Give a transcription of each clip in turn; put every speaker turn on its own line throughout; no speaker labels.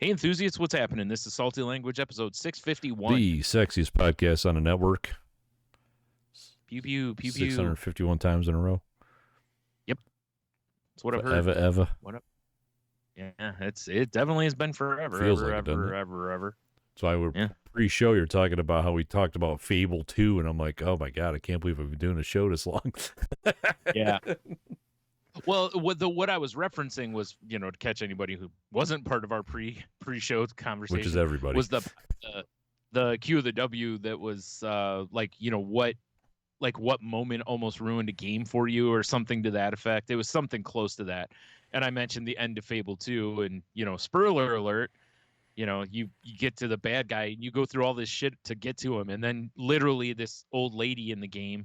Hey, enthusiasts, what's happening? This is Salty Language, episode 651.
The sexiest podcast on the network.
Pew, pew, pew, pew.
651 times in a row.
Yep. That's what I've heard.
Ever.
What up? Yeah, it definitely has been forever.
Feels
ever,
like it,
ever,
doesn't it?
ever.
That's why we're pre-show. You're talking about how we talked about Fable 2, and I'm like, oh my God, I can't believe we've been doing a show this long.
Yeah. Well, what I was referencing was, to catch anybody who wasn't part of our pre-show conversation,
Which is everybody,
was the QoftheW that was what moment almost ruined a game for you or something to that effect. It was something close to that. And I mentioned the end of Fable 2 and, spoiler alert, you get to the bad guy and you go through all this shit to get to him. And then literally this old lady in the game,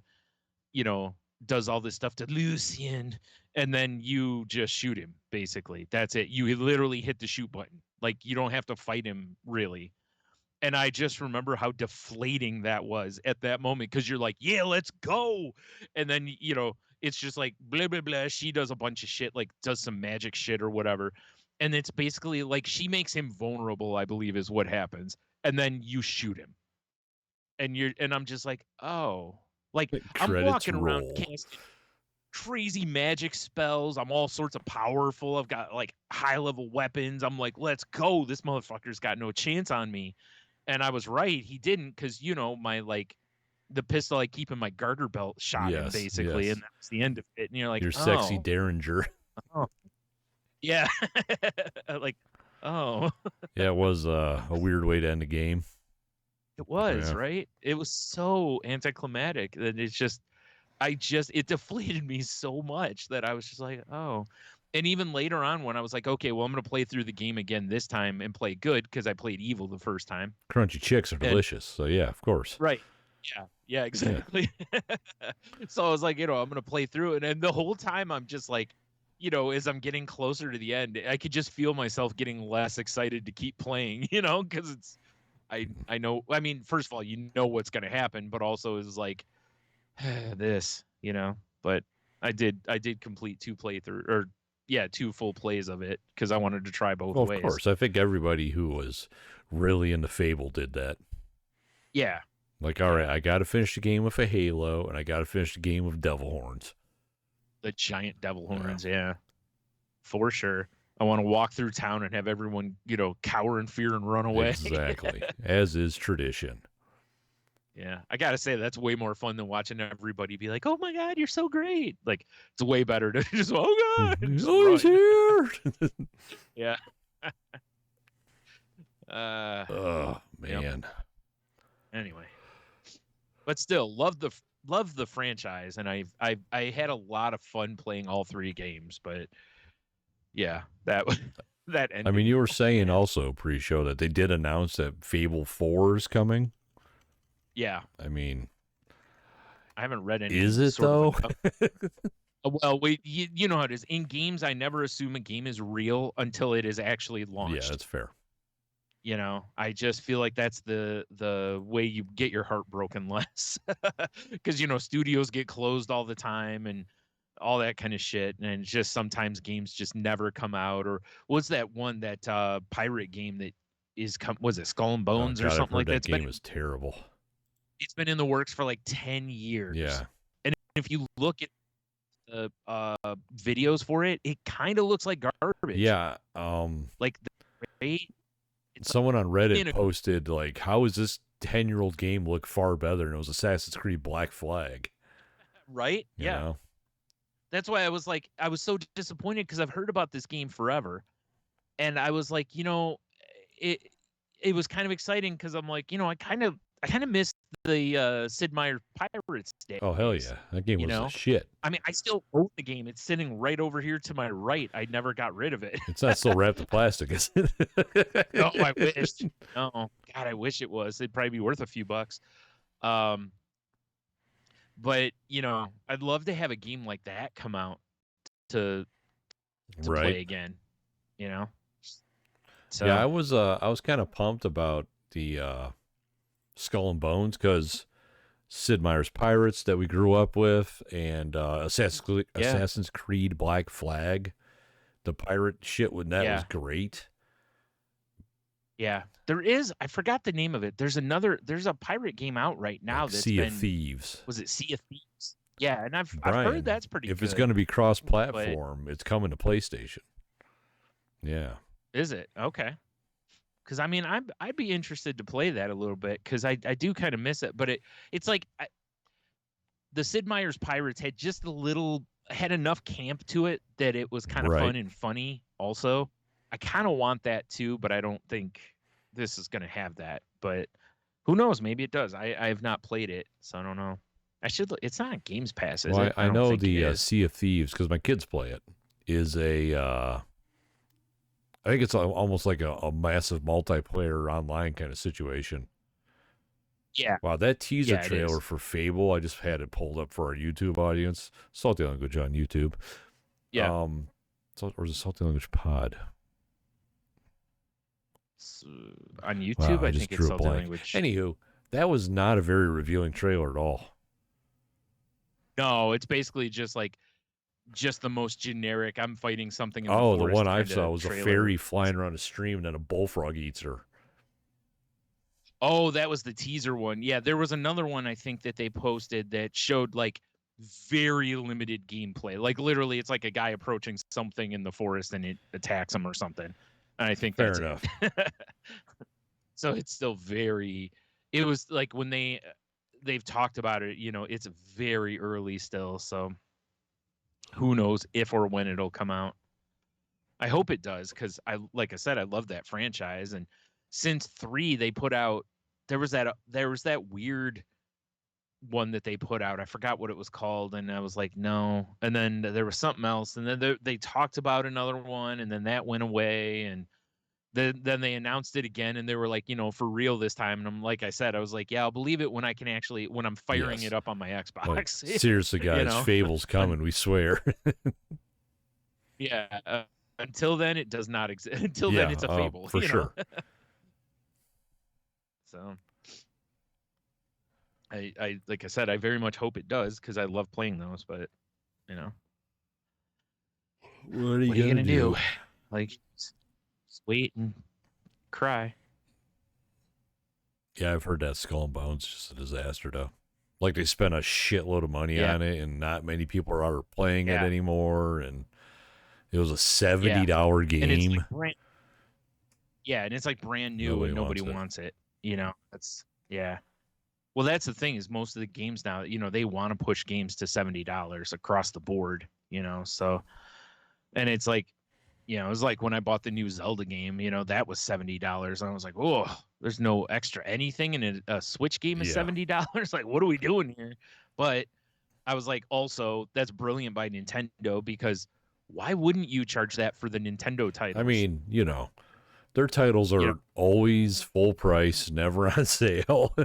does all this stuff to Lucian, and then you just shoot him, basically. That's it. You literally hit the shoot button. Like, you don't have to fight him, really. And I just remember how deflating that was at that moment, because you're like, yeah, let's go. And then, it's just like, blah, blah, blah. She does a bunch of shit, like does some magic shit or whatever. And it's basically like she makes him vulnerable, I believe is what happens. And then you shoot him. And I'm just like, oh. Like, I'm walking around casting crazy magic spells. I'm all sorts of powerful. I've got, like, high-level weapons. I'm like, let's go. This motherfucker's got no chance on me. And I was right. He didn't, because, my, like, the pistol I keep in my garter belt shot him, basically. Yes. And that's the end of it. And you're like,
your sexy Derringer.
Oh. Yeah. Like, oh.
Yeah, it was a weird way to end the game.
It was, right? It was so anticlimactic that it deflated me so much that I was just like, oh. And even later on when I was like, okay, well, I'm going to play through the game again this time and play good, because I played evil the first time.
Crunchy chicks are delicious. So, yeah, of course.
Right. Yeah, exactly. Yeah. So I was like, I'm going to play through it. And the whole time I'm just like, as I'm getting closer to the end, I could just feel myself getting less excited to keep playing, because it's, I know, I mean, first of all, what's going to happen, but also is like this, but I did complete two full plays of it, because I wanted to try both ways.
Of course. I think everybody who was really into Fable did that.
Yeah.
Like, all right, I got to finish the game with a Halo, and I got to finish the game with devil horns.
The giant devil horns, yeah. For sure. I want to walk through town and have everyone, cower in fear and run away.
Exactly. As is tradition.
Yeah. I got to say, that's way more fun than watching everybody be like, oh my God, you're so great. Like, it's way better to just, oh God.
Oh, he's here.
Yeah.
Oh, man.
Yep. Anyway. But still, love the franchise, and I had a lot of fun playing all three games, but yeah, that ended.
I mean, you were saying also pre-show that they did announce that Fable 4 is coming.
Yeah.
I mean,
I haven't read any.
Is it though?
Well, wait, you know how it is. In games, I never assume a game is real until it is actually launched.
Yeah, that's fair.
I just feel like that's the way you get your heart broken less, because studios get closed all the time and all that kind of shit, and just sometimes games just never come out. Or what's that one, that pirate game that was it Skull and Bones or something like that?
That game was terrible.
It's been in the works for like 10 years.
Yeah,
and if you look at the videos for it, it kind of looks like garbage.
Yeah,
like
someone on Reddit posted, like, how does this 10-year-old game look far better? And it was Assassin's Creed Black Flag.
Right?
You know?
That's why I was so disappointed, because I've heard about this game forever. And I was like, it was kind of exciting, because I'm like, I kind of missed the Sid Meier's Pirates days.
Oh, hell yeah. That game was a shit.
I mean, I still own the game. It's sitting right over here to my right. I never got rid of it.
It's not still wrapped in plastic, is it?
No, I wish. No. God, I wish it was. It'd probably be worth a few bucks. But, I'd love to have a game like that come out to play again, So,
yeah, I was kind of pumped about the Skull and Bones, because Sid Meier's Pirates that we grew up with, and Assassin's Creed Black Flag, the pirate shit with that was great.
Yeah, there is. I forgot the name of it. There's a pirate game out right now
Like
that's
Sea of
been.
Thieves.
Was it Sea of Thieves? Yeah, and I've heard
Brian,
that's pretty
if
good.
it's going to be
But
cross-platform, it's coming to PlayStation. Yeah.
is it okay? Because I mean, I'd be interested to play that a little bit because I do kind of miss it. But it's like the Sid Meier's Pirates had enough camp to it that it was kind of
Right.
fun and funny. Also, I kind of want that too, but I don't think this is going to have that. But who knows? Maybe it does. I have not played it, so I don't know. I should. It's not on Games Pass, is
Well,
it?
I
don't
know
think it
the
is.
Sea of Thieves because my kids play it. Is a I think it's almost like a massive multiplayer online kind of situation.
Yeah.
Wow, that teaser
Yeah, it
trailer
is.
for Fable, I just had it pulled up for our YouTube audience. Salty Language on YouTube.
Yeah.
Or is it Salty Language Pod?
On
Wow,
YouTube,
I
I
just
think it's
drew a
Salty
blank.
Language.
Anywho, that was not a very revealing trailer at all.
No, it's basically just the most generic. I'm fighting something in the
Oh, the
forest
one I
kinda
saw was a
trailer.
fairy flying around a stream and then a bullfrog eats her.
Oh, that was the teaser one. Yeah, there was another one I think that they posted that showed like very limited gameplay. Like literally, it's like a guy approaching something in the forest and it attacks him or something. And I think
Fair
that's
enough.
it. So it's still very. It was like when they've talked about it. It's very early still. So who knows if or when it'll come out. I hope it does because like I said, I love that franchise. And since 3, they put out there was that weird one that they put out. I forgot what it was called, and I was like, no. And then there was something else, and then they talked about another one, and then that went away, and then they announced it again, and they were like, for real this time. And I'm like I said, I was like, yeah, I'll believe it when I'm firing
Yes.
it up on my
Like,
Xbox.
seriously, guys, Fable's coming, we swear.
Yeah. Until then, it does not exist. Until then, it's a Fable.
For sure.
So, I like I said, I very much hope it does because I love playing those. But
what are you
gonna
do?
Like, just wait and cry.
Yeah, I've heard that Skull and Bones is just a disaster, though. Like they spent a shitload of money on it, and not many people are playing it anymore. And it was a $70 game.
And it's like and it's like brand new, and nobody wants it. That's Well, that's the thing is most of the games now, they want to push games to $70 across the board. So, and it's like, it was like when I bought the new Zelda game, that was $70, and I was like, oh, there's no extra anything, and a Switch game is $70. Like, what are we doing here? But I was like, also, that's brilliant by Nintendo because why wouldn't you charge that for the Nintendo titles?
I mean, their titles are always full price, never on sale.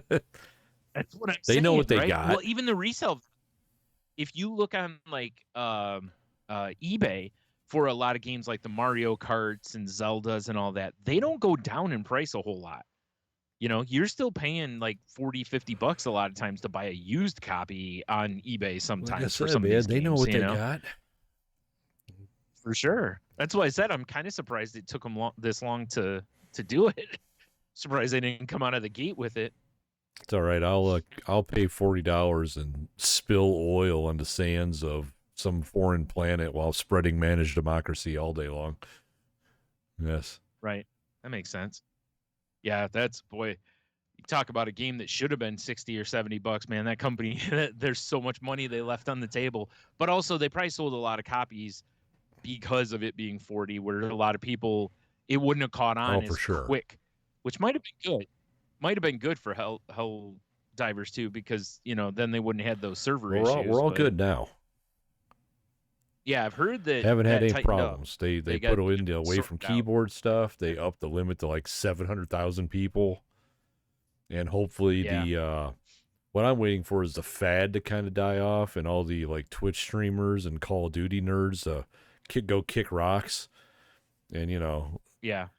That's what I'm saying.
They know what they
right?
got.
Well, even the resale, if you look on like eBay for a lot of games like the Mario Karts and Zeldas and all that, they don't go down in price a whole lot. You're still paying like $40-$50 a lot of times to buy a used copy on eBay sometimes.
Like I said,
for some of these
they
games,
know what they got.
For sure. That's why I said I'm kind of surprised it took them this long to do it. Surprised they didn't come out of the gate with it.
It's all right. I'll pay $40 and spill oil on the sands of some foreign planet while spreading managed democracy all day long. Yes.
Right. That makes sense. Yeah, boy, you talk about a game that should have been $60 or $70, man. That company, there's so much money they left on the table. But also they probably sold a lot of copies because of it being 40, where a lot of people, it wouldn't have caught on as quick, which might have been good. Might have been good for Helldivers too, because then they wouldn't have had those server issues.
We're all good now.
Yeah, I've heard that.
Haven't had any problems. They put in away from keyboard stuff. They upped the limit to like 700,000 people, and hopefully what I'm waiting for is the fad to kind of die off, and all the like Twitch streamers and Call of Duty nerds go kick rocks, and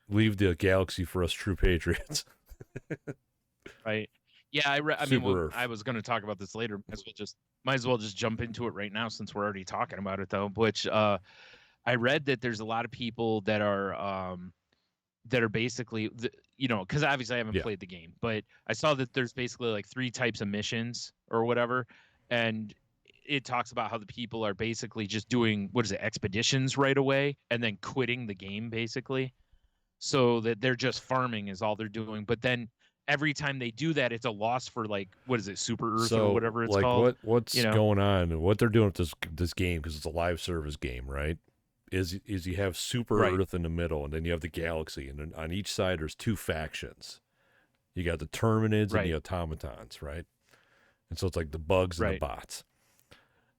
leave the galaxy for us true patriots.
Right. Yeah, I mean, I was going to talk about this later. Might as well just jump into it right now since we're already talking about it, though. Which I read that there's a lot of people that are that are basically, because obviously I haven't played the game, but I saw that there's basically like 3 types of missions or whatever, and it talks about how the people are basically just doing, expeditions right away and then quitting the game basically, so that they're just farming is all they're doing. But then every time they do that, it's a loss for like, Super Earth or whatever it's called.
What's going on and what they're doing with this game, because it's a live service game, right? Is you have Super Earth in the middle, and then you have the galaxy, and then on each side there's 2 factions. You got the Terminids and the Automatons, right? And so it's like the bugs and the bots.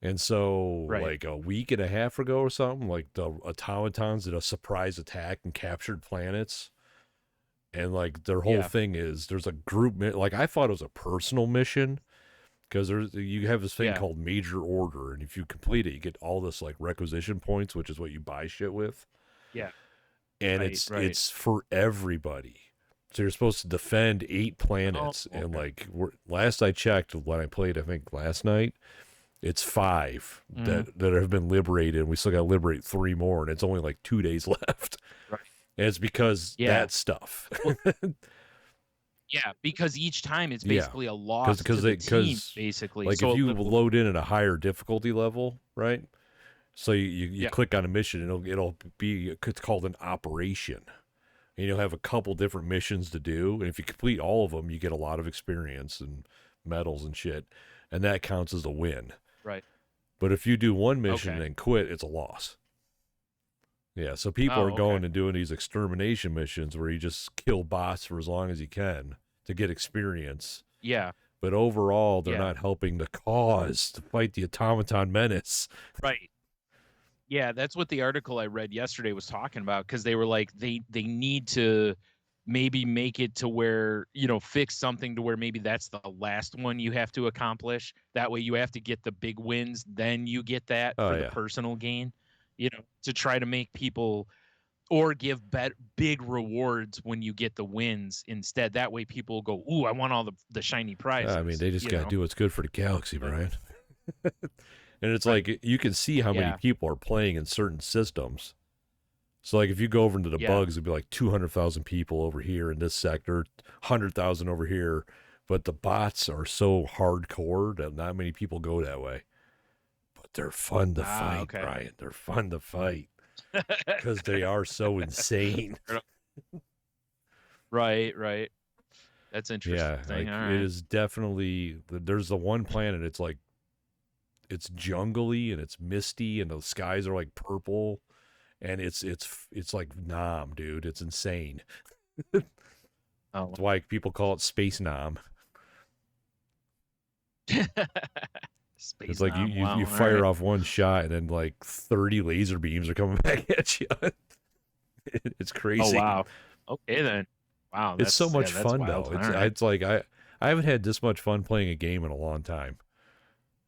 And so like a week and a half ago or something, like the Automatons did a surprise attack and captured planets. And like their whole thing is there's a group, like I thought it was a personal mission, because you have this thing called Major Order, and if you complete it, you get all this like requisition points, which is what you buy shit with.
Yeah.
And it's for everybody. So you're supposed to defend 8 planets, and like last I checked, when I played, I think last night, it's 5 that have been liberated, and we still got to liberate 3 more, and it's only like 2 days left.
Right.
And it's because that stuff.
Yeah, because each time it's basically a loss to the team, basically.
Like
so
if you load in at a higher difficulty level, right? So you click on a mission, and it'll be, it's called an operation. And you'll have a couple different missions to do. And if you complete all of them, you get a lot of experience and medals and shit. And that counts as a win.
Right.
But if you do one mission and quit, it's a loss. Yeah, so people are going and doing these extermination missions where you just kill bots for as long as you can to get experience.
Yeah.
But overall, they're not helping the cause to fight the automaton menace.
Right. Yeah, that's what the article I read yesterday was talking about, because they were like, they need to maybe make it to where, fix something to where maybe that's the last one you have to accomplish. That way you have to get the big wins, then you get that for the personal gain. To try to make people, or give big rewards when you get the wins instead. That way people go, ooh, I want all the shiny prizes.
I mean, they just got to do what's good for the galaxy, Brian. And it's like, you can see how many people are playing in certain systems. So like if you go over into the bugs, it'd be like 200,000 people over here in this sector, 100,000 over here. But the bots are so hardcore that not many people go that way. They're fun to fight, Brian. They're fun to fight because they are so insane.
Right. That's interesting.
Yeah, it is definitely. There's the one planet. It's like, it's jungly and it's misty and the skies are like purple, and it's like Nam, dude. It's insane. That's why people call it Space Nam. It's like you fire off one shot, and then like 30 laser beams are coming back at you. It's crazy.
Oh wow. Okay then. Wow.
It's so much fun though. It's like I haven't had this much fun playing a game in a long time.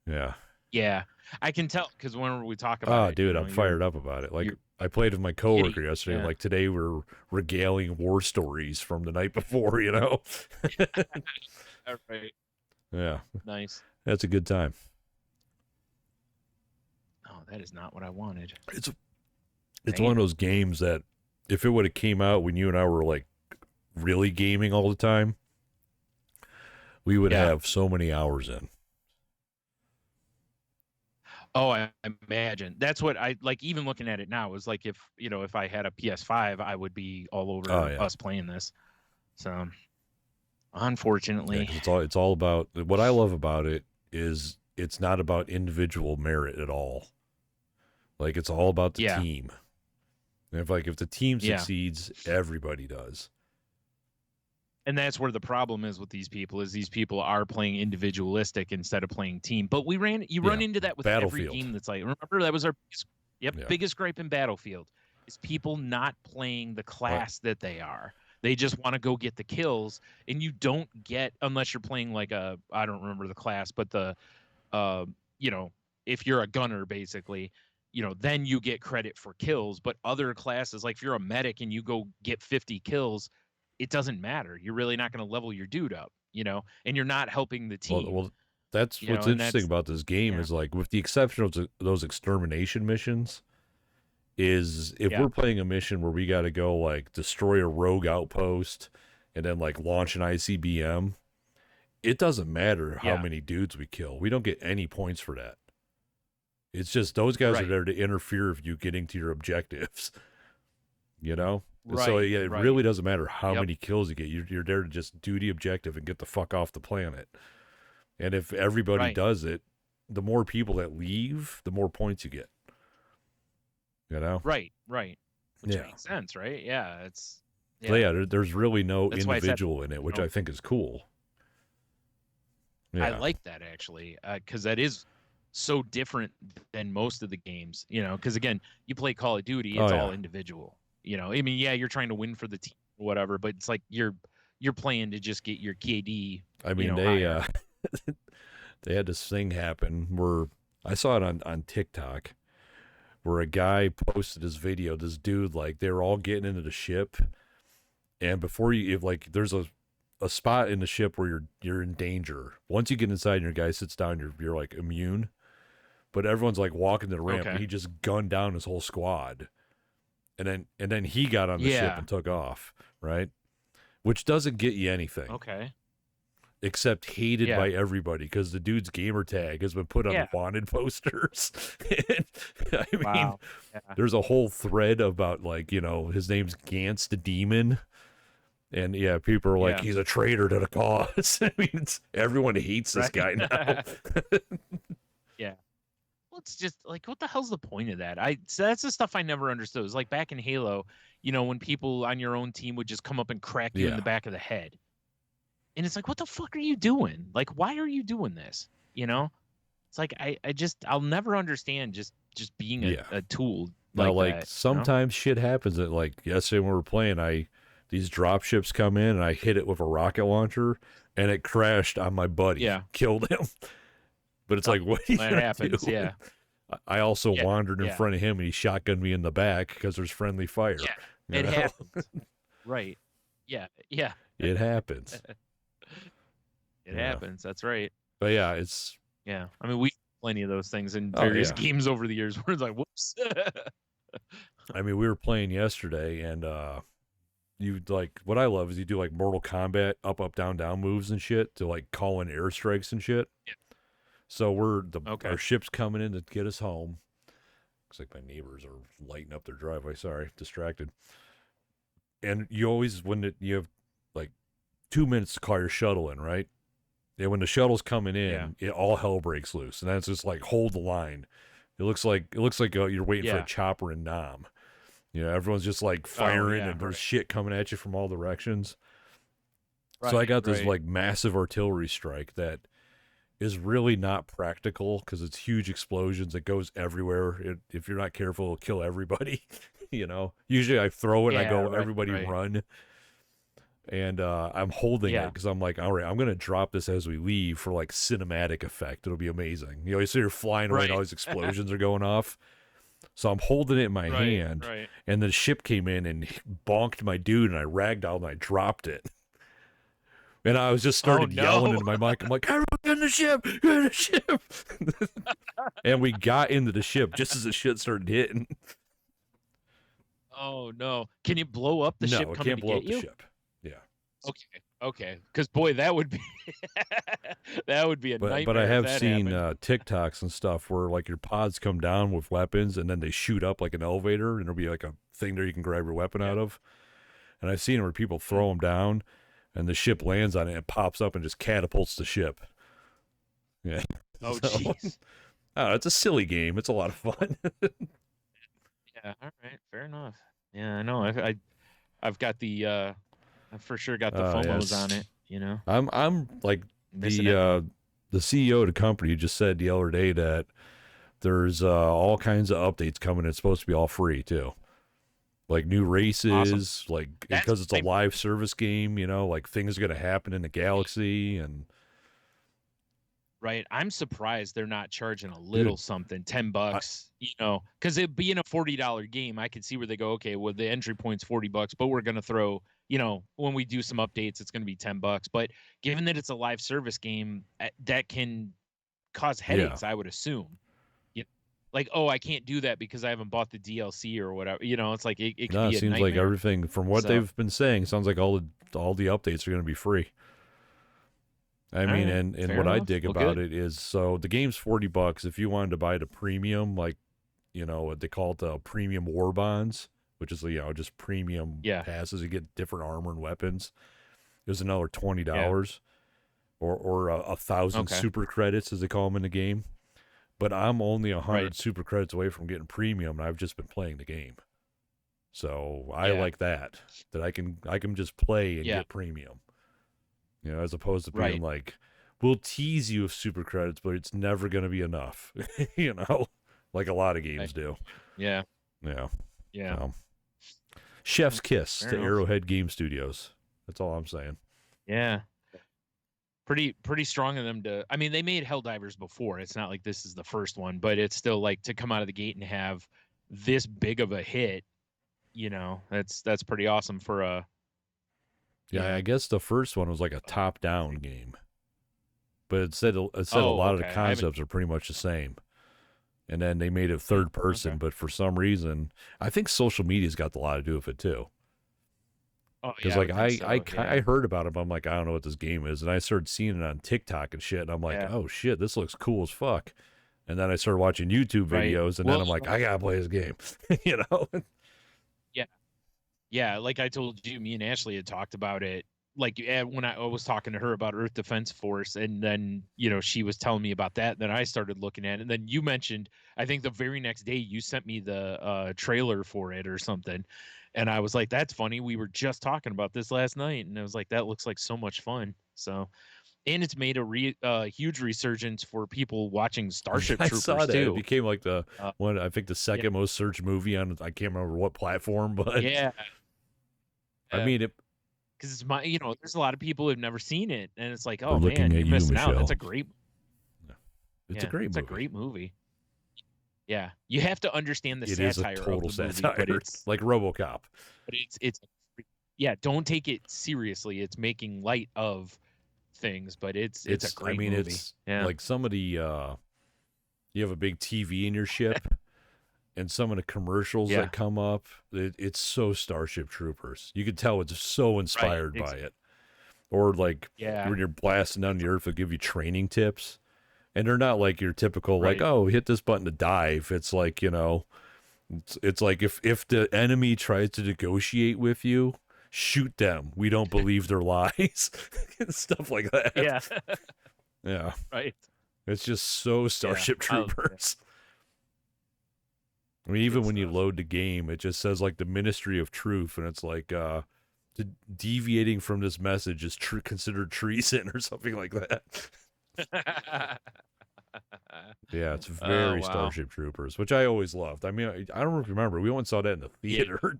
Yeah.
Yeah, I can tell, because whenever we talk about it,
dude, I'm fired up about it. Like I played with my coworker yesterday. And like today, we're regaling war stories from the night before.
All right.
Yeah.
Nice.
That's a good time.
Oh, that is not what I wanted.
It's one of those games that if it would have came out when you and I were like really gaming all the time, we would have so many hours in.
Oh, I imagine. That's what I like. Even looking at it now, is like if I had a PS5, I would be all over us playing this. So, unfortunately,
it's all about, what I love about it is it's not about individual merit at all. Like it's all about the team. And if the team succeeds, everybody does.
And that's where the problem is with these people, is these people are playing individualistic instead of playing team. But you run into that with every game that's like, remember, that was our biggest gripe in Battlefield, is people not playing the class that they are. They just want to go get the kills, and you don't get, unless you're playing like I don't remember the class, but if you're a gunner, basically, then you get credit for kills. But other classes, like if you're a medic and you go get 50 kills, it doesn't matter. You're really not going to level your dude up, and you're not helping the team.
Well, that's what's interesting about this game is, like, with the exception of those extermination missions, is if we're playing a mission where we got to go like destroy a rogue outpost and then like launch an ICBM, it doesn't matter how many dudes we kill. We don't get any points for that. It's just those guys are there to interfere with you getting to your objectives, you know? So yeah, it really doesn't matter how many kills you get. You're there to just do the objective and get the fuck off the planet. And if everybody does it, the more people that leave, the more points you get. You know?
Right. Which makes sense, right? Yeah, it's... Yeah,
so yeah there's really no individual in it, which I think is cool. Yeah.
I like that, actually, because that is so different than most of the games, you know, because, again, you play Call of Duty, it's all individual. You know, I mean, yeah, you're trying to win for the team or whatever, but it's like you're playing to just get your KD.
I mean, they had this thing happen where I saw it on TikTok where a guy posted his video, this dude, like, they were all getting into the ship, and before you, if like, there's a spot in the ship where you're in danger. Once you get inside and your guy sits down, you're like immune, but everyone's like walking to the ramp, and he just gunned down his whole squad, and then he got on the ship and took off, right? Which doesn't get you anything.
Okay.
Except hated by everybody because the dude's gamer tag has been put on the wanted posters. I mean, there's a whole thread about, like, you know, his name's Gantz the Demon. And people are like, he's a traitor to the cause. I mean, everyone hates this guy now.
Well, it's just like, what the hell's the point of that? So that's the stuff I never understood. It was like back in Halo, you know, when people on your own team would just come up and crack you in the back of the head. And it's like, what the fuck are you doing? Like, why are you doing this? You know? It's like, I'll never understand just being a tool.
Like
that,
sometimes shit happens that, like, yesterday when we were playing, these drop ships come in and I hit it with a rocket launcher and it crashed on my buddy. Killed him. But it's like, what are you gonna
happens,
do? I also wandered in front of him and he shotgunned me in the back because there's friendly fire.
It happens. Right. Yeah.
It happens.
It happens. That's right.
But yeah, it's...
Yeah. I mean, we've plenty of those things in various games over the years where it's like, whoops.
I mean, we were playing yesterday and you, like, what I love is you do, like, Mortal Kombat up, down, down moves and shit to, like, call in airstrikes and shit. So our ship's coming in to get us home. Looks like my neighbors are lighting up their driveway. Sorry, distracted. And you always, you have, like, 2 minutes to call your shuttle in, right? And when the shuttle's coming in, all hell breaks loose, and then it's just like, hold the line. It looks like you're waiting for a chopper in Nam. You know, everyone's just like firing, and there's shit coming at you from all directions. So I got this like massive artillery strike that is really not practical because it's huge explosions. It goes everywhere. If you're not careful, it'll kill everybody. You know, usually I throw it and I go, everybody run. And I'm holding it because I'm like, all right, I'm going to drop this as we leave for like cinematic effect. It'll be amazing. You know, you see you're flying away and all these explosions are going off. So I'm holding it in my hand. And the ship came in and bonked my dude and I ragdolled and I dropped it. And I was just started yelling into my mic. I'm like, everyone get in the ship! Get in the ship! And we got into the ship just as the shit started hitting.
Oh, no. Can you blow up the ship?
No, it can't blow up the ship. Yeah.
Okay. Because, boy, that would be a nightmare.
But I have seen TikToks and stuff where, like, your pods come down with weapons and then they shoot up like an elevator and there'll be like a thing there you can grab your weapon out of. And I've seen where people throw them down and the ship lands on it and it pops up and just catapults the ship. Yeah.
Oh, jeez.
It's a silly game. It's a lot of fun.
Yeah. All right. Fair enough. Yeah, I know. I've got the I for sure got the FOMOs on it. You know.
I'm like the CEO of the company just said the other day that there's all kinds of updates coming. It's supposed to be all free too. Like new races, like because it's a live service game, you know, like things are going to happen in the galaxy and.
Right. I'm surprised they're not charging a little something, $10, you know, because it being a $40 game, I could see where they go, okay, well, the entry point's $40, but we're going to throw, you know, when we do some updates, it's going to be $10. But given that it's a live service game, that can cause headaches, I would assume. like, oh, I can't do that because I haven't bought the DLC or whatever. You know, it's like it could
No,
be
it
a
seems like
nightmare.
everything from what they've been saying sounds like all the updates are going to be free. I mean,
right,
and what
enough.
I dig about it is, so the game's $40. If you wanted to buy the premium, like, you know, they call it the premium war bonds, which is, you know, just premium passes. You get different armor and weapons. It was another $20, or 1,000 super credits, as they call them in the game. But I'm only 100 super credits away from getting premium, and I've just been playing the game. So I like that I can just play and get premium. You know, as opposed to being like, we'll tease you with super credits, but it's never going to be enough. You know, like a lot of games do.
Yeah.
Yeah.
Yeah.
So, chef's kiss to Arrowhead Game Studios. That's all I'm saying.
Yeah. Pretty strong of them to. I mean, they made Helldivers before. It's not like this is the first one, but it's still like to come out of the gate and have this big of a hit. You know, that's pretty awesome for a.
Yeah, I guess the first one was like a top-down game, but it said a lot of the concepts are pretty much the same. And then they made it third person, but for some reason, I think social media's got a lot to do with it too. Because I heard about it, but I'm like, I don't know what this game is, and I started seeing it on TikTok and shit, and I'm like, oh shit, this looks cool as fuck. And then I started watching YouTube videos, and then I'm like, I gotta play this game, you know?
Yeah, like I told you, me and Ashley had talked about it. Like when I was talking to her about Earth Defense Force, and then, you know, she was telling me about that. And then I started looking at it. And then you mentioned, I think the very next day you sent me the trailer for it or something. And I was like, that's funny. We were just talking about this last night. And I was like, that looks like so much fun. So, and it's made a huge resurgence for people watching Starship Troopers. I saw that. Too.
It became like the one, I think the second most searched movie on, I can't remember what platform, but I mean,
because it's you know, there's a lot of people who've never seen it, and it's like, oh
man,
you're missing out. That's a
great.
It's a great movie. Yeah, you have to understand the satire.
It is a total
of the
satire,
movie, but it's
like RoboCop.
But it's don't take it seriously. It's making light of things, but it's a great movie.
It's like somebody, you have a big TV in your ship. And some of the commercials that come up, it's so Starship Troopers. You can tell it's so inspired by it. Or like when you're blasting down the Earth, they'll give you training tips. And they're not like your typical, like, oh, hit this button to dive. It's like, you know, it's like if the enemy tries to negotiate with you, shoot them. We don't believe their lies. Stuff like that.
Yeah.
Yeah.
Right.
It's just so Starship Troopers. I mean, even when you load the game, it just says like the Ministry of Truth, and it's like deviating from this message is considered treason or something like that. Yeah, it's very Starship Troopers, which I always loved. I mean, I don't know if you remember, we once saw that in the theater.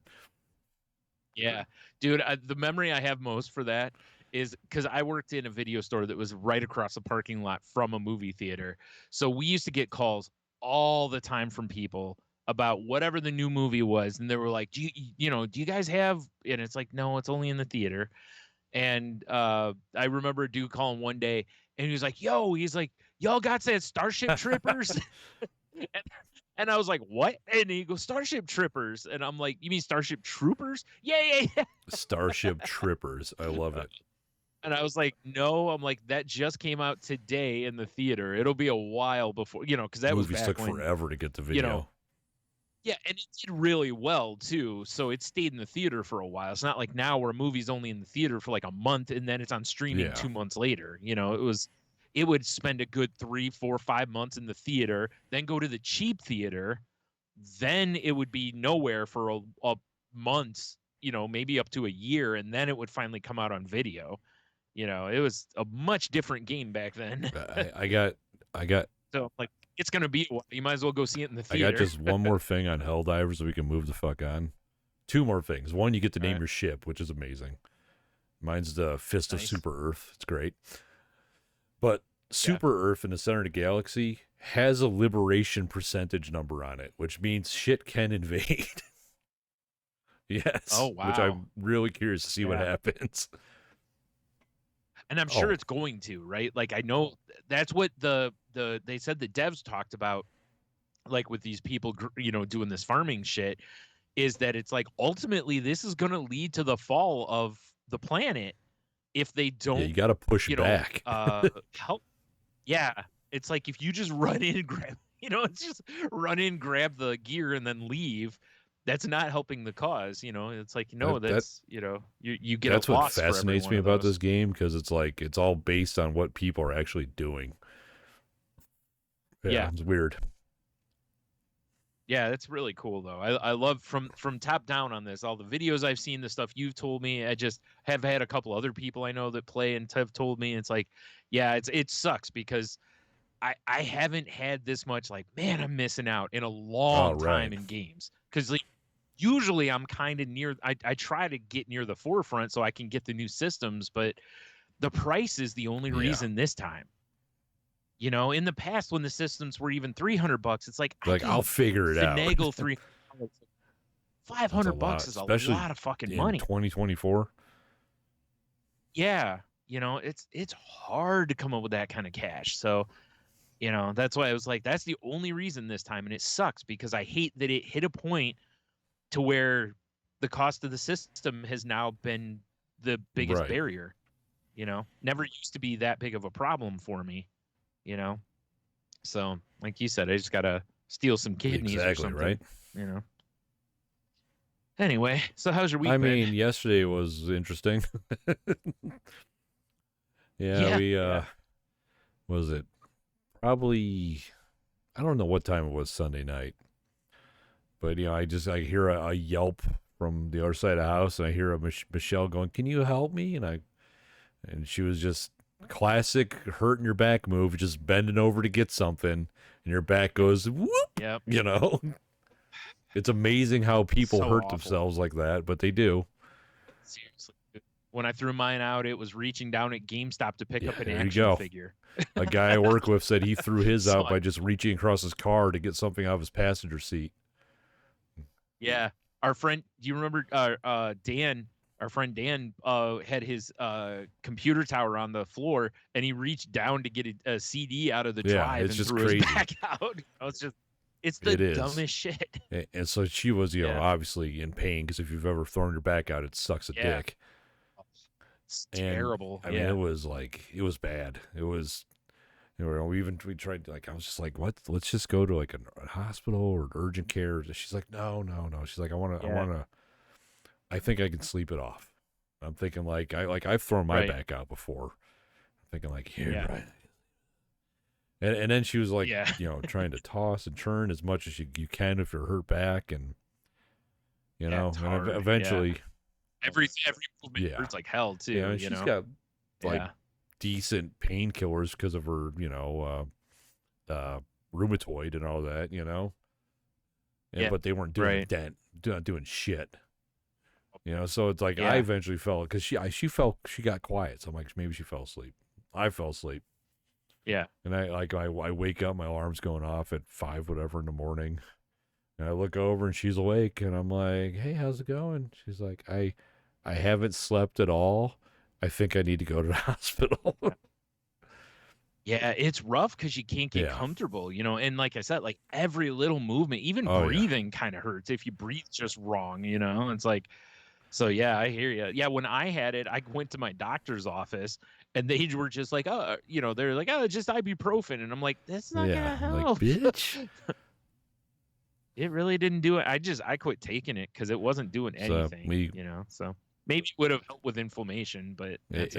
Yeah, dude, the memory I have most for that is because I worked in a video store that was right across the parking lot from a movie theater. So we used to get calls all the time from people about whatever the new movie was, and they were like, do you guys have, and it's like, no, it's only in the theater. And I remember a dude calling one day, and he was like, y'all got that Starship Troopers? and I was like, what? And he goes, Starship Troopers. And I'm like, you mean Starship Troopers? Yeah.
Starship Troopers, I love it.
And I was like, no, I'm like, that just came out today in the theater. It'll be a while before, because that was back
took forever to get the video.
Yeah, and it did really well too. So it stayed in the theater for a while. It's not like now where a movie's only in the theater for like a month and then it's on streaming 2 months later. It would spend a good 3, 4, 5 months in the theater, then go to the cheap theater, then it would be nowhere for a month, maybe up to a year, and then it would finally come out on video. It was a much different game back then.
I got
so like, it's going to be, you might as well go see it in the theater.
I got just one more thing on Helldivers so we can move the fuck on. 2 more things. One, you get to name your ship, which is amazing. Mine's the Fist of Super Earth. It's great. But Super Earth in the center of the galaxy has a liberation percentage number on it, which means shit can invade. Yes.
Oh, wow.
Which I'm really curious to see what happens.
And I'm sure it's going to, right? Like, I know that's what they said the devs talked about like with these people, doing this farming shit, is that it's like ultimately this is going to lead to the fall of the planet if they don't.
Yeah, you got to push back.
Help. Yeah, it's like if you just run in and grab, it's just run in, grab the gear, and then leave. That's not helping the cause. It's like that's you get.
That's
a
what
loss
fascinates me about this game, because it's like it's all based on what people are actually doing. Yeah, it's weird.
Yeah, that's really cool though. I love from top down on this. All the videos I've seen, the stuff you've told me. I just have had a couple other people I know that play and have told me. It's like, yeah, it sucks because I haven't had this much like, man, I'm missing out in a long time in games. Because like usually I'm kind of near. I try to get near the forefront so I can get the new systems, but the price is the only reason this time. In the past when the systems were even $300, it's like
I'll figure it out.
Finagle $300. $500 is a lot of fucking money.
2024.
Yeah, it's hard to come up with that kind of cash. So, that's why I was like, that's the only reason this time, and it sucks because I hate that it hit a point to where the cost of the system has now been the biggest barrier. Never used to be that big of a problem for me. So like you said, I just gotta steal some kidneys or something,
right?
Anyway, so how's your week been?
Mean, yesterday was interesting. We was it probably, I don't know what time it was Sunday night, but I hear a yelp from the other side of the house, and I hear Michelle going, "Can you help me?" And she was just classic hurting your back move, just bending over to get something, and your back goes whoop.
Yep.
It's amazing how people hurt themselves like that, but they do.
Seriously, when I threw mine out, it was reaching down at GameStop to pick up an action figure.
A guy I work with said he threw his out by just reaching across his car to get something out of his passenger seat.
Yeah, our friend, do you remember Dan? Our friend Dan had his computer tower on the floor, and he reached down to get a CD out of the drive and threw his back out. It's the dumbest shit.
And so she was, obviously in pain, because if you've ever thrown your back out, it sucks a dick.
It's terrible.
I mean, it was bad. It was, we tried, I was just like, what? Let's just go to like a hospital or urgent care. She's like, no. She's like, I think I can sleep it off. I'm thinking I've thrown my back out before. I'm thinking like, here, right. And then she was like, trying to toss and turn as much as you can if you're hurt back, and and eventually
every movement hurts like hell too.
Yeah, she's got decent painkillers because of her, rheumatoid and all that, but they weren't doing a dent, not doing shit. So it's like I eventually fell because she got quiet. So I'm like, maybe she fell asleep. I fell asleep.
Yeah.
And I wake up, my alarm's going off at 5 whatever in the morning. And I look over and she's awake, and I'm like, "Hey, how's it going?" She's like, I haven't slept at all. I think I need to go to the hospital."
Yeah, it's rough because you can't get comfortable, and like I said, like every little movement, even breathing kind of hurts if you breathe just wrong, It's like, so yeah, I hear you. Yeah, when I had it, I went to my doctor's office, and they were just like, "Oh, they're like, oh, just ibuprofen," and I'm like, "That's not gonna help,
like, bitch."
It really didn't do it. I quit taking it because it wasn't doing anything. So maybe it would have helped with inflammation, but that's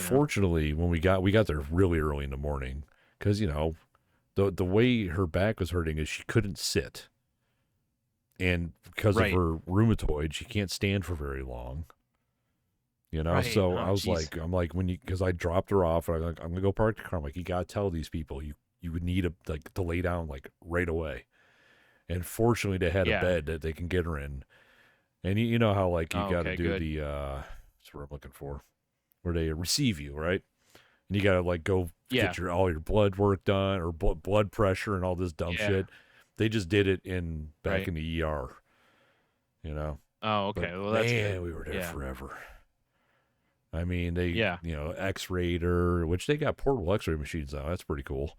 fortunately, when we got there really early in the morning, because the way her back was hurting is she couldn't sit. And because of her rheumatoid, she can't stand for very long. So I was like, because I dropped her off, and I'm like, I'm gonna go park the car. I'm like, you gotta tell these people you would need to lay down right away. And fortunately, they had a bed that they can get her in. And you know how you gotta do the that's what I'm looking for, where they receive you, right? And you gotta go get all your blood work done, or blood pressure and all this dumb shit. They just did it back in the ER,
Oh, okay.
But,
well, that's
man, we were there forever. I mean, they X-rayed her, which they got portable X-ray machines now. That's pretty cool.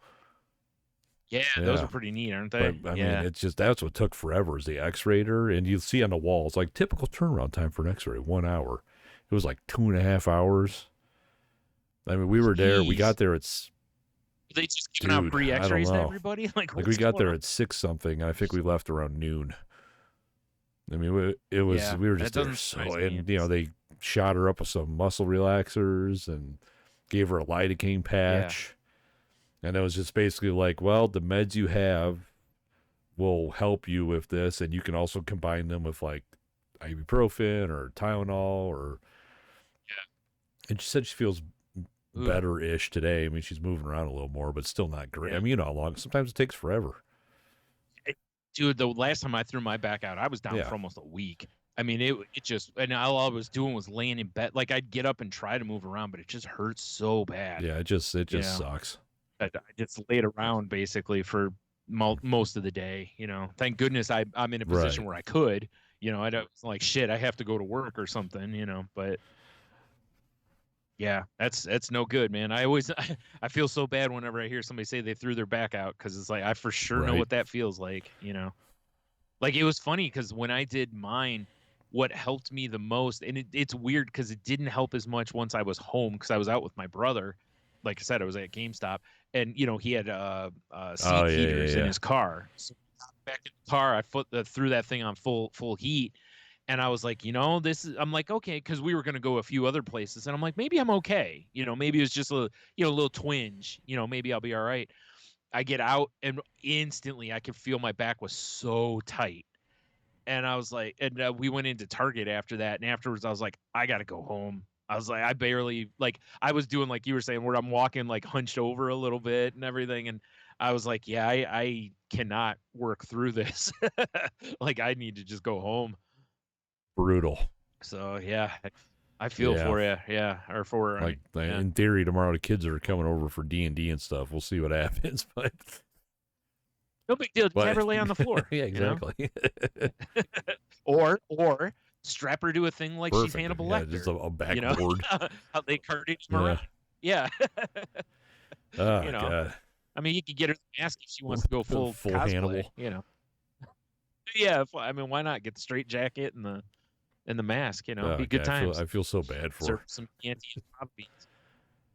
Yeah, those are pretty neat, aren't they?
But I mean, it's just that's what took forever is the X-ray rater, and you see on the walls like typical turnaround time for an X-ray, 1 hour. It was like 2.5 hours. I mean, we were there. We got there at.
They just giving out free X-rays to everybody. Like
we got there at 6 something. I think we left around noon. I mean, it was we were just there. So, and you know, they shot her up with some muscle relaxers and gave her a lidocaine patch. Yeah. And it was just basically like, well, the meds you have will help you with this, and you can also combine them with like ibuprofen or Tylenol or. Yeah. And she said she feels better-ish today. I mean, she's moving around a little more, but still not great. I mean, you know how long. Sometimes it takes forever.
Dude, the last time I threw my back out, I was down for almost a week. I mean, it just, and all I was doing was laying in bed. Like, I'd get up and try to move around, but it just hurts so bad.
Yeah, it just sucks.
I just laid around basically for most of the day. You know, thank goodness I'm in a position where I could. You know, I don't like shit. I have to go to work or something. You know, but. Yeah, that's no good, man. I feel so bad whenever I hear somebody say they threw their back out because it's like I for sure know what that feels like, you know. Like it was funny because when I did mine, what helped me the most, and it's weird because it didn't help as much once I was home because I was out with my brother. Like I said, I was at GameStop, and you know he had seat heaters in his car. So back in the car, I threw that thing on full heat. And I was like, you know, I'm like, okay, because we were going to go a few other places. And I'm like, maybe I'm okay. You know, maybe it's just a little twinge. You know, maybe I'll be all right. I get out and instantly I could feel my back was so tight. And I was like, and we went into Target after that. And afterwards I was like, I got to go home. I was like, I barely, like, I was doing like you were saying where I'm walking like hunched over a little bit and everything. And I was like, yeah, I cannot work through this. Like, I need to just go home.
Brutal.
So yeah, I feel for you. Yeah, or for
like in theory tomorrow the kids are coming over for D&D and stuff. We'll see what happens, but
no big deal. Just have her lay on the floor.
Yeah, exactly.
You know? or strap her to a thing like she's Hannibal Lecter.
Just a backboard.
You know? How they carted him around. Yeah.
Oh, you know? God.
I mean, you could get her the mask if she wants to go full cosplay, Hannibal. You know. Yeah, I mean, why not get the straight jacket and the mask? You know, be good times.
I feel so bad for her.
Some candy and pop beans.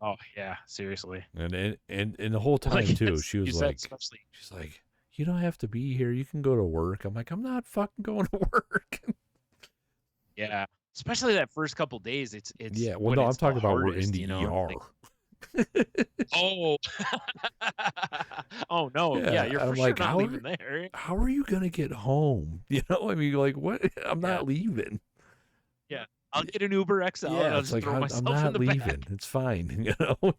Oh yeah, seriously.
And the whole time too, she was like, she's like, you don't have to be here. You can go to work. I'm like, I'm not fucking going to work.
Yeah, especially that first couple days. It's
yeah. Well, no, I'm talking about we're in the ER.
Oh. Oh no! Yeah, you're for sure not leaving there.
How are you gonna get home? You know, I mean, like, what? I'm not leaving.
Yeah, I'll get an Uber XL.
Yeah,
and I'll just throw myself
I'm not
in the
leaving.
back.
It's fine. You know.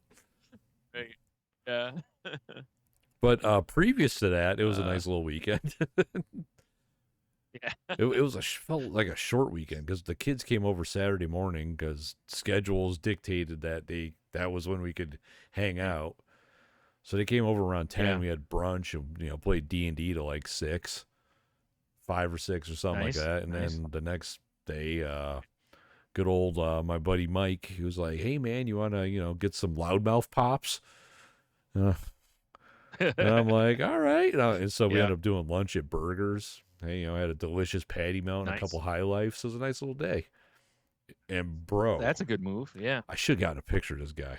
Right. Yeah.
But previous to that, it was a nice little weekend.
Yeah.
It felt like a short weekend because the kids came over Saturday morning because schedules dictated that was when we could hang out. So they came over around 10. Yeah. We had brunch and played D&D to like 5 or 6 or something like that. And then the next day, good old my buddy Mike, he was like, "Hey man, you want to get some loudmouth pops?" And I'm like, "All right." And so we ended up doing lunch at Burgers. Hey, I had a delicious patty melt and a couple High Lifes. So it was a nice little day. And bro,
that's a good move. Yeah,
I should have gotten a picture of this guy.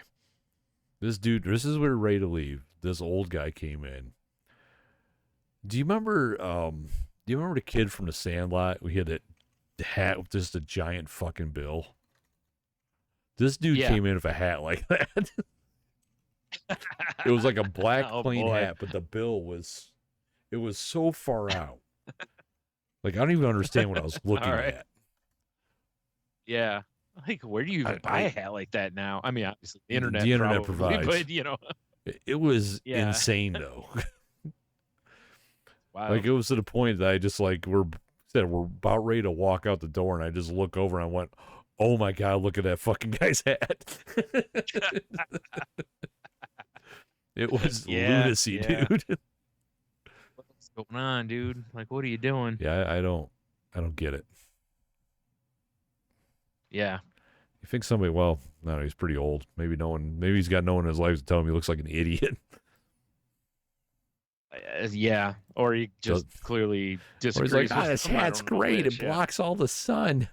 This dude, this is where we're ready to leave. This old guy came in. Do you remember the kid from the Sandlot? We had that hat with just a giant fucking bill. This dude came in with a hat like that. It was like a black plain hat, but the bill was so far out. Like, I don't even understand what I was looking at.
Yeah. Like, where do you even buy a hat like that now? I mean, obviously, the internet provides. But,
it was insane, though.
Wow.
Like, it was to the point that I just, like, we're about ready to walk out the door, and I just look over and I went, oh, my God, look at that fucking guy's hat. It was lunacy, dude.
What's going on, dude? Like, what are you doing?
Yeah, I don't get it.
Yeah.
You think somebody, well, no, he's pretty old. Maybe he's got no one in his life to tell him he looks like an idiot.
Yeah, or he just clearly disagrees.
Or he's like, this hat's great. It blocks all the sun.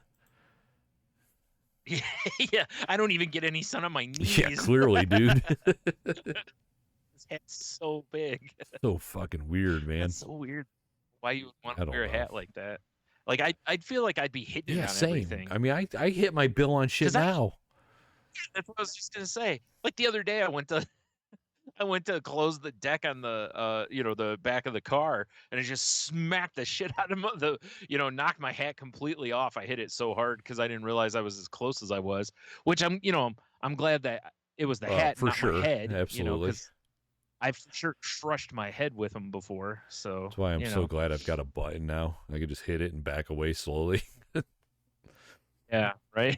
Yeah, I don't even get any sun on my knees.
Yeah, clearly, dude.
His hat's so big.
So fucking weird, man.
That's so weird. Why you would want to wear a hat like that? Like I'd feel like I'd be hitting on everything.
I mean, I hit my bill on shit now.
That's what I was just gonna say. Like the other day, I went to close the deck on the the back of the car, and it just smacked the shit out of knocked my hat completely off. I hit it so hard because I didn't realize I was as close as I was. Which I'm glad that it was the hat, not my head.
Absolutely.
Because I've for sure crushed my head with them before. So
that's why I'm so glad I've got a button now. I can just hit it and back away slowly.
Yeah. Right.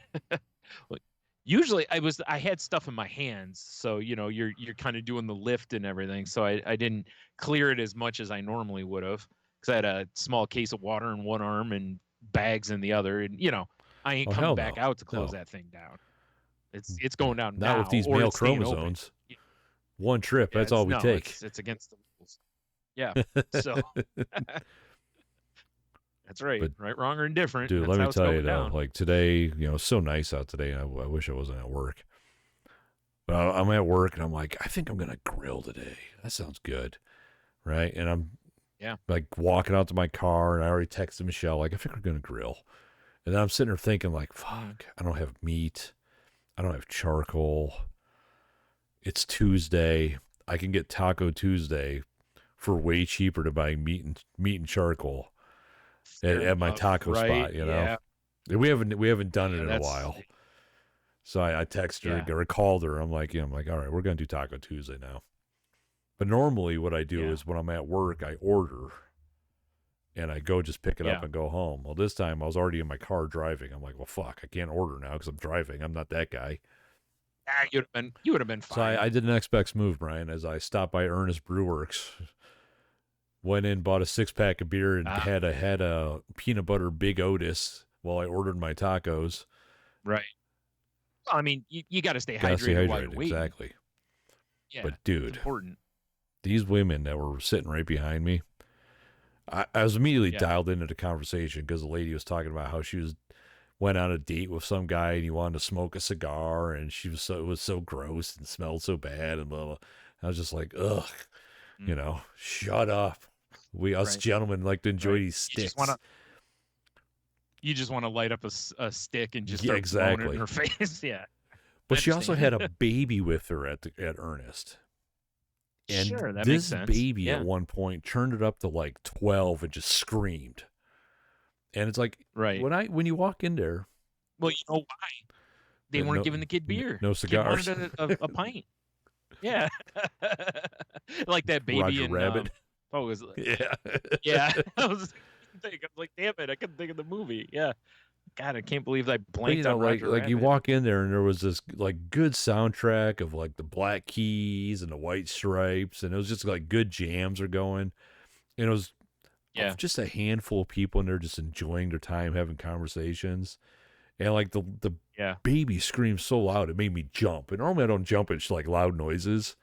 Usually I had stuff in my hands, so you're kind of doing the lift and everything, so I didn't clear it as much as I normally would have, because I had a small case of water in one arm and bags in the other, and I ain't coming back out to close that thing down. It's going down now.
Not with these male chromosomes. One trip, that's all we take.
It's against the rules. Yeah, so that's right.
But,
right, wrong, or indifferent.
Dude,
let
me tell you though, like today, it's so nice out today. I wish I wasn't at work. But I'm at work and I'm like, I think I'm gonna grill today. That sounds good, right? And I'm like walking out to my car, and I already texted Michelle like, I think we're gonna grill. And then I'm sitting there thinking like, fuck, I don't have meat, I don't have charcoal. It's Tuesday. I can get Taco Tuesday for way cheaper to buy meat and charcoal at my taco spot.
Yeah.
We haven't done it in a while. So I texted her or called her. I'm like, all right, we're gonna do Taco Tuesday now. But normally what I do is when I'm at work, I order and I go just pick it up and go home. Well, this time I was already in my car driving. I'm like, well, fuck, I can't order now because I'm driving. I'm not that guy.
You would have been fine.
So I did an XPEX move, Brian, as I stopped by Ernest Brewworks, went in, bought a 6-pack of beer, and had a peanut butter Big Otis while I ordered my tacos.
Right. Well, I mean, you got to stay hydrated while you're waiting.
Exactly.
Yeah,
but dude,
important.
These women that were sitting right behind me, I was immediately dialed into the conversation because the lady was talking about how she went on a date with some guy and he wanted to smoke a cigar, and it was so gross and smelled so bad, and blah, blah. I was just like, ugh, shut up. Us gentlemen like to enjoy these sticks.
You just want to light up a stick and just start blowing it in her face. Yeah.
But she also had a baby with her at Ernest. And
sure, that makes sense.
This baby at one point turned it up to like 12 and just screamed. And it's like, when you walk in there.
Well, you know why? They weren't giving the kid beer.
No cigars.
Kid wanted a pint. Yeah. Like that baby
Roger
in
Rabbit.
Was it?
Yeah.
Yeah. I was like, damn it, I couldn't think of the movie. Yeah. God, I can't believe I blanked on Roger Rabbit.
Like you walk in there and there was this like good soundtrack of like the Black Keys and the White Stripes, and it was just like good jams are going. And it was just a handful of people in there just enjoying their time, having conversations. And like the baby screamed so loud it made me jump. And normally I don't jump at like loud noises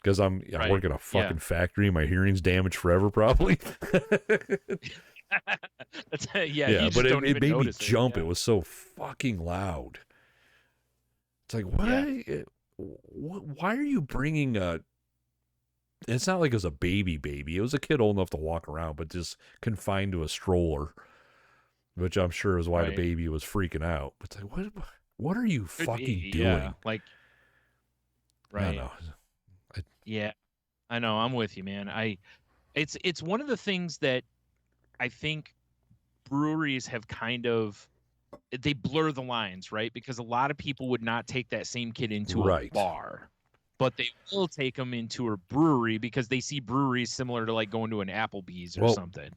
because I'm working a fucking factory and my hearing's damaged forever probably.
But
it made me jump. It was so fucking loud. It's like, why are you bringing a... It's not like it was a baby. It was a kid old enough to walk around, but just confined to a stroller, which I'm sure is why the baby was freaking out. But it's like, what are you fucking doing?
Yeah, like, right.
I don't know.
I know. I'm with you, man. It's one of the things that I think breweries have they blur the lines, right? Because a lot of people would not take that same kid into a bar, but they will take them into a brewery because they see breweries similar to like going to an Applebee's or something,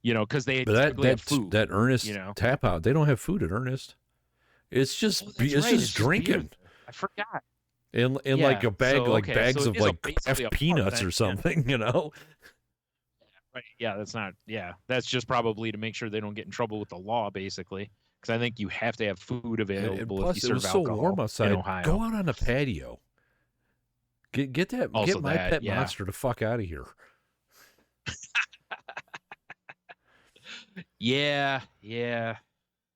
because they have food.
That Ernest tap out, they don't have food at Ernest. It's just it's drinking.
I forgot.
And like a bag, bags of like Kraft peanuts or something,
Right. Yeah, that's just probably to make sure they don't get in trouble with the law, basically. Because I think you have to have food available.
And plus,
if you serve
it was so warm outside.
In Ohio.
Go out on the patio. Get my pet monster the fuck out of here.
Yeah, yeah.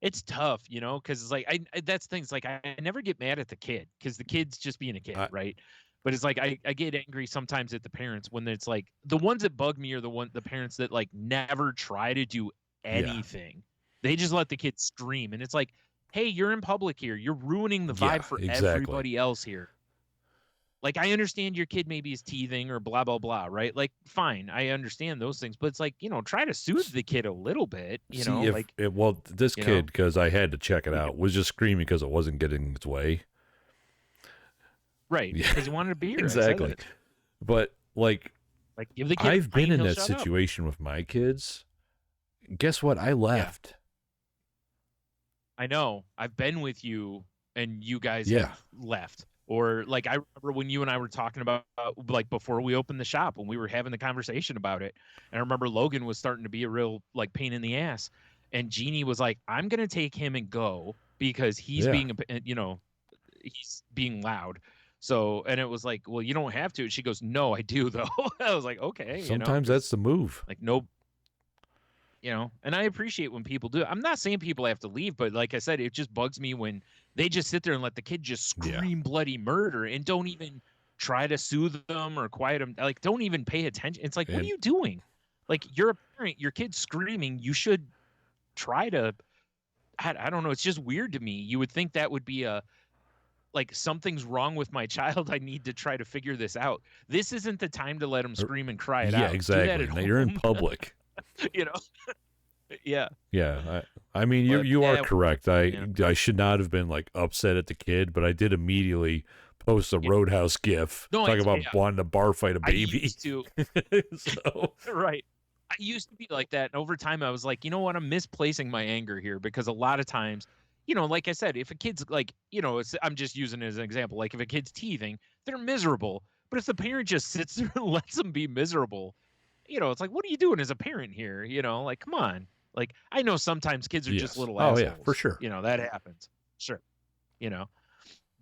It's tough, because it's like that's things like I never get mad at the kid because the kid's just being a kid, right? But it's like I get angry sometimes at the parents when it's like the ones that bug me are the parents that like never try to do anything. They just let the kid scream, and it's like, hey, you're in public here. You're ruining the vibe for everybody else here. Like, I understand your kid maybe is teething or blah, blah, blah, right? Like, fine, I understand those things, but it's like, try to soothe the kid a little bit,
this kid, because I had to check it out, was just screaming because it wasn't getting its way.
Right, because he wanted a beer.
Exactly. But,
give the kid
I've been in that situation with my kids. Guess what? I left.
Yeah. I know. I've been with you, and you guys have left. Or like I remember when you and I were talking about like before we opened the shop when we were having the conversation about it. And I remember Logan was starting to be a real like pain in the ass. And Jeannie was like, I'm gonna take him and go because he's being he's being loud. So and it was like, well, you don't have to. She goes, no, I do though. I was like, okay.
Sometimes that's the move.
Like no. And I appreciate when people do it. I'm not saying people have to leave, but like I said, it just bugs me when they just sit there and let the kid just scream bloody murder and don't even try to soothe them or quiet them. Like, don't even pay attention. It's like, what are you doing? Like, you're a parent, your kid's screaming. You should try to, I don't know. It's just weird to me. You would think that would be like something's wrong with my child. I need to try to figure this out. This isn't the time to let them scream and cry it out.
Yeah, exactly. Now you're in public.
Yeah.
I mean, you are correct. I should not have been like upset at the kid, but I did immediately post a Roadhouse gif talking about wanting to bar fight a baby.
I used to. Right. I used to be like that. And over time, I was like, you know what? I'm misplacing my anger here because a lot of times, like I said, if a kid's like, I'm just using it as an example. Like if a kid's teething, they're miserable. But if the parent just sits there and lets them be miserable, it's like, what are you doing as a parent here? Like, come on. Like, I know sometimes kids are just little assholes. Oh, yeah,
for sure.
That happens. Sure.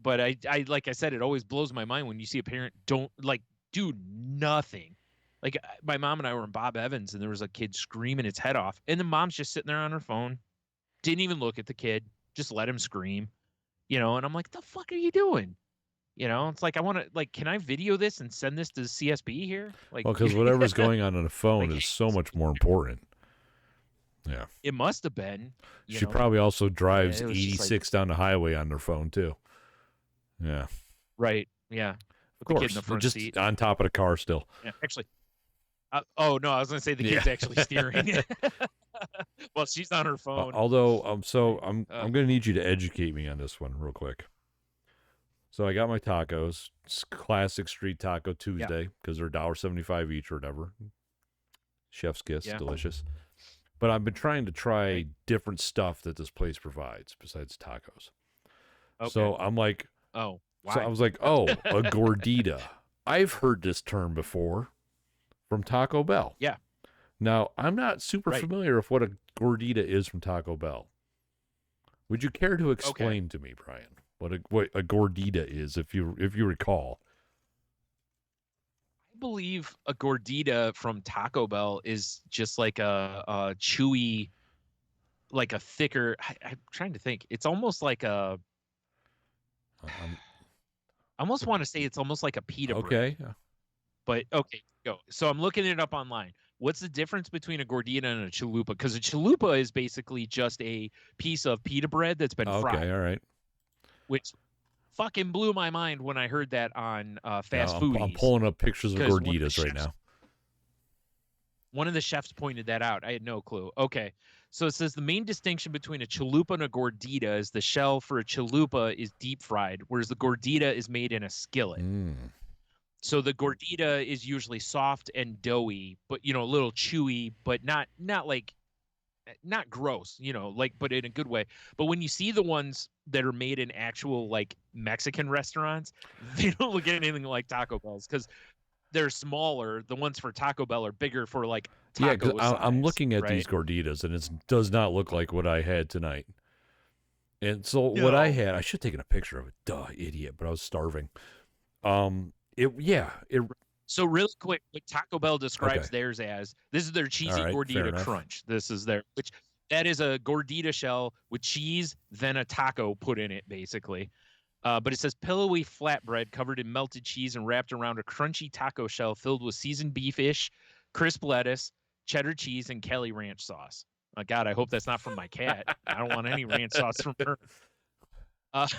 But I, like I said, it always blows my mind when you see a parent don't, like, do nothing. Like, my mom and I were in Bob Evans, and there was a kid screaming its head off. And the mom's just sitting there on her phone. Didn't even look at the kid. Just let him scream. And I'm like, the fuck are you doing? It's like, I want to, like, can I video this and send this to CSB here? Like,
well, because whatever's going on the phone is so much more important. Yeah.
It must have been.
She probably also drives 86 down the highway on their phone, too. Yeah.
Right. Yeah.
Of course. The kid in the front just seat. On top of the car still.
Yeah, actually. Oh, no, I was going to say the kid's actually steering. Well, she's on her phone.
Although, I'm going to need you to educate me on this one real quick. So I got my tacos. It's classic street taco Tuesday because they're $1.75 each or whatever. Chef's kiss, delicious. But I've been trying to try different stuff that this place provides besides tacos. Okay. So I'm like,
why?
So I was like, a gordita. I've heard this term before from Taco Bell.
Yeah.
Now I'm not super familiar with what a gordita is from Taco Bell. Would you care to explain to me, Brian? What a gordita is, if you recall.
I believe a gordita from Taco Bell is just like a chewy, like a thicker. I'm trying to think. It's almost like a. I almost want to say it's almost like a pita bread.
Okay.
But go. So I'm looking it up online. What's the difference between a gordita and a chalupa? Because a chalupa is basically just a piece of pita bread that's been fried.
Okay, all right.
Which fucking blew my mind when I heard that on Fast Foodies.
I'm pulling up pictures of gorditas right now.
One of the chefs pointed that out. I had no clue. Okay. So it says the main distinction between a chalupa and a gordita is the shell for a chalupa is deep fried, whereas the gordita is made in a skillet. So the gordita is usually soft and doughy, but, a little chewy, but not gross, but in a good way. But when you see the ones that are made in actual like Mexican restaurants, they don't look anything like Taco Bell's because they're smaller. The ones for Taco Bell are bigger for like taco size,
I'm looking at these gorditas and it does not look like what I had tonight. And so what I had, I should have taken a picture of it. Duh, idiot, but I was starving.
So really quick, what Taco Bell describes theirs as, this is their cheesy gordita crunch. This is their, which that is a gordita shell with cheese, then a taco put in it, basically. But it says pillowy flatbread covered in melted cheese and wrapped around a crunchy taco shell filled with seasoned beefish, crisp lettuce, cheddar cheese, and Cali ranch sauce. Oh, God, I hope that's not from my cat. I don't want any ranch sauce from her. But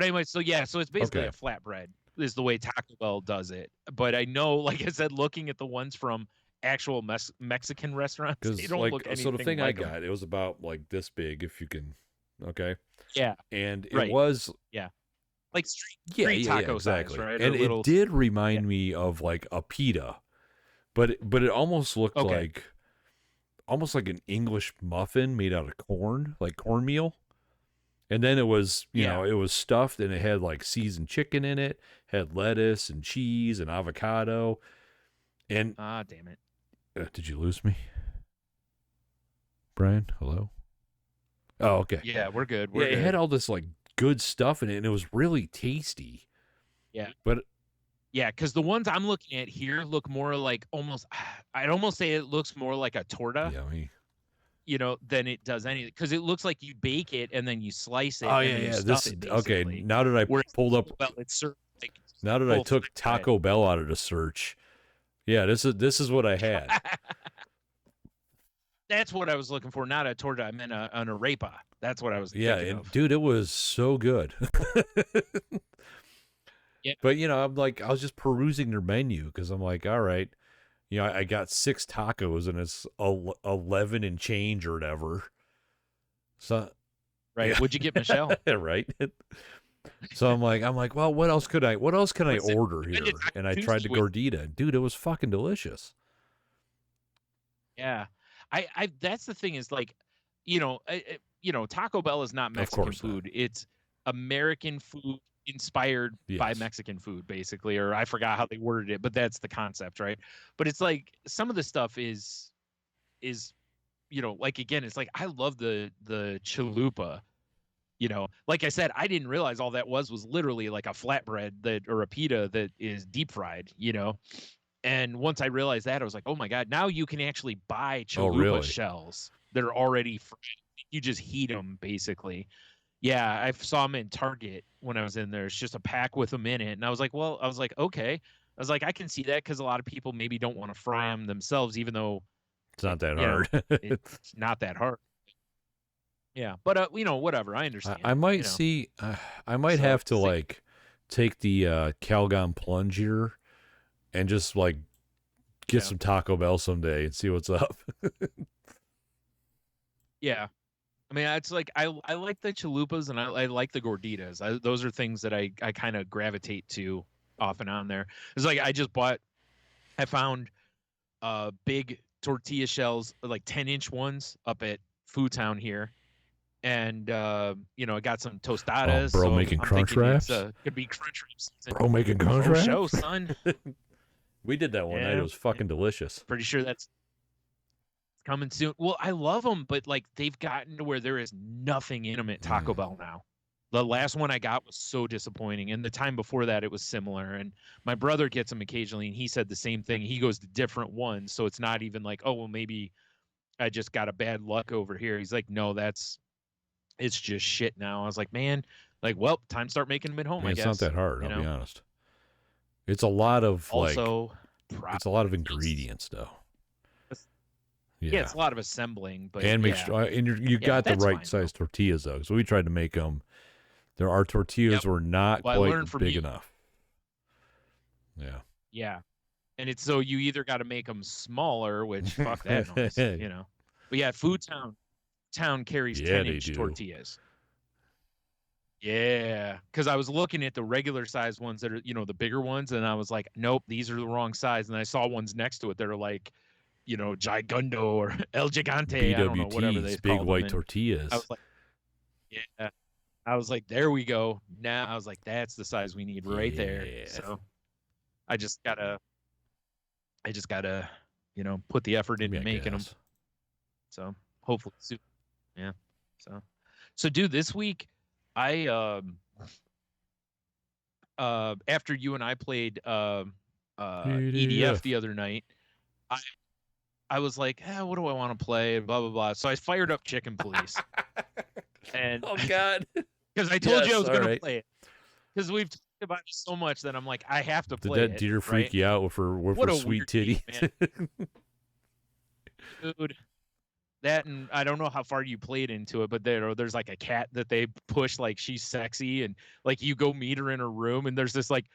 anyway, so it's basically a flatbread is the way Taco Bell does it. But I know, like I said, looking at the ones from actual Mexican restaurants, they don't look anything
so the thing
like
I got, it was about like this big, if you can,
yeah,
and it was
like street taco
exactly,
size, right?
And it did remind me of like a pita, but it almost looked like an English muffin made out of corn, like cornmeal. And then it was, you know, it was stuffed and it had like seasoned chicken in it, had lettuce and cheese and avocado. And
damn it.
Did you lose me? Brian, hello? Oh, okay.
Yeah, we're good.
It had all this like good stuff in it and it was really tasty.
Yeah.
But
because the ones I'm looking at here look more like I'd almost say it looks more like a torta.
Yummy.
You know, than it does anything, because it looks like you bake it and then you slice it.
Oh yeah. Okay. Now that I pulled up, now that I took Taco Bell out of the search, this is what I had.
That's what I was looking for, not a torta. I meant an arepa. That's what I was thinking of.
Dude, it was so good.
Yeah.
But I was just perusing their menu because I'm like, all right. I got 6 tacos and it's 11 and change or whatever. So,
right. What'd you get, Michelle?
Right. So I'm like, well, what else can I order here? And I tried the gordita. Dude, it was fucking delicious.
Yeah. I that's the thing is like, Taco Bell is not Mexican food. Not. It's American food inspired by Mexican food, basically, or I forgot how they worded it, but that's the concept, right? But it's like some of the stuff is like, again, it's like I love the chalupa, like I said, I didn't realize all that was literally like a flatbread or a pita that is deep fried, and once I realized that, I was like, oh my God, now you can actually buy chalupa shells that are already fried. You just heat them, basically. Yeah, I saw them in Target when I was in there. It's just a pack with them in it. And I was like, okay. I was like, I can see that because a lot of people maybe don't want to fry them themselves, even though
it's not that hard.
It's not that hard. Yeah, but whatever. I understand.
I might I might have to like take the Calgon plunge here and just like get some Taco Bell someday and see what's up.
Yeah. I mean, it's like I like the chalupas and I like the gorditas. Those are things that I kind of gravitate to off and on there. It's like I found big tortilla shells, like 10-inch ones up at Food Town here. And, I got some tostadas.
Bro, making crunch wraps?
Could be crunch wraps.
Bro, making crunch wraps?
Show, son.
We did that one night. It was fucking delicious.
Pretty sure that's coming soon. Well, I love them, but like they've gotten to where there is nothing in them at Taco Bell now. The last one I got was so disappointing, and the time before that it was similar. And my brother gets them occasionally, and he said the same thing. He goes to different ones, so it's not even like, oh well, maybe I just got a bad luck over here. He's like, no, it's just shit now. I was like, man, like, well, time to start making them at home. I guess
it's not that hard. I'll be honest. It's a lot of
also,
it's a lot of ingredients though.
Yeah, it's a lot of assembling, but
and you got the right size tortillas though. So we tried to make them. Our tortillas were not quite big enough. Yeah.
Yeah, and it's so you either got to make them smaller, which fuck that noise, But yeah, Food Town carries 10-inch tortillas. Yeah, because I was looking at the regular size ones that are the bigger ones, and I was like, nope, these are the wrong size. And I saw ones next to it that are like, Gigundo or El Gigante, I don't know, whatever they call them.
Big white tortillas.
I was like, yeah. I was like, there we go. Now I was like, that's the size we need right there. So I just gotta, put the effort into making them. So hopefully soon. Yeah. So dude, this week I after you and I played EDF the other night, I was like, what do I want to play? Blah, blah, blah. So I fired up Chicken Police. And
oh, God.
Because I told you I was going to play it. Because we've talked about it so much that I'm like, I have to play it.
Did that deer freak you out with her sweet titty?
Dude, that, and I don't know how far you played into it, but there's like a cat that they push like she's sexy, and like you go meet her in her room, and there's this like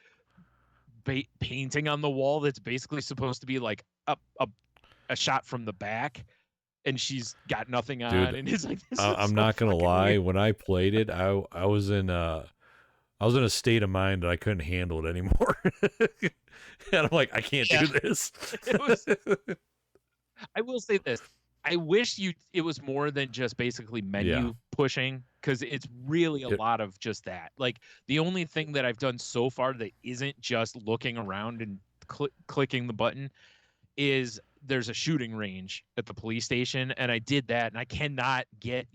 painting on the wall that's basically supposed to be like a shot from the back, and she's got nothing on. Dude, and it's like,
I'm not gonna lie, weird. When I played it, I was in a state of mind that I couldn't handle it anymore. And I'm like, I can't do this.
I will say this. I wish it was more than just basically menu pushing, because it's really a lot of just that. Like, the only thing that I've done so far that isn't just looking around and clicking the button is there's a shooting range at the police station, and I did that, and I cannot get.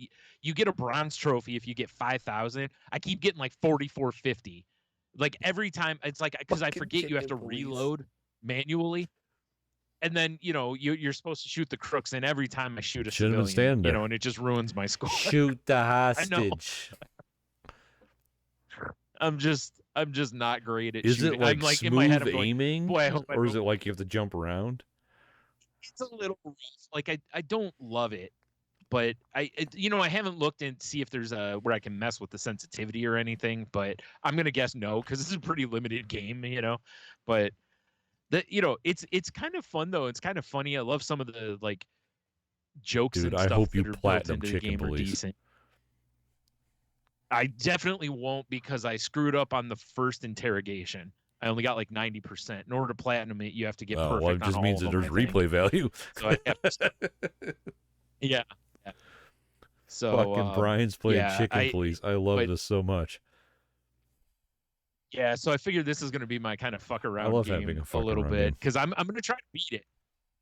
You get a bronze trophy if you get 5,000. I keep getting like 4,450. Like every time, it's like, because I forget you have to reload manually. And then, you're supposed to shoot the crooks, and every time I shoot a civilian, and it just ruins my score.
Shoot the hostage.
I'm just not great at
shooting.
Is it
like
I'm like
smooth
in my head,
aiming,
boy, I hope
or is it like you have to jump around?
It's a little rough. Like I don't love it, but I haven't looked and see if there's where I can mess with the sensitivity or anything. But I'm gonna guess no, because it's a pretty limited game, But it's kind of fun though. It's kind of funny. I love some of the like jokes and stuff.
I hope you
that are
platinum
built into
Chicken
the game
Police.
are decent. I definitely won't, because I screwed up on the first interrogation. I only got like 90%. In order to platinum it, you have to get perfect.
Well, it just means that there's replay value.
So I have to yeah. So
fucking Brian's playing Chicken Police. I love this so much.
Yeah, so I figured this is going to be my kind of fuck around game a little bit, because I'm going to try to beat it.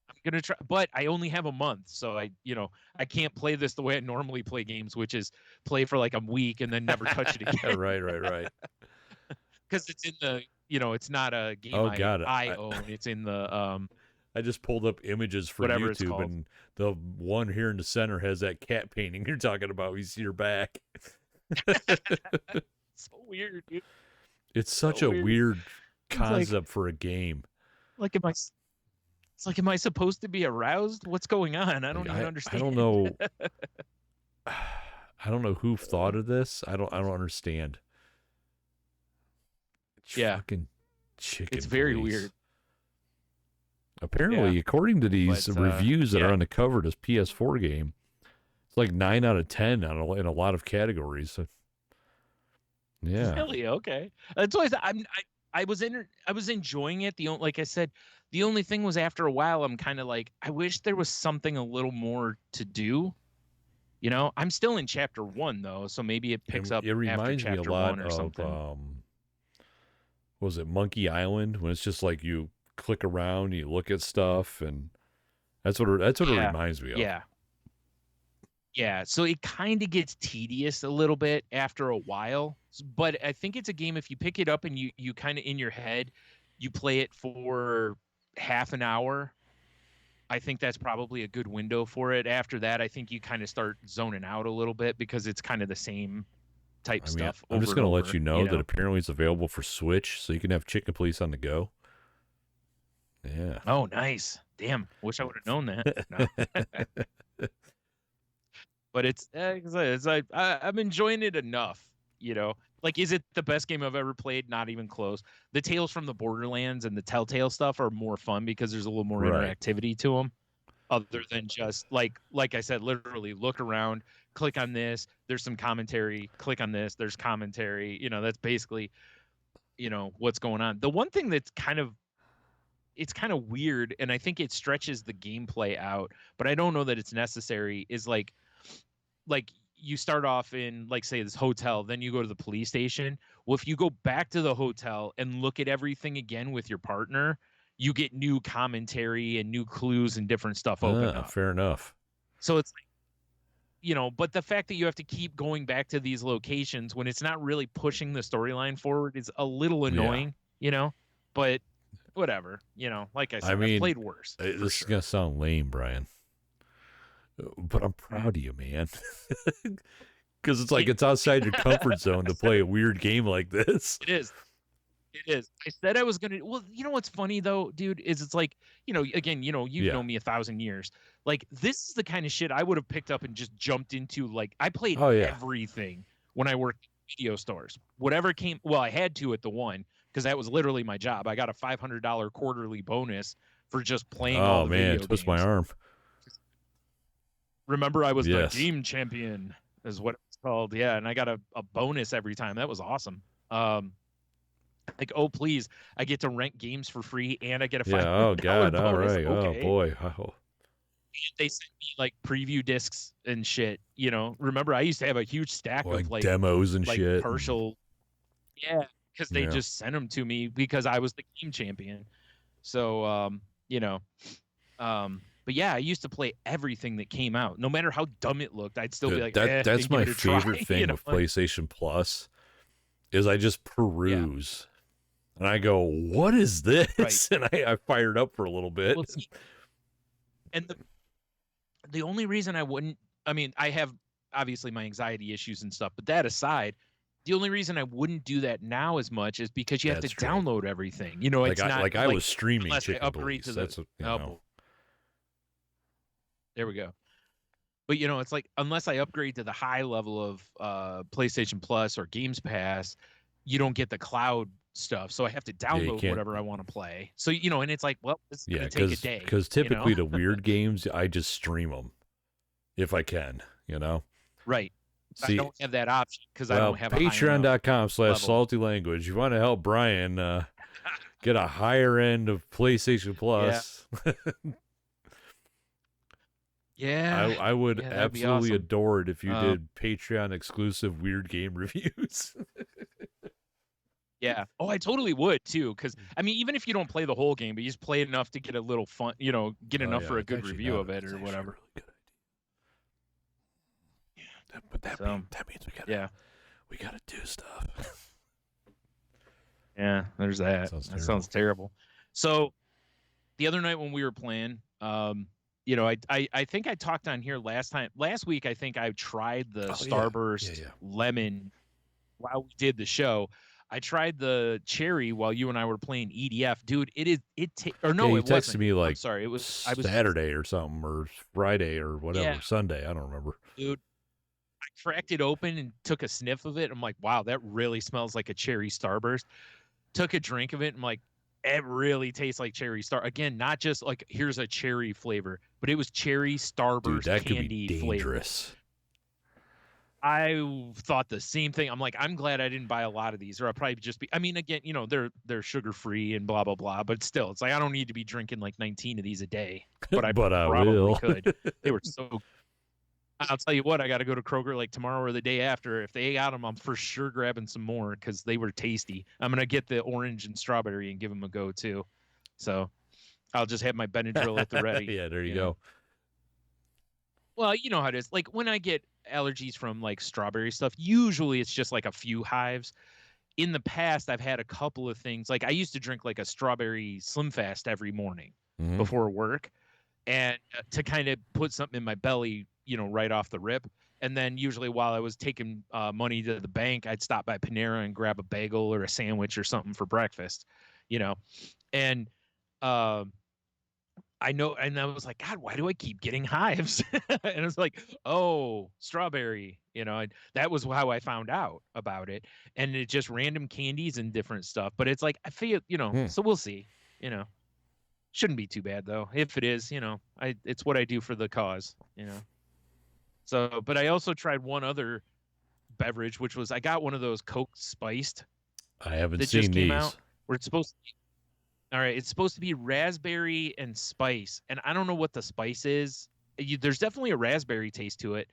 I'm going to try, but I only have a month, so I can't play this the way I normally play games, which is play for like a week and then never touch it again.
Right.
Because it's in the, it's not a game I own. It's in the
I just pulled up images for YouTube, and the one here in the center has that cat painting you're talking about. You see your back.
So weird, dude.
It's such a weird concept for a game.
Like, am I supposed to be aroused? What's going on? I don't even understand.
I don't know. I don't know who thought of this. I don't understand. Fucking Chicken
It's very
Police.
weird.
Apparently, according to these reviews that are on the cover of this PS4 game, it's like 9 out of 10 in a lot of categories. So, yeah.
Really? Okay. That's why I was enjoying it. Like I said, the only thing was, after a while, I'm kind of like, I wish there was something a little more to do. I'm still in chapter 1 though, so maybe it picks up.
It reminds me a lot of
something.
What was it, Monkey Island, when it's just like you click around, you look at stuff, and that's what it reminds me of.
Yeah, so it kind of gets tedious a little bit after a while, but I think it's a game, if you pick it up and you kind of, in your head, you play it for half an hour, I think that's probably a good window for it. After that, I think you kind of start zoning out a little bit, because it's kind of the same type stuff.
I'm just going to let you know that apparently it's available for Switch, so you can have Chicken Police on the go. Yeah.
Oh, nice. Damn. Wish I would have known that. No. But I'm enjoying it enough, Like, is it the best game I've ever played? Not even close. The Tales from the Borderlands and the Telltale stuff are more fun, because there's a little more interactivity to them, other than just like I said, literally look around, click on this, there's some commentary, click on this, there's commentary. That's basically, what's going on. The one thing that's kind of weird, and I think it stretches the gameplay out, but I don't know that it's necessary, is like you start off in, like, say, this hotel, then you go to the police station. Well, if you go back to the hotel and look at everything again with your partner, you get new commentary and new clues and different stuff open up.
Fair enough.
So it's like, but the fact that you have to keep going back to these locations when it's not really pushing the storyline forward is a little annoying, But whatever. Like I said,
I mean,
I've played worse.
This
sure.
is gonna sound lame, Brian, but I'm proud of you, man. Because it's like it's outside your comfort zone to play a weird game like this.
It is. It is. I said I was gonna. Well, what's funny though, dude, is it's like, again, you've known me 1,000 years. Like, this is the kind of shit I would have picked up and just jumped into. Like, I played everything when I worked in video stores. Whatever came. Well, I had to at the one because that was literally my job. I got a $500 quarterly bonus for just playing all the video games.
Twist my arm.
Remember, I was the game champion, is what it's called. Yeah, and I got a bonus every time. That was awesome. Like, oh please, I get to rent games for free and I get a $500
oh god,
bonus.
all right.
Okay.
Oh boy. Oh.
They sent me like preview discs and shit. Remember I used to have a huge stack of like
demos and
like
shit.
Partial. Yeah, because they just sent them to me because I was the game champion. So but yeah, I used to play everything that came out, no matter how dumb it looked. I'd still be like,
that's my favorite thing of PlayStation Plus, is I just peruse. And I go, what is this? Right. And I fired up for a little bit.
Well, and the only reason I wouldn't, I have obviously my anxiety issues and stuff, but that aside, the only reason I wouldn't do that now as much is because you have to download everything. It's not
I was streaming
Chicken upgrade to
that's
there we go. But it's like, unless I upgrade to the high level of PlayStation Plus or Games Pass, you don't get the cloud stuff, so I have to download whatever I want to play. So and it's like, well, it's gonna take a day.
Because typically the weird games, I just stream them if I can.
Right. See, I don't have that option because I don't have
Patreon.com/saltylanguage. You want to help Brian get a higher end of PlayStation Plus?
Yeah.
I would absolutely adore it if you did Patreon exclusive weird game reviews.
Yeah. Oh, I totally would too. Because even if you don't play the whole game, but you just play enough to get a little fun, get enough for a good review of it or whatever.
Really good idea. But that means we gotta do stuff.
Yeah, there's that. That sounds terrible. So the other night when we were playing, I think I talked on here last week. I think I tried the Starburst Lemon while we did the show. I tried the cherry while you and I were playing EDF, dude. It
texted me like,
I'm sorry, it was
Saturday or something, or Friday or whatever, Sunday. I don't remember.
Dude, I cracked it open and took a sniff of it. I'm like, wow, that really smells like a cherry Starburst. Took a drink of it. I'm like, it really tastes like cherry star. Again, not just like here's a cherry flavor, but it was cherry Starburst candy
dangerous.
Flavor. I thought the same thing. I'm like, I'm glad I didn't buy a lot of these, or I'll probably just be. Again, they're sugar free and blah blah blah, but still, it's like I don't need to be drinking like 19 of these a day. But I probably could. They were so. I'll tell you what, I got to go to Kroger like tomorrow or the day after. If they got them, I'm for sure grabbing some more because they were tasty. I'm gonna get the orange and strawberry and give them a go too. So I'll just have my Benadryl at the ready.
Yeah, there you go.
Well, you know how it is. Like when I get allergies from like strawberry stuff, usually it's just like a few hives. In the past, I've had a couple of things. Like I used to drink like a strawberry Slim Fast every morning before work, and to kind of put something in my belly, right off the rip. And then usually while I was taking money to the bank, I'd stop by Panera and grab a bagel or a sandwich or something for breakfast, and I know, and I was like, God, why do I keep getting hives? And it's like, oh, strawberry, that was how I found out about it. And it's just random candies and different stuff. But it's like, I feel, so we'll see, shouldn't be too bad though. If it is, it's what I do for the cause, So, but I also tried one other beverage, which was, I got one of those Coke spiced.
I haven't seen these.
Out, where it's supposed to be. All right, it's supposed to be raspberry and spice, and I don't know what the spice is. There's definitely a raspberry taste to it.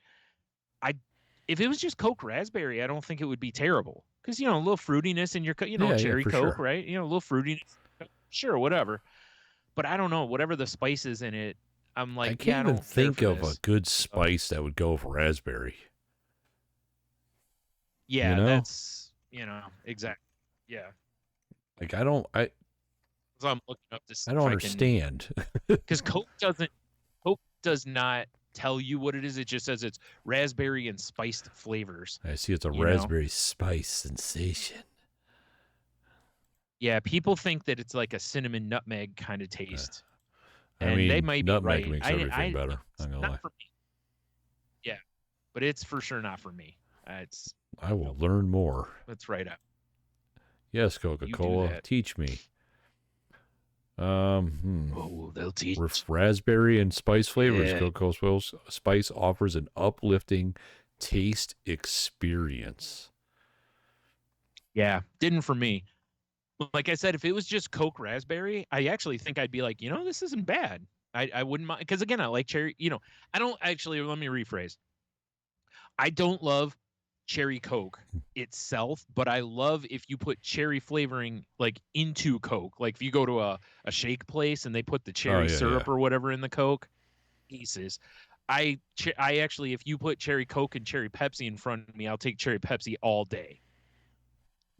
If it was just Coke raspberry, I don't think it would be terrible because a little fruitiness in your cherry Coke, right? A little fruitiness, sure, whatever. But I don't know, whatever the spice is in it, I'm like,
I can't even think of a good spice that would go with raspberry.
Yeah, that's exactly. Yeah.
Like
So I'm looking up to see
I don't understand.
Because Coke does not tell you what it is. It just says it's raspberry and spiced flavors.
I see it's a raspberry spice sensation.
Yeah, people think that it's like a cinnamon nutmeg kind of taste.
I mean, they might be right. Nutmeg makes everything better. I'm gonna lie.
For me. Yeah, but it's for sure not for me.
I will learn more.
That's right up.
Yes, Coca-Cola, teach me.
Oh, they'll teach.
Raspberry and spice flavors. Yeah. Coca-Cola Spice offers an uplifting taste experience.
Yeah, didn't for me. Like I said, if it was just Coke raspberry, I actually think I'd be like, this isn't bad. I wouldn't mind, because again, I like cherry. I don't actually. Let me rephrase. I don't love cherry Coke itself, but I love if you put cherry flavoring like into Coke. Like if you go to a shake place and they put the cherry syrup or whatever in the Coke, pieces. I actually, if you put cherry Coke and cherry Pepsi in front of me, I'll take cherry Pepsi all day.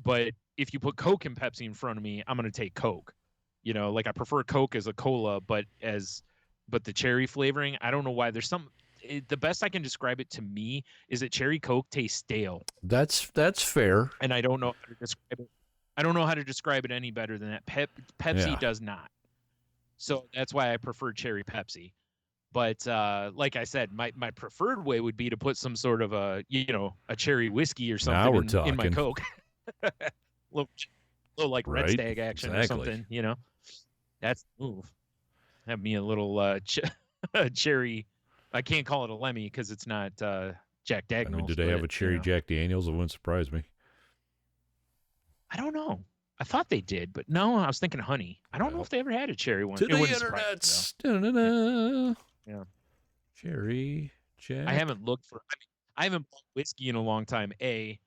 But if you put Coke and Pepsi in front of me, I'm going to take Coke. Like I prefer Coke as a cola, but the cherry flavoring, I don't know why. There's the best I can describe it to me is that cherry Coke tastes stale.
That's fair.
And I don't know how to describe it. I don't know how to describe it any better than that. Pepsi does not. So that's why I prefer cherry Pepsi. But like I said, my preferred way would be to put some sort of a cherry whiskey or something in my Coke. little like Red Stag action or something, That's the move. Have me a little cherry. I can't call it a Lemmy because it's not Jack Daniels.
I mean, do they have a cherry Jack Daniels? It wouldn't surprise me.
I don't know. I thought they did, but no, I was thinking honey. I don't know if they ever had a cherry one.
To the internets. Yeah. Cherry Jack.
I haven't looked for. I haven't bought whiskey in a long time. A.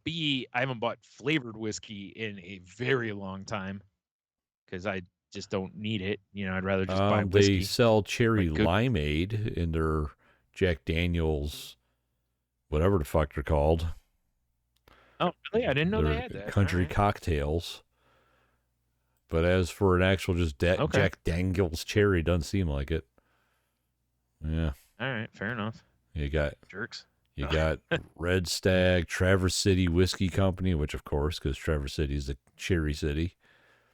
B. I haven't bought flavored whiskey in a very long time because I just don't need it. I'd rather just buy whiskey.
They sell cherry limeade in their Jack Daniels, whatever the fuck they're called.
Oh, really? I didn't know they had that.
Country cocktails. But as for an actual just Jack Daniels cherry, doesn't seem like it. Yeah.
All right, fair enough.
You got
jerks.
You got Red Stag, Traverse City Whiskey Company, which of course, because Traverse City is the cherry city.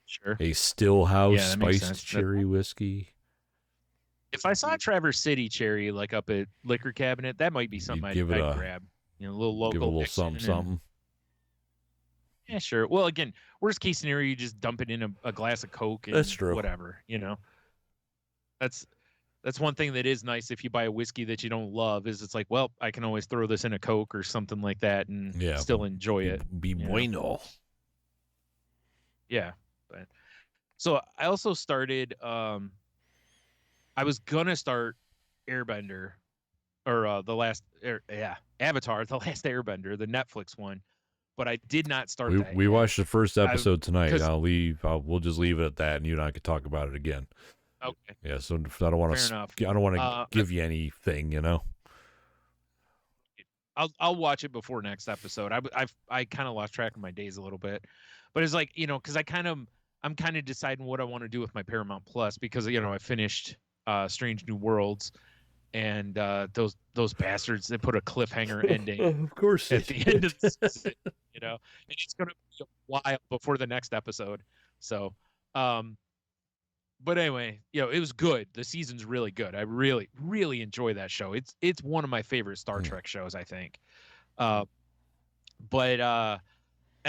Sure.
A Stillhouse spiced cherry whiskey.
If I saw Traverse City cherry like up at Liquor Cabinet, that might be something I'd grab. A little local.
Give it a little something.
Yeah, sure. Well, again, worst case scenario, you just dump it in a glass of Coke and
that's true.
Whatever, That's one thing that is nice if you buy a whiskey that you don't love is it's like, well, I can always throw this in a Coke or something like that and still enjoy it.
Be bueno.
Yeah. But so I also started I was gonna start Airbender or Avatar, The Last Airbender, the Netflix one, but I did not start that.
We watched the first episode tonight. We'll just leave it at that, and you and I could talk about it again.
Okay.
Yeah, so I don't want to give you anything,
I'll watch it before next episode. I kind of lost track of my days a little bit, but it's like because I'm kind of deciding what I want to do with my Paramount Plus because I finished Strange New Worlds, and those bastards, they put a cliffhanger ending.
Of course,
at the end of the season, and it's gonna be a while before the next episode. So, but anyway, it was good. The season's really good. I really, really enjoy that show. It's one of my favorite Star Trek shows, I think. And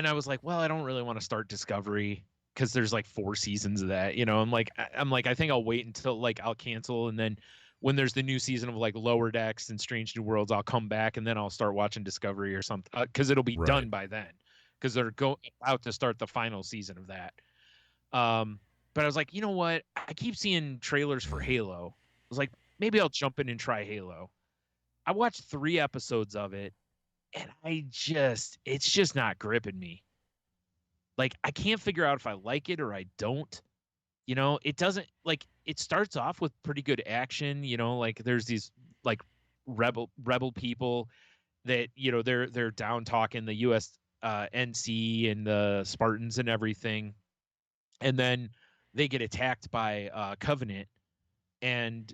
I was like, well, I don't really want to start Discovery because there's like 4 seasons of that. I'm like, I think I'll wait until I'll cancel, and then when there's the new season of Lower Decks and Strange New Worlds, I'll come back and then I'll start watching Discovery or something because it'll be done by then because they're out to start the final season of that. But I was like, you know what? I keep seeing trailers for Halo. I was like, maybe I'll jump in and try Halo. I watched 3 episodes of it, and it's just not gripping me. I can't figure out if I like it or I don't. It doesn't it starts off with pretty good action. There's these rebel people that they're down talking the US NC and the Spartans and everything, and then they get attacked by Covenant, and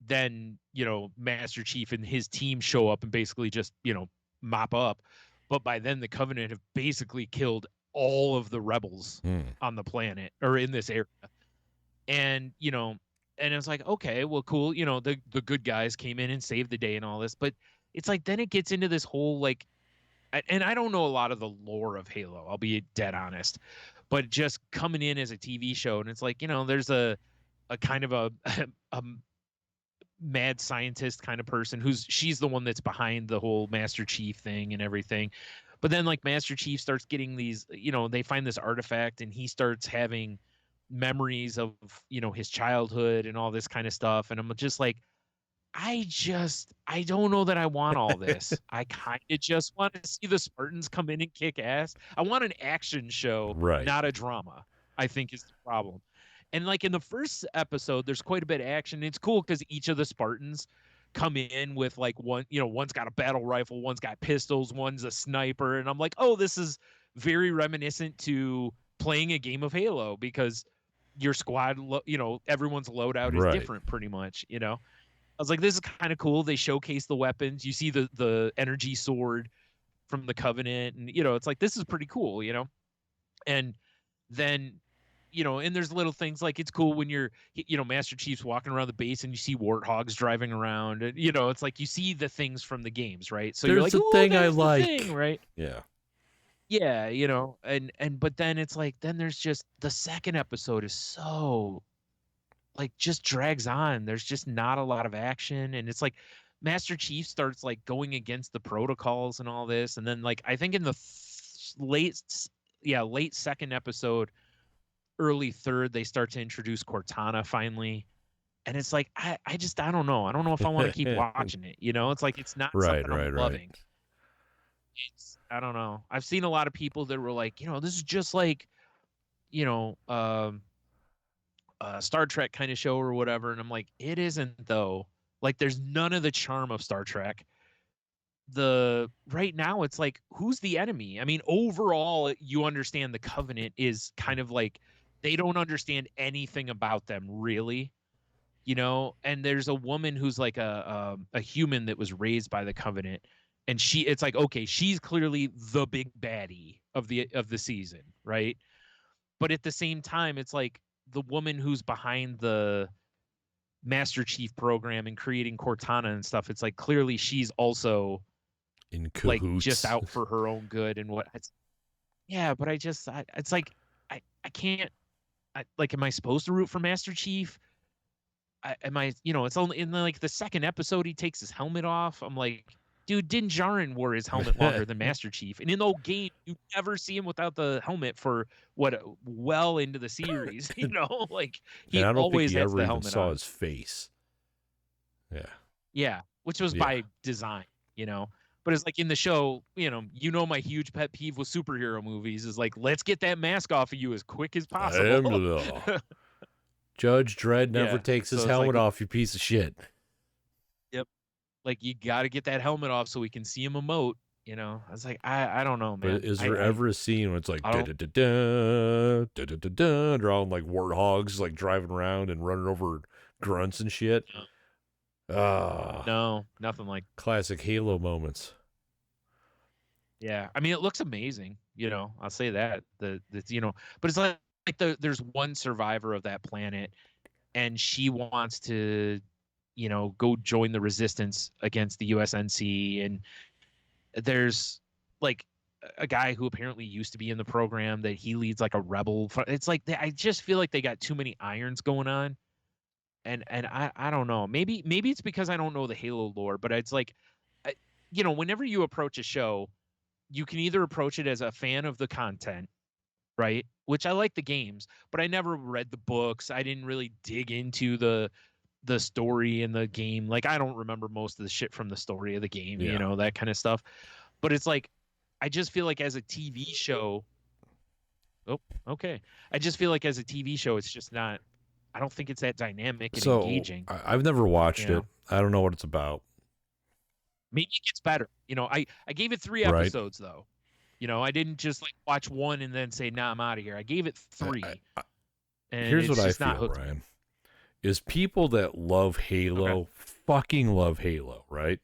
then Master Chief and his team show up and basically just mop up. But by then the Covenant have basically killed all of the rebels on the planet or in this area. And and it's like, okay, well, cool, the good guys came in and saved the day and all this. But it's like, then it gets into this whole like, and I don't know a lot of the lore of Halo, I'll be dead honest, but just coming in as a TV show, and it's like, there's a kind of a mad scientist kind of person she's the one that's behind the whole Master Chief thing and everything. But then like Master Chief starts getting these, they find this artifact and he starts having memories of, his childhood and all this kind of stuff. And I'm just like, I don't know that I want all this. I kind of just want to see the Spartans come in and kick ass. I want an action show,
right,
not a drama, I think is the problem. And like in the first episode, there's quite a bit of action. It's cool because each of the Spartans come in with like one's got a battle rifle, one's got pistols, one's a sniper. And I'm like, oh, this is very reminiscent to playing a game of Halo, because your squad, everyone's loadout is different pretty much, I was like, this is kind of cool. They showcase the weapons. You see the energy sword from the Covenant, and it's like, this is pretty cool, and then and there's little things like, it's cool when you're Master Chief's walking around the base and you see warthogs driving around, and it's like you see the things from the games, right? So
there's
you're like,
a thing I like,
thing, right? Yeah, and but then it's like, then there's just the second episode is so like just drags on. There's just not a lot of action, and it's like Master Chief starts like going against the protocols and all this, and then like I think in the late second episode, early third, they start to introduce Cortana finally, and it's like, I don't know if I want to keep watching it. It's like, it's not something I'm loving. It's, I don't know. I've seen a lot of people that were like, this is just like Star Trek kind of show or whatever, and I'm like, it isn't though. Like, there's none of the charm of Star Trek. Right now it's like, who's the enemy? I mean, overall you understand the Covenant is kind of like, they don't understand anything about them really, and there's a woman who's like a human that was raised by the Covenant, and it's like, okay, she's clearly the big baddie of the season, right? But at the same time, it's like, the woman who's behind the Master Chief program and creating Cortana and stuff, it's like, clearly she's also
in cahoots,
like just out for her own good and what. Yeah, but it's like, I can't. Like, am I supposed to root for Master Chief? Am I? It's only in like the second episode he takes his helmet off. I'm like, dude, Din Djarin wore his helmet longer than Master Chief, and in the whole game, you never see him without the helmet for well into the series. Like, he always has the helmet on.
Saw his face.
Yeah, which was by design, But it's like in the show, my huge pet peeve with superhero movies is like, let's get that mask off of you as quick as possible.
Judge Dredd never takes his helmet off, you piece of shit.
Yep. Like, you got to get that helmet off so we can see him emote. I was like, I don't know, man.
But is there ever a scene where it's like, da-da-da-da, drawing like warthogs, like driving around and running over grunts and shit?
No, nothing like
classic Halo moments.
Yeah, I mean, it looks amazing. I'll say that. But it's like there's one survivor of that planet, and she wants to, go join the resistance against the USNC, and there's like a guy who apparently used to be in the program that he leads like a rebel. It's like, I just feel like they got too many irons going on. And I don't know. Maybe it's because I don't know the Halo lore, but it's like, whenever you approach a show, you can either approach it as a fan of the content, right? Which I like the games, but I never read the books. I didn't really dig into the story in the game. Like, I don't remember most of the shit from the story of the game, that kind of stuff. But it's like, I just feel like as a TV show, I just feel like as a TV show, it's just not, I don't think it's that dynamic and engaging.
I've never watched it. I don't know what it's about.
Maybe it gets better. I gave it 3 episodes though. I didn't just like watch one and then say, nah, I'm out of here. I gave it 3. And
here's
it's
what I
just not
feel,
hooked.
Brian, is people that love Halo fucking love Halo, right?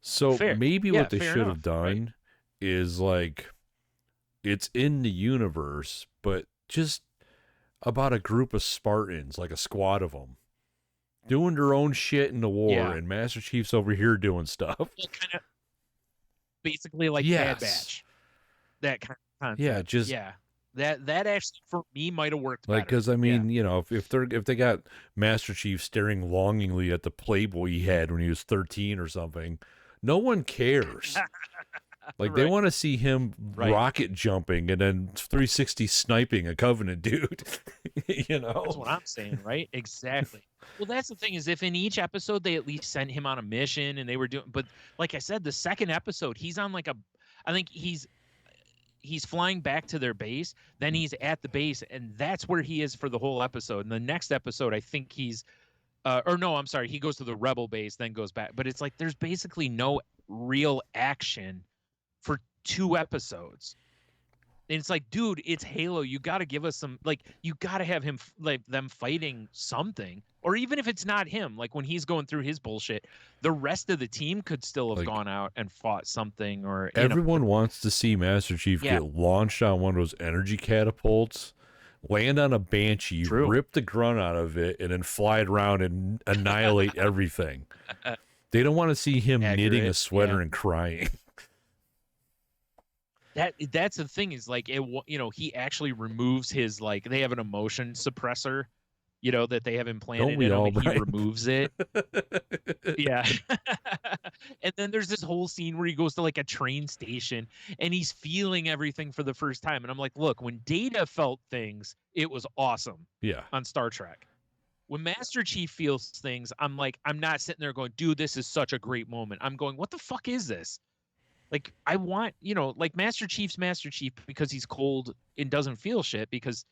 So
Fair.
maybe
Yeah,
what they
fair
should
enough,
have done is like, it's in the universe, but just about a group of Spartans, like a squad of them, doing their own shit in the war, and Master Chief's over here doing stuff.
Well, kind of basically like Bad Batch. That kind of concept.
Yeah, just
that actually for me might have worked
like,
better.
because I mean, you know, if they got Master Chief staring longingly at the Playboy he had when he was 13 or something, no one cares. Like they want to see him rocket jumping and then 360 sniping a Covenant dude. You know,
that's what I'm saying, right? Exactly. Well, that's the thing, is if in each episode they at least sent him on a mission and they were doing, but like I said, the second episode he's on like I think he's flying back to their base, then he's at the base, and that's where he is for the whole episode. And the next episode, I think he's or no, I'm sorry, he goes to the rebel base, then goes back. But it's like there's basically no real action for 2 episodes. And it's like, dude, it's Halo. You got to give us some, like, you got to have him, like, them fighting something. Or even if it's not him, like when he's going through his bullshit, the rest of the team could still have gone out and fought something. Or
everyone wants to see Master Chief get launched on one of those energy catapults, land on a Banshee, rip the grunt out of it, and then fly it around and annihilate everything. They don't want to see him knitting a sweater and crying.
That's the thing, is like, he actually removes his, like, they have an emotion suppressor, that they have implanted in him, and he removes it. Yeah. And then there's this whole scene where he goes to like a train station and he's feeling everything for the first time. And I'm like, look, when Data felt things, it was awesome.
Yeah.
On Star Trek. When Master Chief feels things, I'm like, I'm not sitting there going, dude, this is such a great moment. I'm going, what the fuck is this? Like, I want, like Master Chief's Master Chief because he's cold and doesn't feel shit, because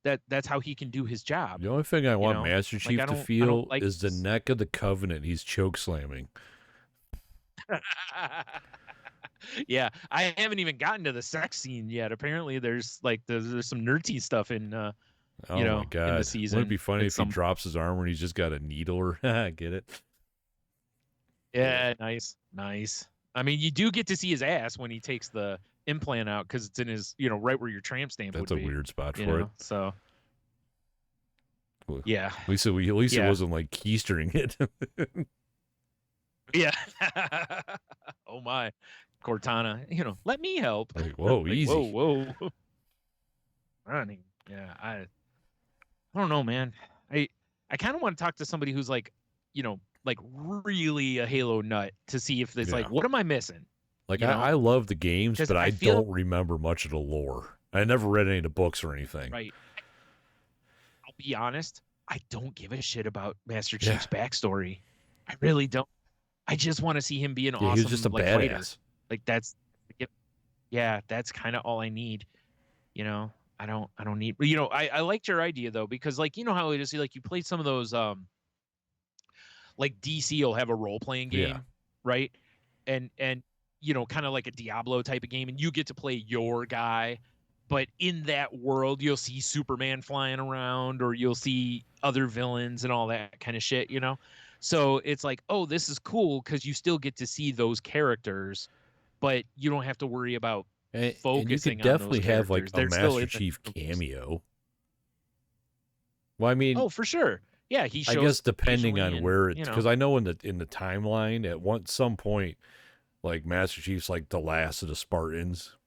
that's how he can do his job.
The only thing I want Master Chief to feel is the neck of the Covenant he's choke slamming.
Yeah, I haven't even gotten to the sex scene yet. Apparently, there's some nerdy stuff in
oh my God.
In the season.
Wouldn't it be funny if he drops his armor and he's just got a needle? Or get it?
Yeah, nice. I mean, you do get to see his ass when he takes the implant out, because it's in his, right where your tramp stamp would be.
That's a weird spot for it.
So, yeah.
At least it wasn't like keystering it.
Yeah. Oh my, Cortana. Let me help.
Like, whoa, like, easy.
Whoa. Running. Yeah. I don't know, man. I kind of want to talk to somebody who's like, like really a Halo nut, to see if it's like, what am I missing?
Like, I love the games, but I don't remember much of the lore. I never read any of the books or anything.
Right. I'll be honest, I don't give a shit about Master Chief's backstory. I really don't. I just want to see him be an awesome,
he was just a badass.
Fighter. Like, that's kind of all I need. I don't need. I liked your idea though, because like, how it is, like you play some of those like DC will have a role-playing game, right? And kind of like a Diablo type of game, and you get to play your guy, but in that world you'll see Superman flying around, or you'll see other villains and all that kind of shit, So it's like, oh, this is cool, because you still get to see those characters, but you don't have to worry about focusing on those characters. You could definitely have like
a Master Chief cameo. Well, I mean,
oh, for sure. Yeah, he shows.
I guess depending on where it's, because I know in the timeline at some point, like Master Chief's like the last of the Spartans.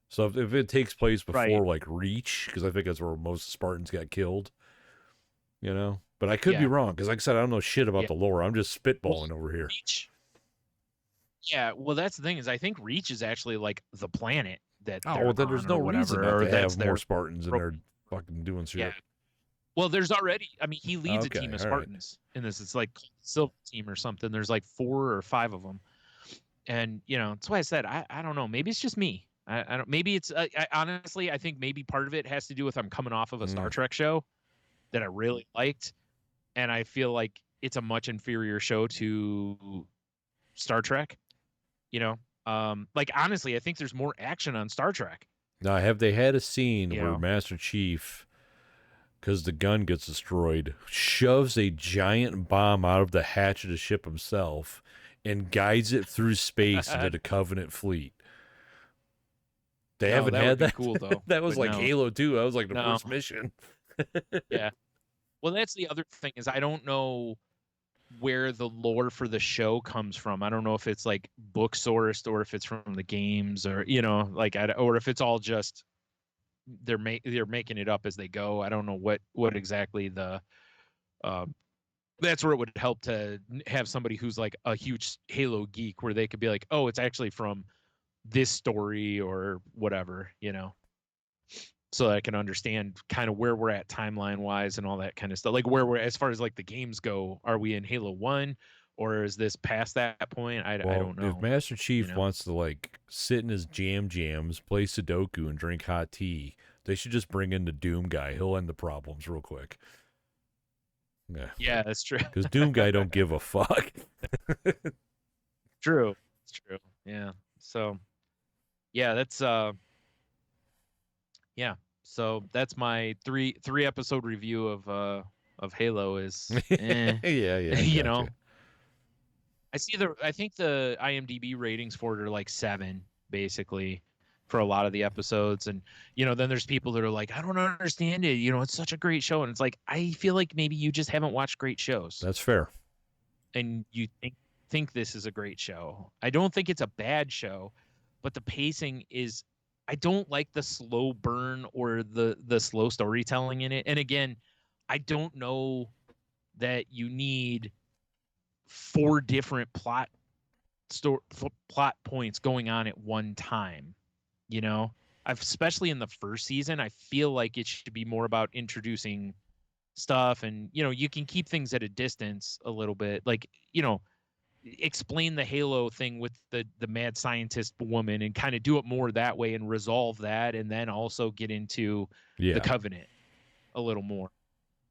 So if it takes place before like Reach, because I think that's where most Spartans got killed, But I could be wrong, because like I said, I don't know shit about the lore. I'm just spitballing over here.
Reach. Yeah, well, that's the thing, is I think Reach is actually like the planet that.
Oh, well, then there's no reason not to have more Spartans, and they're fucking doing shit. Yeah.
Well, there's already. I mean, he leads a team of Spartans in this. It's like Silver Team or something. There's like 4 or 5 of them, and that's why I said I don't know. Maybe it's just me. I don't. Maybe it's. I honestly, I think maybe part of it has to do with I'm coming off of a Star Trek show that I really liked, and I feel like it's a much inferior show to Star Trek. Like honestly, I think there's more action on Star Trek.
Now, have they had a scene where Master Chief because the gun gets destroyed, shoves a giant bomb out of the hatch of the ship himself and guides it through space into the Covenant fleet. They haven't had that.
Cool, though.
That was like Halo 2. That was like the first mission.
Yeah. Well, that's the other thing is I don't know where the lore for the show comes from. I don't know if it's like book sourced or if it's from the games or, you know, like, or if it's all just they're making it up as they go. I don't know what exactly the that's where it would help to have somebody who's like a huge Halo geek where they could be like, oh, it's actually from this story or whatever, you know, so I can understand kind of where we're at timeline wise and all that kind of stuff. Like where we're, as far as like the games go, are we in Halo 1 or is this past that point? I don't know.
If Master Chief wants to like sit in his jams, play Sudoku and drink hot tea, they should just bring in the Doom guy. He'll end the problems real quick.
Yeah, that's true.
Because Doom guy don't give a fuck.
True. It's true. Yeah. So yeah, that's yeah. So that's my three episode review of Halo is
yeah.
You know. I think the IMDb ratings for it are like 7 basically for a lot of the episodes, and you know, then there's people that are like, I don't understand it, you know, it's such a great show, and it's like, I feel like maybe you just haven't watched great shows.
That's fair.
And you think this is a great show. I don't think it's a bad show, but the pacing is, I don't like the slow burn or the slow storytelling in it. And again, I don't know that you need 4 different plot points going on at one time. You know, especially in the first season, I feel like it should be more about introducing stuff, and you know, you can keep things at a distance a little bit, like, you know, explain the Halo thing with the mad scientist woman and kind of do it more that way and resolve that, and then also get into the Covenant a little more.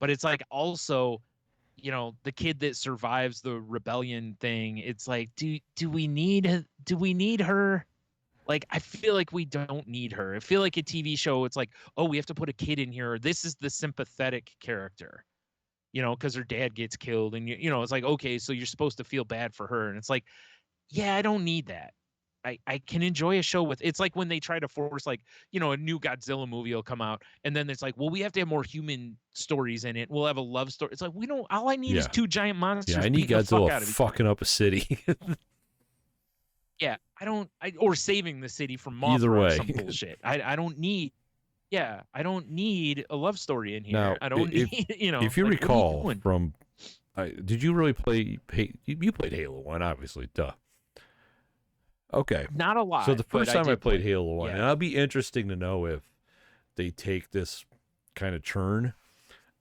But it's like, also, you know, the kid that survives the rebellion thing, it's like, do we need her? Like, I feel like we don't need her. I feel like a TV show, it's like, oh, we have to put a kid in here. This is the sympathetic character, you know, because her dad gets killed. And, you know, it's like, okay, so you're supposed to feel bad for her. And it's like, yeah, I don't need that. I can enjoy a show with, it's like when they try to force, like, you know, a new Godzilla movie will come out. And then it's like, well, we have to have more human stories in it. We'll have a love story. It's like, we don't, all I need is 2 giant monsters.
Yeah, I need Godzilla fucking up a city.
Yeah, or saving the city from Mothra.
Either way,
some bullshit. I don't need. Yeah, I don't need a love story in here.
Now,
I don't need. You know,
if you recall from, did you really play? You played Halo 1, obviously, duh. Okay,
not a lot.
So the first time I played Halo 1,
yeah.
and it'll be interesting to know if they take this kind of turn.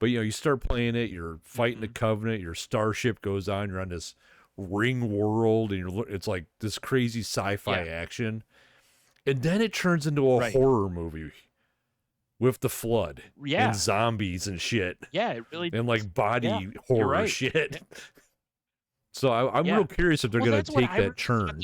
But you know, you start playing it, you're fighting the Covenant, your starship goes on, you're on this ring world, and it's like this crazy sci-fi action, and then it turns into a horror movie with the flood and zombies and shit.
Yeah, it really
and like body horror shit. So I'm real curious if they're gonna take that turn.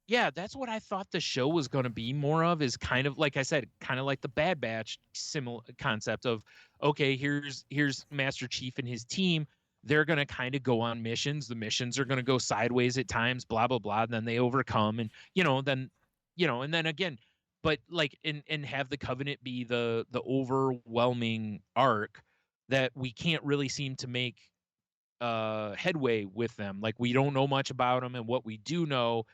Yeah, that's what I thought the show was going to be more of, is kind of, like I said, kind of like the Bad Batch similar concept of, okay, here's Master Chief and his team. They're going to kind of go on missions. The missions are going to go sideways at times, blah, blah, blah. And then they overcome, and, you know, then, you know, and then again, but like, and have the Covenant be the overwhelming arc that we can't really seem to make headway with them. Like, we don't know much about them, and what we do know,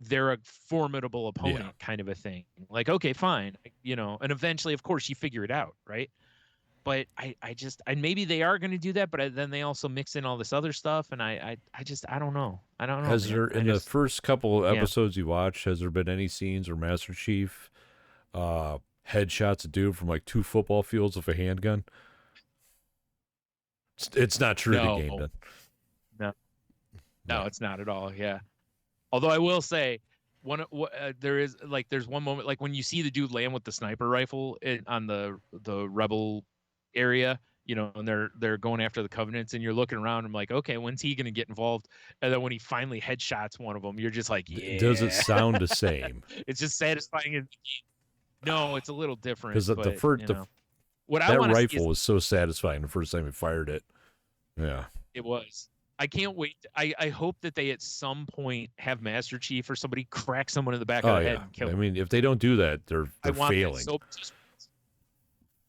they're a formidable opponent kind of a thing. Like, okay, fine, you know, and eventually, of course, you figure it out, right? But I maybe they are going to do that, but then they also mix in all this other stuff, and I don't know.
Has there, in the first couple of episodes you watched, has there been any scenes where Master Chief headshots a dude from like 2 football fields with a handgun? It's not true to the game, then.
No, it's not at all. Yeah. Although I will say, there's one moment, like when you see the dude land with the sniper rifle on the rebel area, you know, and they're going after the Covenants, and you're looking around, I'm like, okay, when's he gonna get involved? And then when he finally headshots one of them, you're just like, yeah.
Does it sound the same?
It's just satisfying. No, it's a little different.
Because
What I
That
want to see
rifle was so satisfying the first time we fired it. Yeah.
It was. I can't wait. I hope that they at some point have Master Chief or somebody crack someone in the back of the head and kill
I
him.
mean, if they don't do that, they're failing.
So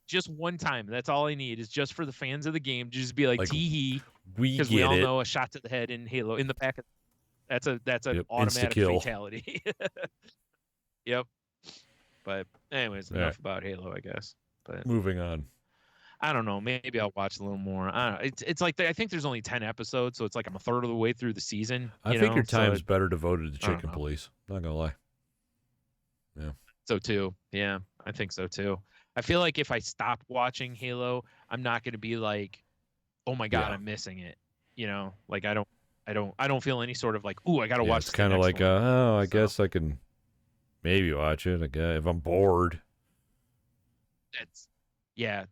just one time. That's all I need is just for the fans of the game. Just be like tee-hee, because we all know a shot to the head in Halo in the back of that's an automatic fatality. Yep. But anyways, enough about Halo, I guess. But
moving on.
I don't know. Maybe I'll watch a little more. I don't know. It's like I think there's only 10 episodes, so it's like I'm a third of the way through the season.
I think your time's better devoted to Chicken Police. Not gonna lie. Yeah.
So too. Yeah, I think so too. I feel like if I stopped watching Halo, I'm not going to be like, oh my god, I'm missing it. You know, like I don't feel any sort of like, ooh, I got to watch.
It's kind of like, I guess I can maybe watch it. I guess if I'm bored.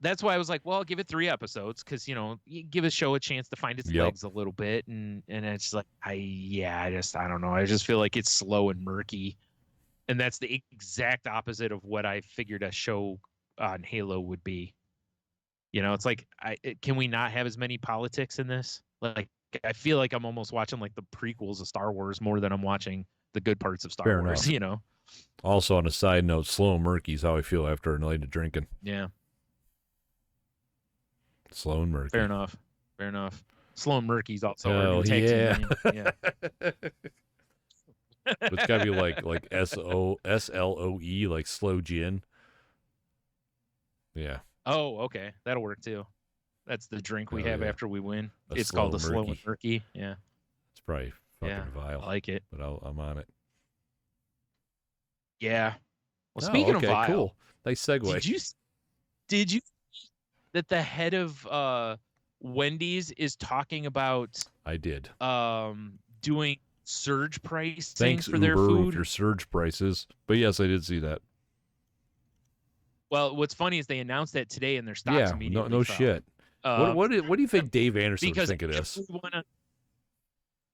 That's why I was like, well, I'll give it 3 episodes because, you know, you give a show a chance to find its legs a little bit. And it's like, I don't know. I just feel like it's slow and murky. And that's the exact opposite of what I figured a show on Halo would be. You know, it's like, can we not have as many politics in this? Like, I feel like I'm almost watching like the prequels of Star Wars more than I'm watching the good parts of Star Wars, you know?
Also, on a side note, slow and murky is how I feel after a night of drinking.
Yeah.
Slow and murky.
Fair enough. Slow and murky's also our new tag team name. Yeah.
It's gotta be like SLOE, like slow gin. Yeah.
Oh, okay. That'll work too. That's the drink we have after we win. It's called the Slow and Murky. Yeah.
It's probably fucking vile.
I like it.
But I'm on it.
Yeah. Well, speaking of vile,
cool. Nice segue.
Did you that the head of Wendy's is talking about doing surge pricing for their food?
With your surge prices. But yes, I did see that.
Well, what's funny is they announced that today and their stocks immediately
no
fell.
Shit. What do you think Dave Anderson would think of this?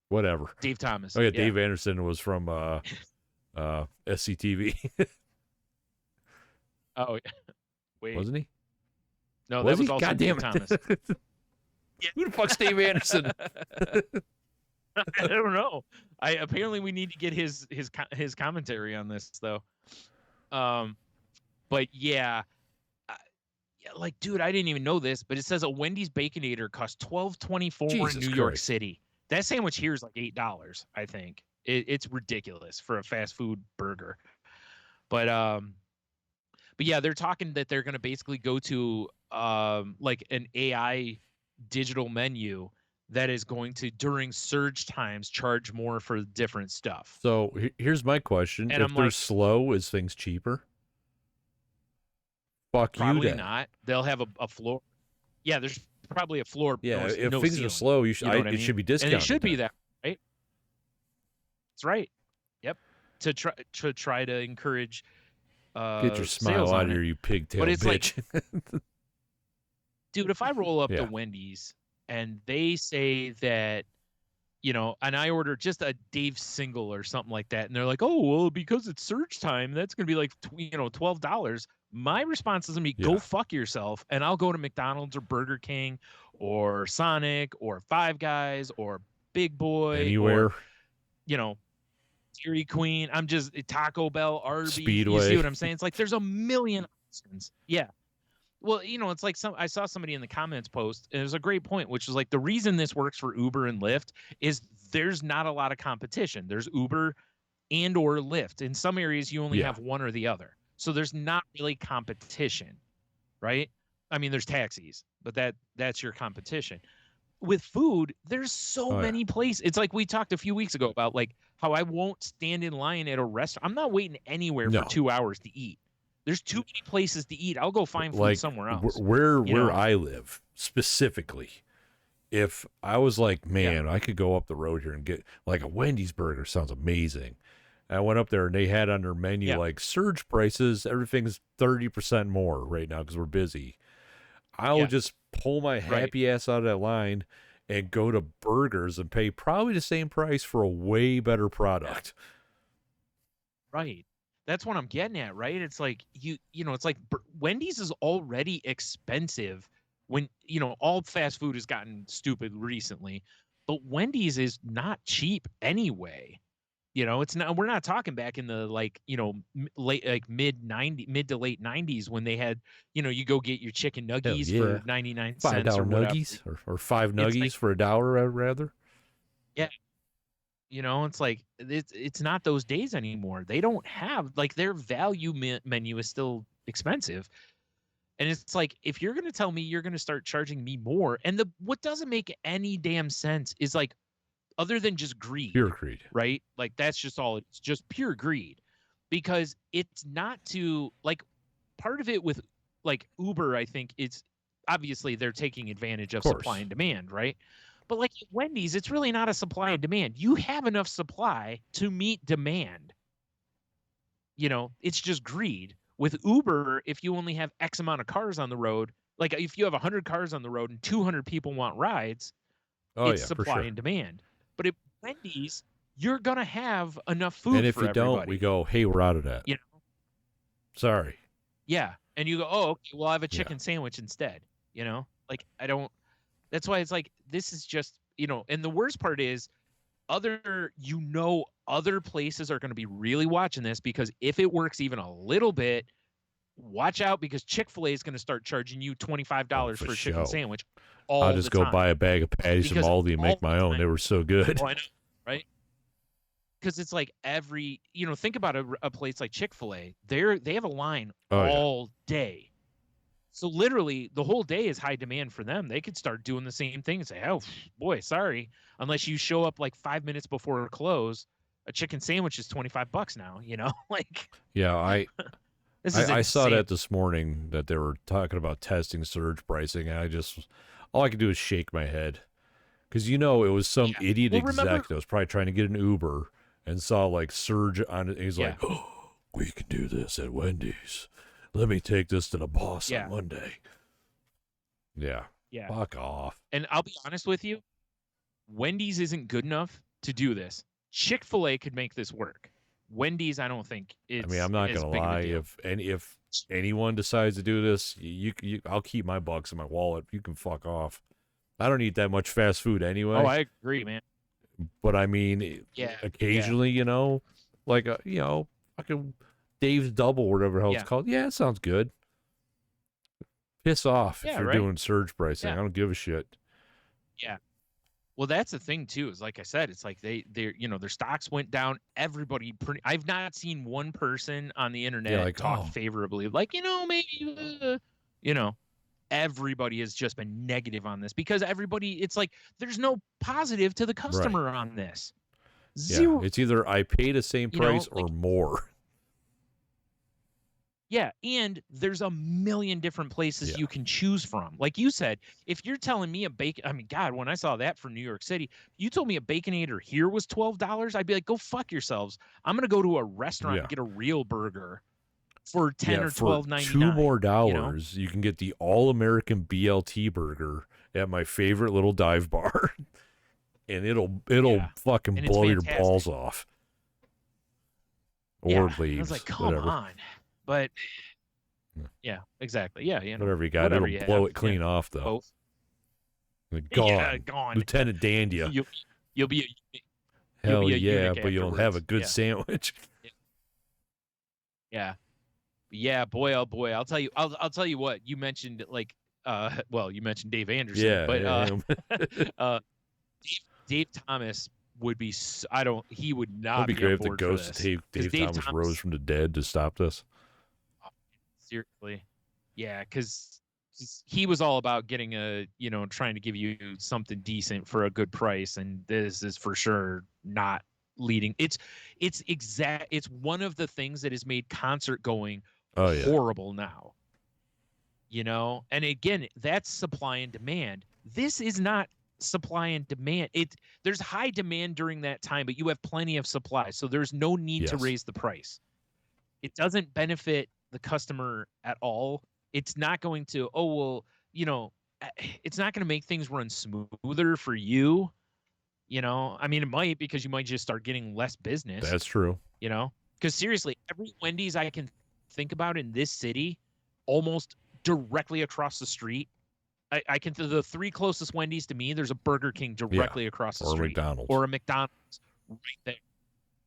Whatever.
Dave Thomas.
Oh yeah, Dave Anderson was from SCTV.
Oh, wait.
Wasn't he?
No, that was also Dave Thomas.
Who the fuck's Dave Anderson?
I don't know. Apparently we need to get his commentary on this though. But like, dude, I didn't even know this, but it says a Wendy's Baconator costs $12.24 in New York City. That sandwich here is like $8, I think. It's ridiculous for a fast food burger. But yeah, they're talking that they're going to basically go to like an AI digital menu that is going to, during surge times, charge more for different stuff.
So here's my question. And if they're slow, is things cheaper?
Probably not. They'll have a floor. Yeah, there's probably a floor.
Yeah, if things are slow, it should be discounted.
And it should be that, right? That's right. Yep. To try to encourage
get your smile out of here, you pigtail bitch.
Like, dude, if I roll up to Wendy's and they say that, you know, and I order just a Dave single or something like that, and they're like, oh, well, because it's surge time, that's going to be like, $12. My response is going to be, go fuck yourself, and I'll go to McDonald's or Burger King or Sonic or Five Guys or Big Boy.
Anywhere.
Or, you know, Dairy Queen. I'm just Taco Bell, Arby's.
Speedway.
You see what I'm saying? It's like there's a million options. Yeah. Well, you know, it's like I saw somebody in the comments post, and it was a great point, which is like the reason this works for Uber and Lyft is there's not a lot of competition. There's Uber and or Lyft. In some areas, you only have one or the other. So there's not really competition, right? I mean, there's taxis, but that's your competition. With food, there's so many places. It's like we talked a few weeks ago about like how I won't stand in line at a restaurant. I'm not waiting anywhere for 2 hours to eat. There's too many places to eat. I'll go find food somewhere else.
Where I live specifically, if I was like, man, I could go up the road here and get like a Wendy's burger. Sounds amazing. I went up there and they had on their menu like surge prices. Everything's 30% more right now because we're busy. I'll just pull my happy ass out of that line and go to Burgers and pay probably the same price for a way better product.
Right. That's what I'm getting at, right? It's like it's like Wendy's is already expensive when, all fast food has gotten stupid recently, but Wendy's is not cheap anyway. It's not, we're not talking back in the late, like mid to late 90s when they had, you go get your chicken
Hell
nuggies
yeah.
for 99
$5
cents or whatever.
nuggies or 5
It's
nuggies
like,
for $1, rather.
yeah, it's like it's not those days anymore. They don't have, like, their value menu is still expensive. And it's like, if you're going to tell me you're going to start charging me more, and what doesn't make any damn sense is, like, other than just greed,
Pure greed,
right? Like, that's just all. It's just pure greed, because it's not to, like, part of it with, like, Uber, I think it's obviously they're taking advantage of supply and demand, right? But like at Wendy's, it's really not a supply and demand. You have enough supply to meet demand. It's just greed. With Uber, if you only have X amount of cars on the road, like if you have 100 cars on the road and 200 people want rides, it's supply and demand. But at Wendy's, you're going to have enough food
and if
for
you
everybody.
don't, we go, hey, we're out of that. Sorry.
Yeah. And you go, oh, okay, well, I have a chicken sandwich instead. Like, I don't. That's why it's like, this is just, and the worst part is other places are going to be really watching this, because if it works even a little bit, watch out, because Chick-fil-A is going to start charging you $25 for a chicken sandwich.
I'll just go buy a bag of patties from Aldi and make my own. They were so good.
Oh, I know, right? Because it's like think about a place like Chick-fil-A. They have a line all day. So literally the whole day is high demand for them. They could start doing the same thing and say, oh, boy, sorry. Unless you show up like 5 minutes before close, a chicken sandwich is $25 now, like.
Yeah, I saw that this morning, that they were talking about testing surge pricing, and all I could do is shake my head. Because, it was some idiot exec that was probably trying to get an Uber and saw like surge on it. And he's like, oh, we can do this at Wendy's. Let me take this to the boss on Monday. Yeah. Fuck off.
And I'll be honest with you, Wendy's isn't good enough to do this. Chick-fil-A could make this work. Wendy's, I don't think it's.
I mean, I'm not gonna lie. If anyone decides to do this, I'll keep my bucks in my wallet. You can fuck off. I don't eat that much fast food anyway.
Oh, I agree, man.
But I mean, occasionally, like fucking Dave's Double, whatever the hell it's called. Yeah, it sounds good. Piss off if you're doing surge pricing. I don't give a shit.
Yeah. Well, that's the thing too. Is like I said, it's like their stocks went down. Everybody, I've not seen one person on the internet talk favorably. Like, maybe, everybody has just been negative on this, because it's like there's no positive to the customer on this. Zero.
Yeah, it's either I pay the same price or more.
Yeah, and there's a million different places you can choose from. Like you said, if you're telling me God, when I saw that for New York City, you told me a Baconator here was $12, I'd be like, go fuck yourselves. I'm going to go to a restaurant and get a real burger for $10 or $12.99.
For $2 more, you can get the all-American BLT burger at my favorite little dive bar, and it'll fucking blow your balls off. Or leaves.
I was like, come on. But yeah, exactly. Yeah,
whatever you got, it'll blow it clean off though. Gone. Lieutenant Dandia.
You'll be
hell yeah, but you'll have a good sandwich.
Yeah, boy, oh boy. I'll tell you what. You mentioned you mentioned Dave Anderson, but Dave Thomas would be. He would not.
It'd be great if the ghost of Dave Thomas rose from the dead to stop this.
Seriously, yeah, because he was all about getting trying to give you something decent for a good price, and this is for sure not leading. It's one of the things that has made concert going horrible now. And again, that's supply and demand. This is not supply and demand. There's high demand during that time, but you have plenty of supply, so there's no need to raise the price. It doesn't benefit the customer at all. It's not going to, it's not going to make things run smoother for you. I mean, it might, because you might just start getting less business.
That's true.
Because seriously, every Wendy's I can think about in this city, almost directly across the street. I can the 3 closest Wendy's to me, there's a Burger King directly across the street.
McDonald's.
Or a McDonald's right there.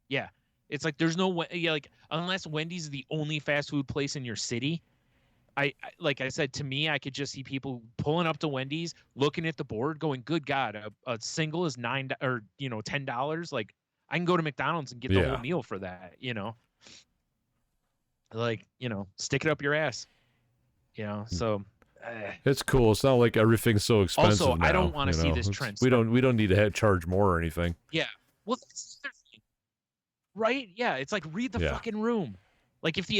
Yeah. It's like there's no way, yeah, like unless Wendy's is the only fast food place in your city. Like I said, to me, I could just see people pulling up to Wendy's, looking at the board, going, "Good God, a single is $9 or $10." Like I can go to McDonald's and get the whole meal for that. Like stick it up your ass. So
it's cool. It's not like everything's so expensive.
Also,
now,
I don't want to see this trend.
We don't need to charge more or anything.
Yeah. Well, that's the thing, right? Yeah, it's like read the fucking room. Like if the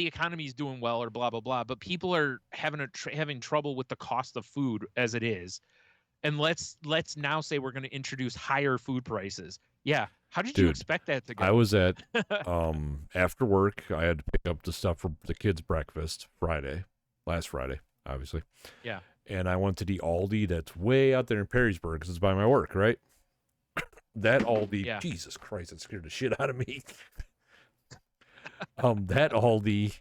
economy is doing well or blah blah blah, but people are having trouble with the cost of food as it is, and let's now say we're going to introduce higher food prices. Yeah, how did you expect that to go?
I was at after work. I had to pick up the stuff for the kids' breakfast last Friday, obviously.
Yeah.
And I went to the Aldi that's way out there in Perrysburg because it's by my work, right? That Aldi, Jesus Christ, it scared the shit out of me. That Aldi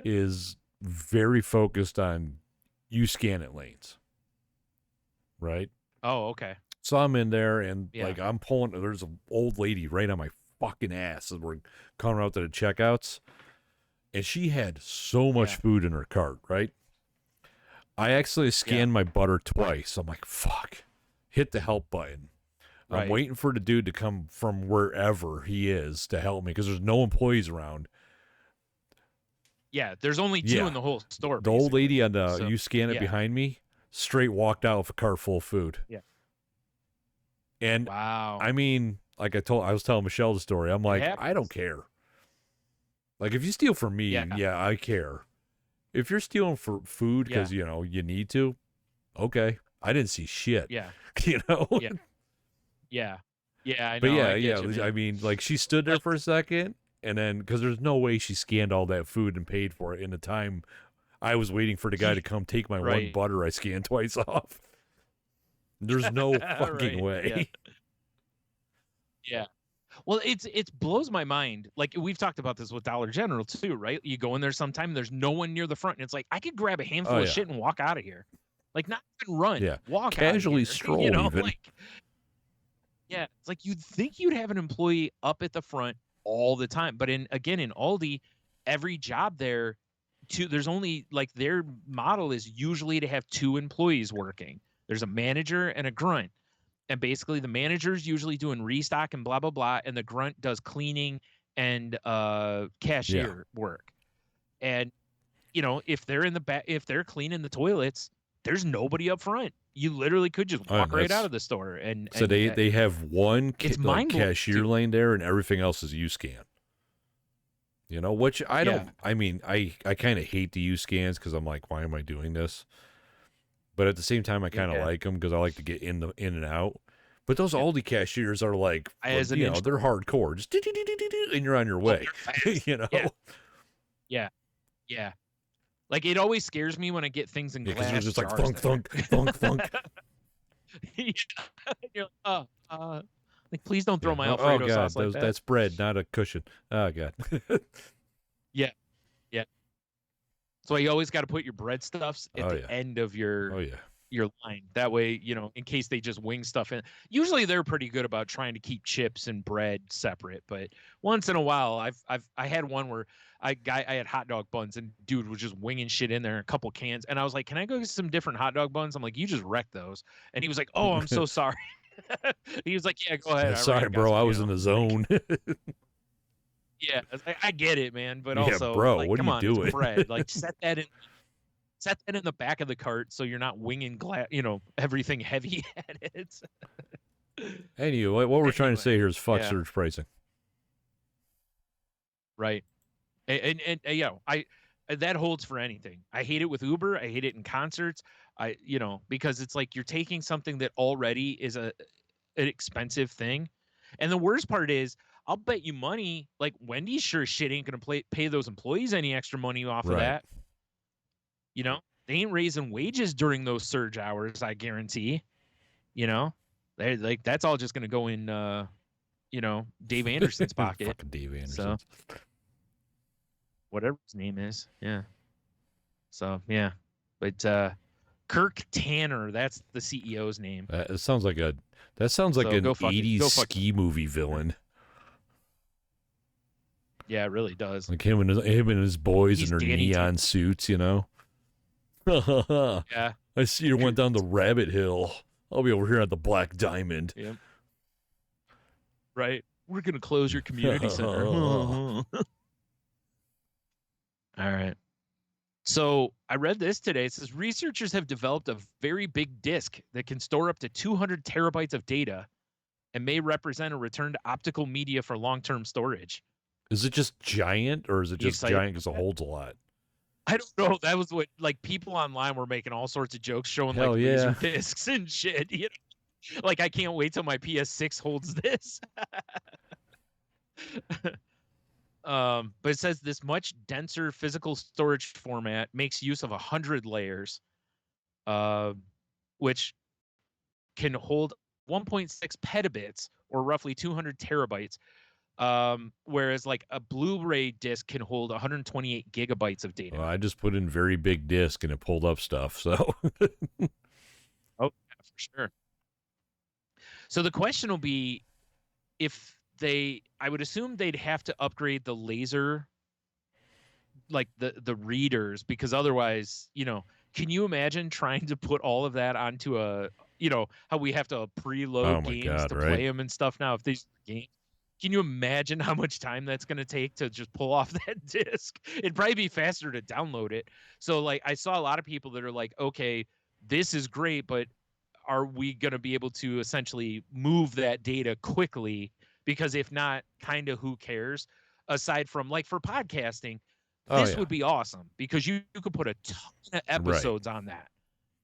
is very focused on you scan it lanes, right?
Oh, okay.
So I'm in there and like I'm pulling. There's an old lady right on my fucking ass as we're coming out to the checkouts, and she had so much food in her cart, right? I actually scanned my butter twice. I'm like, fuck, hit the help button. I'm waiting for the dude to come from wherever he is to help me because there's no employees around.
Yeah, there's only 2 in the whole store.
The old lady on the you scan it behind me straight walked out with a cart full of food.
Yeah.
And
wow.
I mean, like I was telling Michelle the story. I'm like, I don't care. Like if you steal from me, I care. If you're stealing for food because you need to, okay. I didn't see shit.
Yeah. Yeah. Yeah, I know.
But I mean, like she stood there for a second, and then because there's no way she scanned all that food and paid for it in the time I was waiting for the guy to come take my one butter I scanned twice off. There's no fucking way.
Yeah. Well, it blows my mind. Like we've talked about this with Dollar General too, right? You go in there sometime, there's no one near the front, and it's like I could grab a handful of shit and walk out of here, like not even run, walk
casually
out of here,
stroll, even.
Like, yeah, it's like you'd think you'd have an employee up at the front all the time, but in Aldi, every job there, there's only like their model is usually to have 2 employees working. There's a manager and a grunt. And basically the manager's usually doing restock and blah, blah, blah. And the grunt does cleaning and cashier work. And, if they're in the back, if they're cleaning the toilets, there's nobody up front. You literally could just walk right out of the store. And
so they have one cashier lane there and everything else is U-scan. Which I don't, I mean, I kind of hate the U-scans because I'm like, why am I doing this? But at the same time, I kind of like them because I like to get in and out. But those Aldi cashiers are like, they're hardcore. Just and you're on your way.
Yeah. Like it always scares me when I get things in glass.
It's just like thunk, thunk, thunk, thunk.
You're like, like please don't throw my Alfredo sauce like that.
That's bread, not a cushion. Oh God.
Yeah. So you always got to put your bread stuffs at the end of your line. That way, in case they just wing stuff in. Usually they're pretty good about trying to keep chips and bread separate, but once in a while, I had one where I had hot dog buns and dude was just winging shit in there, a couple cans, and I was like, "Can I go get some different hot dog buns?" I'm like, "You just wrecked those," and he was like, "Oh, I'm so sorry." He was like, "Yeah, go ahead."
Sorry, bro, I was in the zone.
Yeah, I get it, man, but also,
bro,
like,
what
come
are you
on,
doing?
It's bread. Like, set that in the back of the cart so you're not winging everything heavy at it.
Anyway, what we're trying to say here is fuck surge pricing.
Right, and that holds for anything. I hate it with Uber. I hate it in concerts. Because it's like you're taking something that already is an expensive thing, and the worst part is, I'll bet you money, like Wendy's sure as shit ain't gonna pay those employees any extra money off of that. They ain't raising wages during those surge hours, I guarantee. They like that's all just gonna go in Dave Anderson's pocket.
Fucking Dave Anderson.
So, whatever his name is. Yeah. So, yeah. But Kirk Tanner, that's the CEO's name.
It sounds like an 80s ski movie villain.
Yeah, it really does.
Like him and his boys in their neon suits, Yeah. I see you went down the rabbit hill. I'll be over here at the Black Diamond.
Yep. Right. We're going to close your community center. All right. So I read this today. It says researchers have developed a very big disk that can store up to 200 terabytes of data and may represent a return to optical media for long-term storage.
Is it just giant, or is it just giant because it holds a lot?
I don't know. That was what people online were making all sorts of jokes showing laser discs and shit. Like, I can't wait till my PS6 holds this. But it says this much denser physical storage format makes use of 100 layers, which can hold 1.6 petabits or roughly 200 terabytes. Whereas like a Blu-ray disc can hold 128 gigabytes of data.
Well, I just put in very big disc and it pulled up stuff. So,
oh, yeah, for sure. So the question will be, I would assume they'd have to upgrade the laser, like the readers, because otherwise, can you imagine trying to put all of that onto how we have to preload games to play them and stuff now? If these games. Can you imagine how much time that's going to take to just pull off that disc? It'd probably be faster to download it. So, like, I saw a lot of people that are like, okay, this is great, but are we going to be able to essentially move that data quickly? Because if not, kind of who cares? Aside from, like, for podcasting, this would be awesome because you could put a ton of episodes on that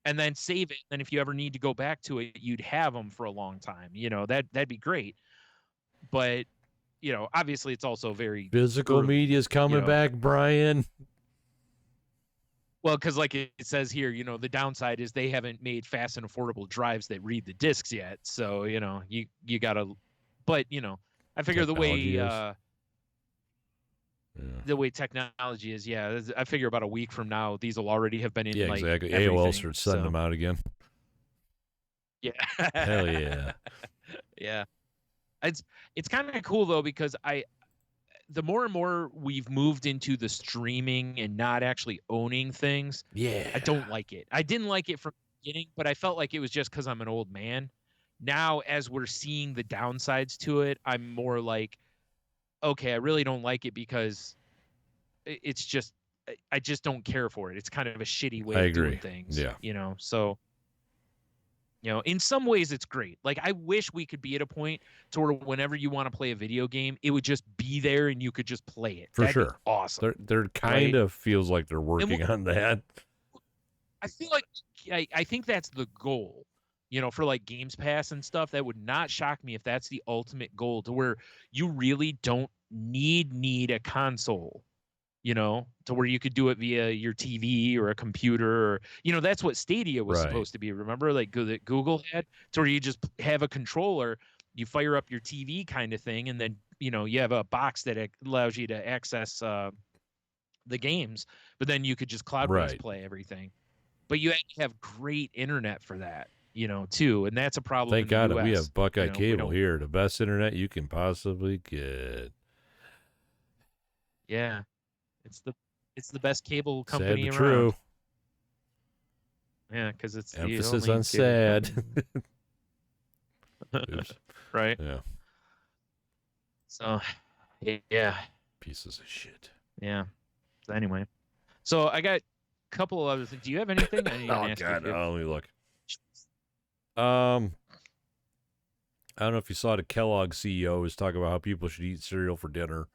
and then save it. And if you ever need to go back to it, you'd have them for a long time. That'd be great. But, obviously it's also very
physical media is coming back, Brian.
Well, because like it says here, the downside is they haven't made fast and affordable drives that read the discs yet. So, you gotta, but I figure the way technology is, I figure about a week from now, these will already have been in.
Yeah, exactly. AOL starts sending them out again.
Yeah.
Hell yeah.
Yeah. It's kind of cool though, because the more and more we've moved into the streaming and not actually owning things, I don't like it. I didn't like it from the beginning, but I felt like it was just because I'm an old man. Now, as we're seeing the downsides to it, I'm more like, okay, I really don't like it because it's just, I just don't care for it. It's kind of a shitty way of doing things.
Yeah.
So. In some ways it's great. Like, I wish we could be at a point to where whenever you want to play a video game, it would just be there and you could just play it.
For sure.
Be awesome.
They're kind of feels like they're working on that.
I feel like I think that's the goal. For like Games Pass and stuff, that would not shock me if that's the ultimate goal, to where you really don't need a console. To where you could do it via your TV or a computer, or, that's what Stadia was supposed to be. Remember, like that Google had, to where you just have a controller, you fire up your TV kind of thing, and then, you have a box that allows you to access the games, but then you could just cloud-based play everything. But you have to have great internet for that, too, and that's a problem.
Thank God we have Buckeye Cable here, the best internet you can possibly get.
Yeah. It's the best cable company around.
True.
Yeah, because it's
emphasis on sad.
Right.
Yeah.
So, yeah.
Pieces of shit.
Yeah. So anyway, so I got a couple of other things. Do you have anything? I
God, let me look. I don't know if you saw the Kellogg CEO was talking about how people should eat cereal for dinner.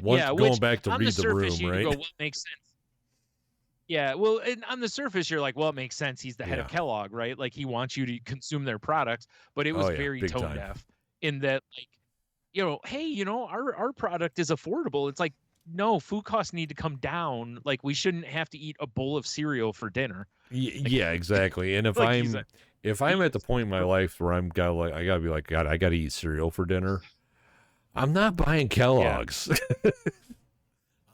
Going back to read the room, right?
Go, what makes sense? Yeah, well, and on the surface, you're like, well, it makes sense. He's the head of Kellogg, right? Like, he wants you to consume their products, but it was very tone deaf in that, like, hey, our product is affordable. It's like, no, food costs need to come down. Like, we shouldn't have to eat a bowl of cereal for dinner.
Yeah, exactly. And if if I'm at the point in my life where I gotta be like, God, I gotta eat cereal for dinner, I'm not buying Kellogg's. Yeah.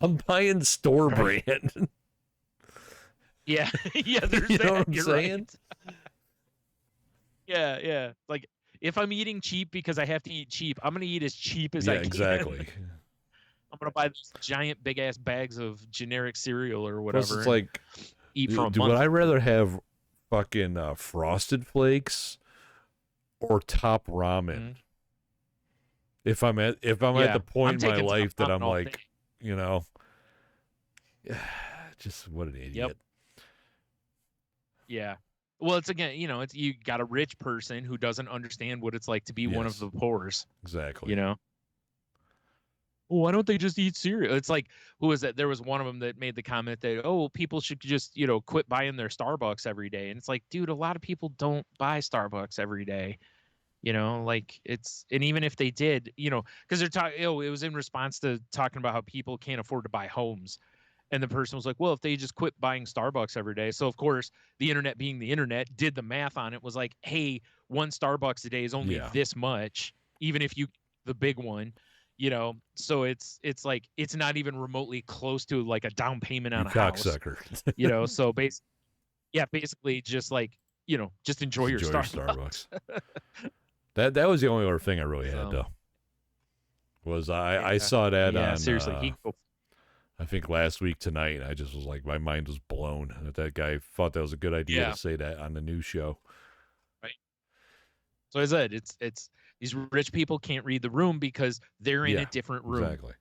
I'm buying store brand.
Yeah, yeah. There's
you
that.
know what I'm
You're
saying?
Right. Yeah, yeah. Like if I'm eating cheap because I have to eat cheap, I'm gonna eat as cheap as I can.
Exactly.
I'm gonna buy these giant, big ass bags of generic cereal or whatever.
Plus, it's like,
eat for a month.
Would I rather have fucking Frosted Flakes or Top Ramen? Mm-hmm. If I'm at the point in my life that I'm like, you know, just what an idiot.
Yep. Yeah. Well, it's again, you know, you got a rich person who doesn't understand what it's like to be one of the poors.
Exactly.
You know. Well, why don't they just eat cereal? It's like, who was that? There was one of them that made the comment that, oh, people should just, you know, quit buying their Starbucks every day. And it's like, dude, a lot of people don't buy Starbucks every day. You know, like and even if they did, you know, because they're talking, it was in response to talking about how people can't afford to buy homes. And the person was like, well, if they just quit buying Starbucks every day. So, of course, the internet being the internet did the math on it, was like, hey, one Starbucks a day is only this much, even if you the big one, you know. So it's like it's not even remotely close to like a down payment on a house. You know, so basically just like, you know, just enjoy your Starbucks.
That was the only other thing I really had though. Was I saw that on
seriously,
I think last week tonight. I just was like, my mind was blown that guy thought that was a good idea to say that on the news show.
Right. So I said it's these rich people can't read the room because they're in a different room.
Exactly.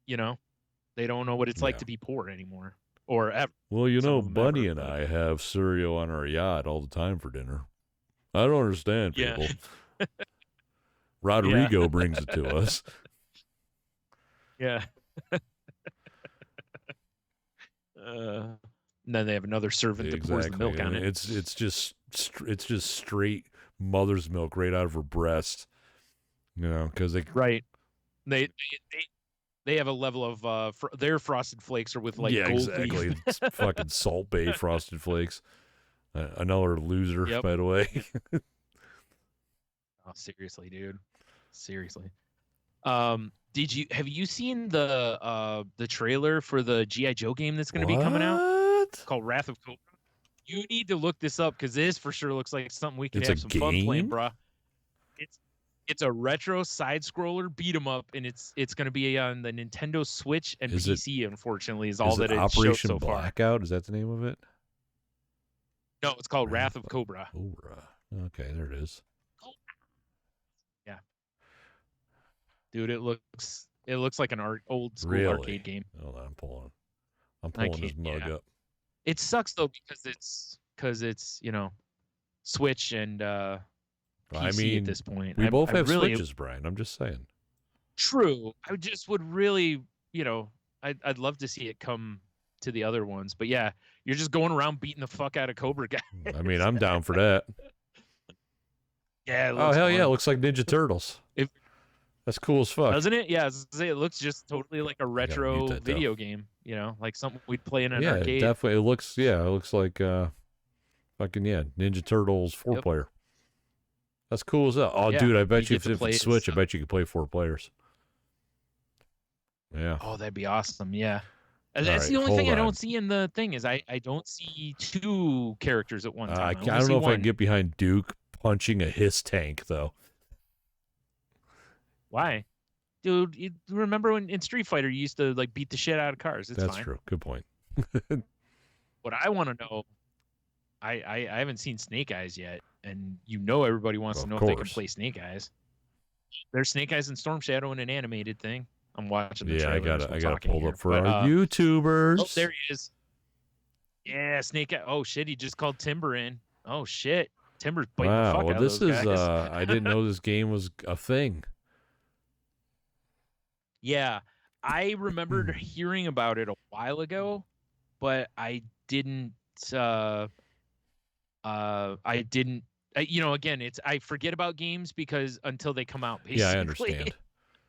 You know, they don't know what it's like to be poor anymore or ever.
Well, you know, Bunny and I have cereal on our yacht all the time for dinner. I don't understand people. Yeah. Rodrigo brings it to us.
Yeah. And then they have another servant that pours the milk on it.
It's just straight mother's milk right out of her breast. You know, because
they have a level of their Frosted Flakes are with like gold
exactly.
leaf.
It's fucking Salt Bay Frosted Flakes. Another loser, by the way.
Oh, seriously, dude. Seriously. Have you seen the trailer for the G.I. Joe game that's going to be coming out? It's called Wrath of Cobra. You need to look this up because this for sure looks like something we could have some fun playing, bro. It's a retro side scroller beat 'em up, and it's going to be on the Nintendo Switch and PC. Unfortunately, is all that it shows so far.
Blackout? Is that the name of it?
No, it's called Wrath of Cobra.
Okay, there it is.
Yeah, dude, it looks like an old school arcade game.
Hold on, I'm pulling this mug up.
It sucks though because it's you know, Switch and PC at this point.
We both have Switches, Brian. I'm just saying.
True. I just would really, you know, I'd love to see it come to the other ones, but yeah, you're just going around beating the fuck out of Cobra guys.
I mean, I'm down for that.
Yeah.
Oh hell yeah! It looks like Ninja Turtles. That's cool as fuck,
doesn't it? Yeah, it looks just totally like a retro video game. You know, like something we'd play in an arcade.
Yeah, definitely. It looks like fucking Ninja Turtles 4-player. That's cool as hell. Oh, dude, I bet you if it's Switch, I bet you could play 4 players. Yeah.
Oh, that'd be awesome. Yeah. That's the only thing I don't see in the thing is I don't see 2 characters at one time.
I don't know if I can get behind Duke punching a hiss tank though.
Why? Dude, you remember when in Street Fighter you used to like beat the shit out of cars?
That's fine. True. Good point.
What I want to know, I haven't seen Snake Eyes yet, and you know everybody wants to know if they can play Snake Eyes. There's Snake Eyes and Storm Shadow in an animated thing. I'm watching the trailer.
I got to pull up for our YouTubers.
Oh, there he is. Yeah, Snake Eye. Oh shit, he just called Timber in. Oh shit, Timber's biting the fuck out of those guys.
I didn't know this game was a thing.
Yeah, I remembered hearing about it a while ago, but I didn't. You know, again, I forget about games because until they come out. Basically.
Yeah, I understand.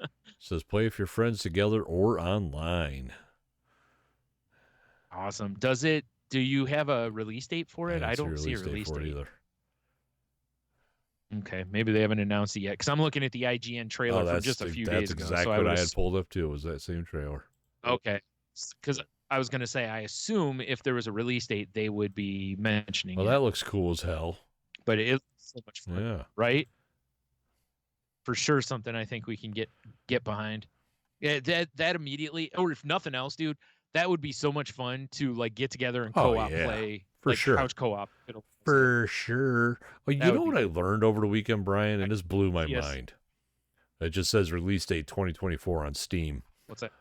It says play with your friends together or online.
Awesome. Do you have a release date for it? I don't see a release date either. Okay, maybe they haven't announced it yet because I'm looking at the IGN trailer from just a few days ago.
That's exactly what I had pulled up too. Was that same trailer?
Okay, because I was going to say I assume if there was a release date, they would be mentioning it.
Well, that looks cool as hell.
But it is so much fun, right? For sure, something I think we can get behind. Yeah, that immediately, or if nothing else, dude, that would be so much fun to like get together and co-op play,
for
like
sure,
couch co-op.
For sure. Well, you know what I learned over the weekend, Brian, and this blew my mind. It just says release date 2024 on Steam.
What's that?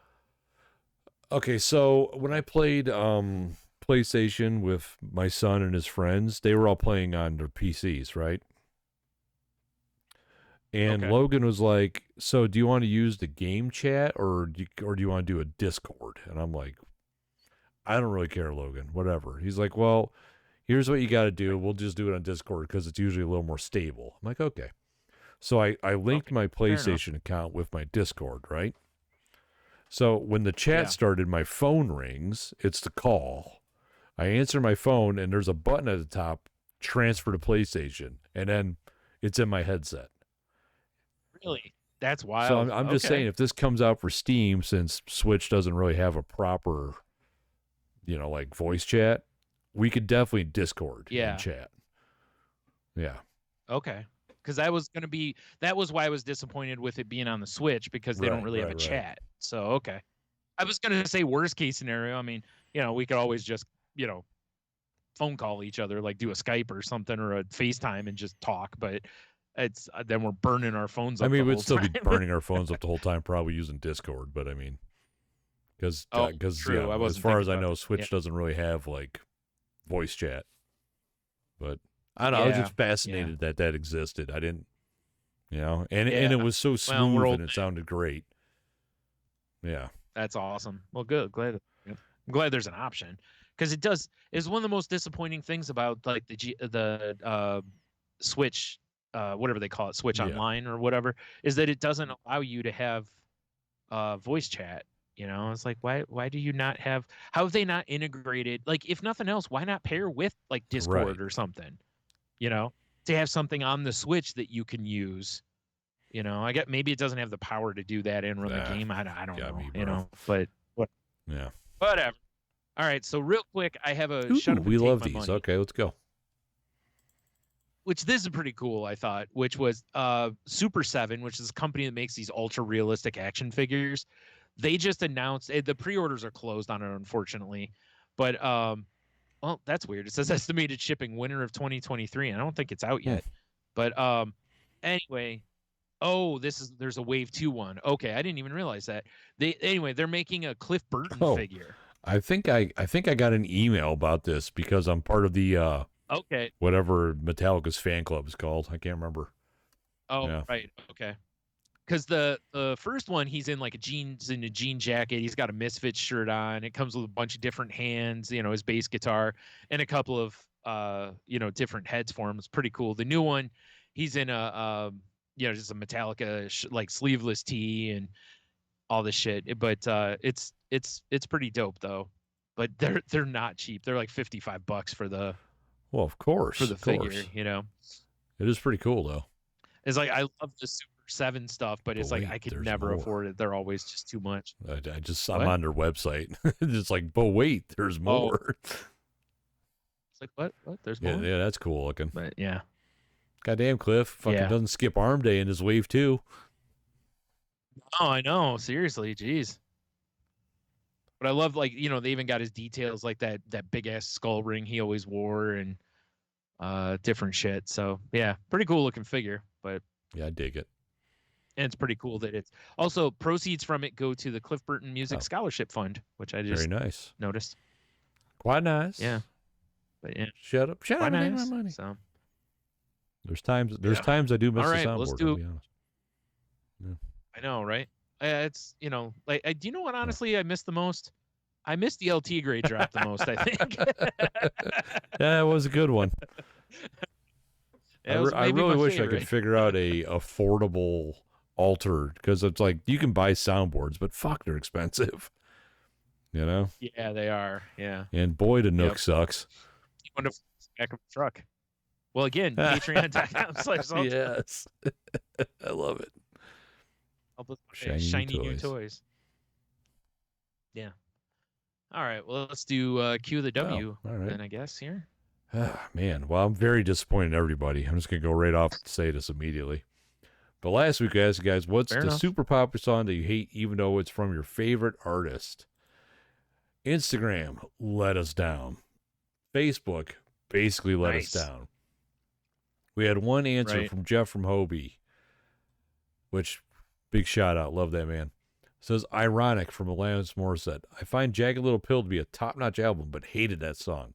Okay, so when I played PlayStation with my son and his friends, they were all playing on their PCs, right? And Logan was like, "So, do you want to use the game chat or do you want to do a Discord?" And I'm like, "I don't really care, Logan. Whatever." He's like, "Well, here's what you got to do. We'll just do it on Discord because it's usually a little more stable." I'm like, "Okay." So I linked my PlayStation account with my Discord, right? So when the chat started, my phone rings. It's the call. I answer my phone, and there's a button at the top, transfer to PlayStation, and then it's in my headset.
Really? That's wild.
So I'm just saying, if this comes out for Steam, since Switch doesn't really have a proper, like voice chat, we could definitely Discord and chat. Yeah.
Okay. Because that was why I was disappointed with it being on the Switch, because they don't really have a chat. So, okay. I was going to say worst case scenario. I mean, we could always just, phone call each other, like do a Skype or something or a FaceTime and just talk. But it's then we're burning our phones up.
I mean, we'd still be burning our phones up the whole time, probably using Discord. But I mean, because as far as I know, Switch doesn't really have like voice chat. But I don't know. I was just fascinated that existed. I didn't, and it was so smooth and it sounded great. Yeah.
That's awesome. Well, good. I'm glad there's an option, because it's one of the most disappointing things about like the Switch, whatever they call it, Switch Online or whatever, is that it doesn't allow you to have voice chat. It's like, why do you not have? How have they not integrated? Like, if nothing else, why not pair with like Discord or something? To have something on the Switch that you can use. I get, maybe it doesn't have the power to do that and run the game. I don't know. But whatever. All right. So real quick, I have a shut up.
We love these. Money, okay, let's go.
Which this is pretty cool, I thought. Which was Super 7, which is a company that makes these ultra realistic action figures. They just announced the pre-orders are closed on it, unfortunately. But well, that's weird. It says estimated shipping winter of 2023. I don't think it's out yet. But anyway. Oh, there's a Wave 2 one. Okay, I didn't even realize that. They're making a Cliff Burton figure.
I think I got an email about this because I'm part of the whatever Metallica's fan club is called. I can't remember.
Oh, yeah. Right. Okay. Because the first one, he's in like a jean jacket. He's got a Misfits shirt on. It comes with a bunch of different hands, his bass guitar, and a couple of different heads for him. It's pretty cool. The new one, he's in a just a Metallica like sleeveless tee and all this shit. But it's pretty dope though. But they're not cheap. They're like $55 for the.
Well, of course,
for the figure.
It is pretty cool though.
It's like I love the Super 7 stuff, but it's like I could never afford it. They're always just too much.
I'm on their website. It's like, but wait, there's more.
It's like what? There's more.
Yeah, that's cool looking.
But yeah.
Goddamn, Cliff fucking doesn't skip arm day in his Wave 2.
Oh, I know. Seriously, jeez. But I love, like, they even got his details, like that big ass skull ring he always wore and different shit. So yeah, pretty cool looking figure. But
yeah, I dig it.
And it's pretty cool that it's also proceeds from it go to the Cliff Burton Music Scholarship Fund, which I just noticed.
Quite nice.
Yeah. But yeah.
Shut up.
Quite nice. My money. So.
There's times I do miss the soundboard,
let's
to be honest.
Yeah. I know, right? It's, like, do you know what, honestly, I miss the most? I miss the LT grade drop the most, I think.
Yeah, it was a good one. I really wish I could figure out a affordable alter, because it's like, you can buy soundboards, but fuck, they're expensive. Yeah,
they are. Yeah.
And boy, the Nook sucks.
You want to back of a truck. Well, again, patreon.com/salty.
Yes. I love it.
Help us shiny new toys. Yeah. All right. Well, let's do Q of the W then, I guess, here.
Man, well, I'm very disappointed in everybody. I'm just going to go right off and say this immediately. But last week I asked you guys, what's the super popular song that you hate even though it's from your favorite artist? Instagram let us down. Facebook basically let us down. We had one answer from Jeff from Hobie, which, big shout out. Love that man. Says, Ironic from Alanis Morissette. I find Jagged Little Pill to be a top-notch album, but hated that song.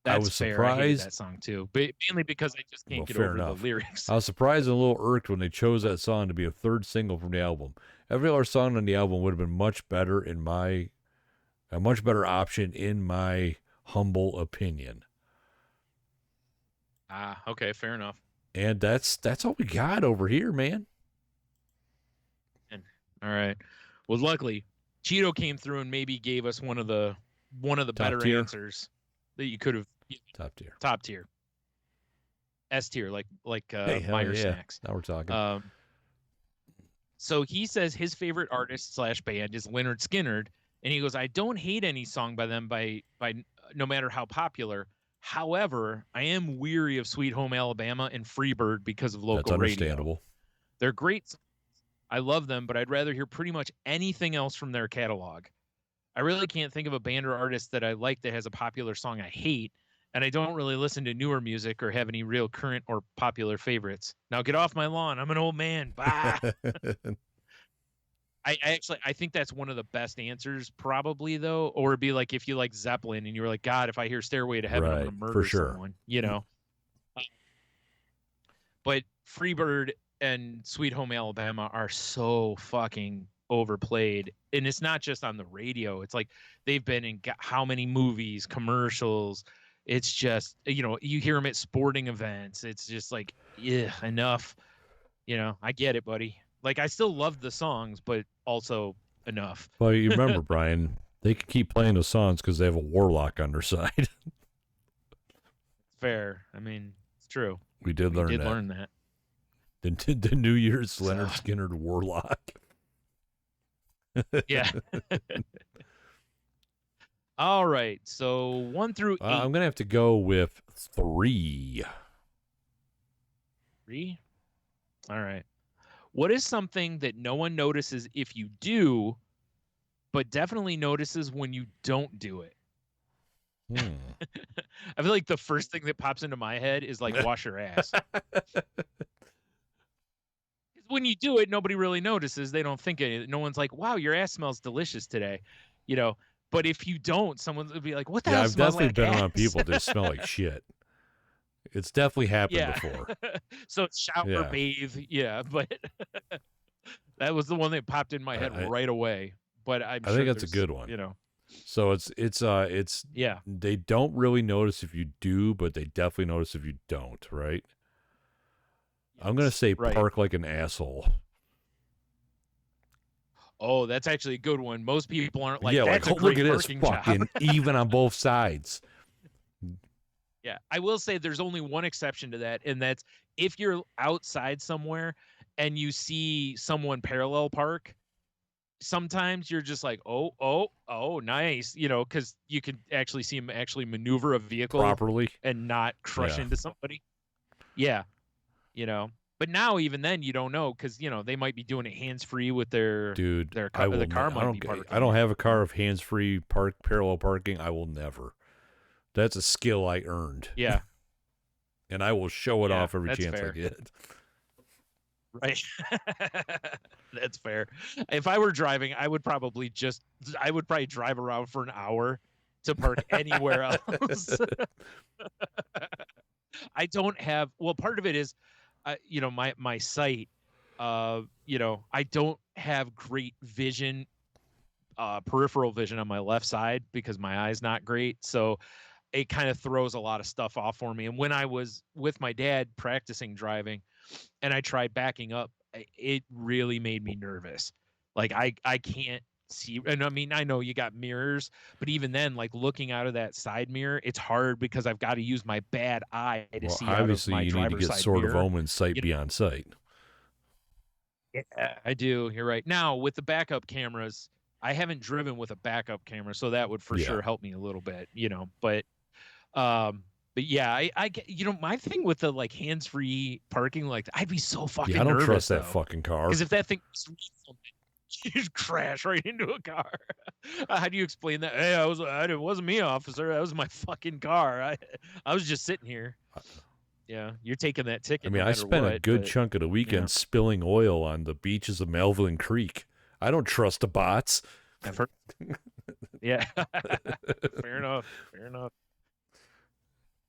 I was surprised. I hated that song too, but mainly because I just can't get over the lyrics.
I was surprised and a little irked when they chose that song to be a third single from the album. Every other song on the album would have been much better a much better option in my humble opinion.
Okay, fair enough.
And that's all we got over here, man.
All right. Well, luckily, Cheeto came through and maybe gave us one of the better answers that you could have. Top tier. S tier, like Meyer Snacks.
Now we're talking.
So he says his favorite artist / band is Lynyrd Skynyrd, and he goes, I don't hate any song by them by no matter how popular. However, I am weary of Sweet Home Alabama and Freebird because of local radio.
That's understandable.
They're great. I love them, but I'd rather hear pretty much anything else from their catalog. I really can't think of a band or artist that I like that has a popular song I hate, and I don't really listen to newer music or have any real current or popular favorites. Now get off my lawn. I'm an old man. Bah. I think that's one of the best answers probably, though, or it'd be like if you like Zeppelin and you were like, God, if I hear Stairway to Heaven, I'm going to murder someone, you know? But Freebird and Sweet Home Alabama are so fucking overplayed, and it's not just on the radio. It's like they've been in how many movies, commercials. It's just, you hear them at sporting events. It's just like, yeah, enough. I get it, buddy. Like, I still love the songs, but also enough.
Well, you remember, Brian, they can keep playing those songs because they have a warlock on their side.
Fair. I mean, it's true.
We did learn that. The New Year's Lynyrd Skynyrd warlock.
Yeah. All right. So 1 through 8.
I'm going to have to go with 3.
3? All right. What is something that no one notices if you do, but definitely notices when you don't do it? I feel like the first thing that pops into my head is like wash your ass. When you do it, nobody really notices. They don't think it. No one's like, wow, your ass smells delicious today. But if you don't, someone would be like, what the hell smells like ass?
Yeah, I've definitely been around people that smell like shit. It's definitely happened before.
So shower, bathe. Yeah, but that was the one that popped in my head right away. But I think
that's a good one. So it's they don't really notice if you do, but they definitely notice if you don't, right? Yes, I'm gonna say park like an asshole.
Oh, that's actually a good one. Most people aren't like,
that's
a great
look at this fucking even on both sides.
Yeah, I will say there's only one exception to that, and that's if you're outside somewhere and you see someone parallel park. Sometimes you're just like, oh, nice, because you can actually see him actually maneuver a vehicle
properly
and not crush into somebody. Yeah, But now even then you don't know because they might be doing it hands free with their the car might be parking.
I don't have a car of hands free parallel parking. I will never. That's a skill I earned.
Yeah.
And I will show it off every chance I get.
Right. That's fair. If I were driving, I would probably drive around for an hour to park anywhere else. I don't have, part of it is, my sight, I don't have great vision, peripheral vision on my left side because my eye's not great. So it kind of throws a lot of stuff off for me. And when I was with my dad practicing driving and I tried backing up, it really made me nervous. Like I can't see. And I mean, I know you got mirrors, but even then, like looking out of that side mirror, it's hard because I've got to use my bad eye to see out of my driver's side mirror. Obviously, you need to get
Sword of Omen sight beyond sight.
Yeah, I do. You're right. Now, with the backup cameras, I haven't driven with a backup camera, so that would for sure help me a little bit, but yeah, I get, my thing with the like hands-free parking, like I'd be so fucking nervous.
I don't trust that fucking car.
Because if that thing, you just crash right into a car. How do you explain that? Hey, it wasn't me, officer. That was my fucking car. I was just sitting here. Yeah, you're taking that ticket.
I mean, I spent a good chunk of the weekend spilling oil on the beaches of Melville Creek. I don't trust the bots.
I've heard. Yeah, fair enough.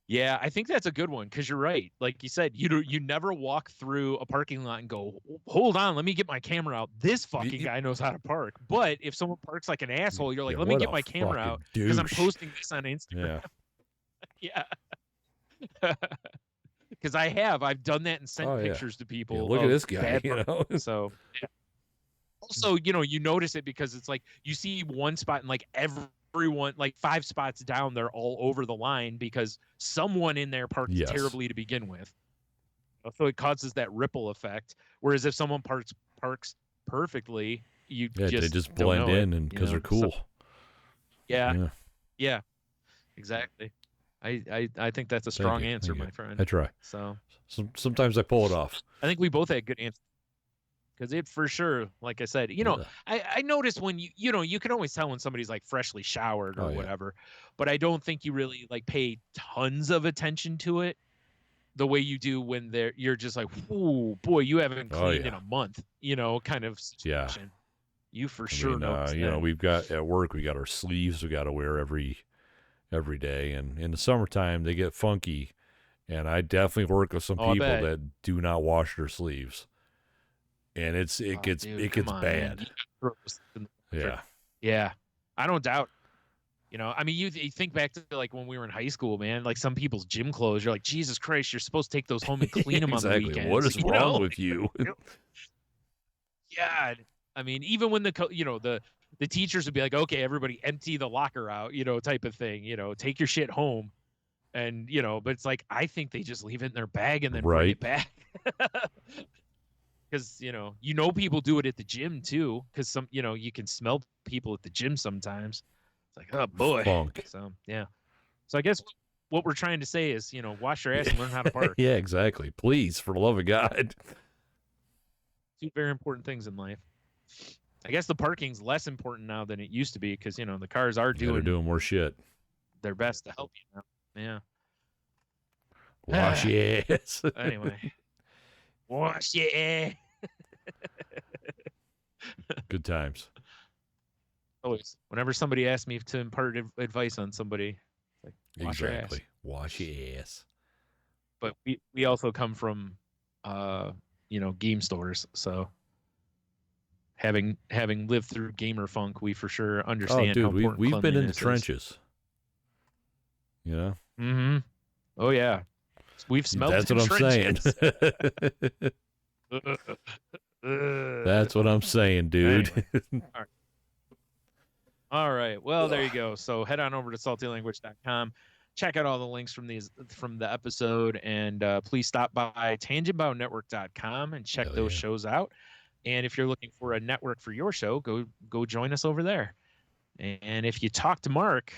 Yeah, I think that's a good one because you're right. Like you said, you never walk through a parking lot and go, hold on, let me get my camera out. This fucking guy knows how to park. But if someone parks like an asshole, you're like, let me get my camera out because I'm posting this on Instagram. Yeah. Because I've done that and sent pictures to people.
Yeah, look at this guy,
So yeah. Also, you notice it because it's like you see one spot and like everyone, like 5 spots down, they're all over the line because someone in there parked terribly to begin with. So it causes that ripple effect. Whereas if someone parks perfectly, they just blend in and because they're cool. So, yeah, exactly. I think that's a strong answer, my friend.
I try.
So
sometimes I pull it off.
I think we both had good answers. Because it for sure, like I said, I noticed when you can always tell when somebody's like freshly showered or whatever, but I don't think you really like pay tons of attention to it the way you do when you're just like, oh boy, you haven't cleaned in a month, kind of situation. Yeah. You for sure know.
We've got at work, we got our sleeves we got to wear every day, and in the summertime they get funky, and I definitely work with some people that do not wash their sleeves. And it gets bad.
Yeah. I don't doubt. I mean, you think back to like when we were in high school, man. Like some people's gym clothes, you're like, Jesus Christ, you're supposed to take those home and clean them on the weekends.
What is wrong with you?
Yeah. I mean, even when the teachers would be like, okay, everybody empty the locker out, type of thing. Take your shit home, and but it's like I think they just leave it in their bag and then bring it back. Because people do it at the gym too. Because some you can smell people at the gym sometimes. It's like, oh boy.
Funk.
So yeah. So I guess what we're trying to say is wash your ass and learn how to park.
Yeah, exactly. Please, for the love of God.
2 very important things in life. I guess the parking's less important now than it used to be because the cars are
doing more shit.
Their best to help you now. Yeah.
Wash your ass.
Anyway. Wash your ass.
Good times.
Always. Whenever somebody asks me to impart advice on somebody, it's like, wash your ass.
Wash your ass.
But we also come from, game stores. So having lived through gamer funk, we for sure understand.
Oh, dude,
how important
we've been in the
is.
trenches.
Mm-hmm. Oh yeah. We've smelled.
That's what I'm saying. That's what I'm saying, dude.
Anyway. All right. Well, there you go. So head on over to saltylanguage.com. Check out all the links from the episode, and please stop by tangentboundnetwork.com and check those shows out. And if you're looking for a network for your show, go join us over there. And if you talk to Mark,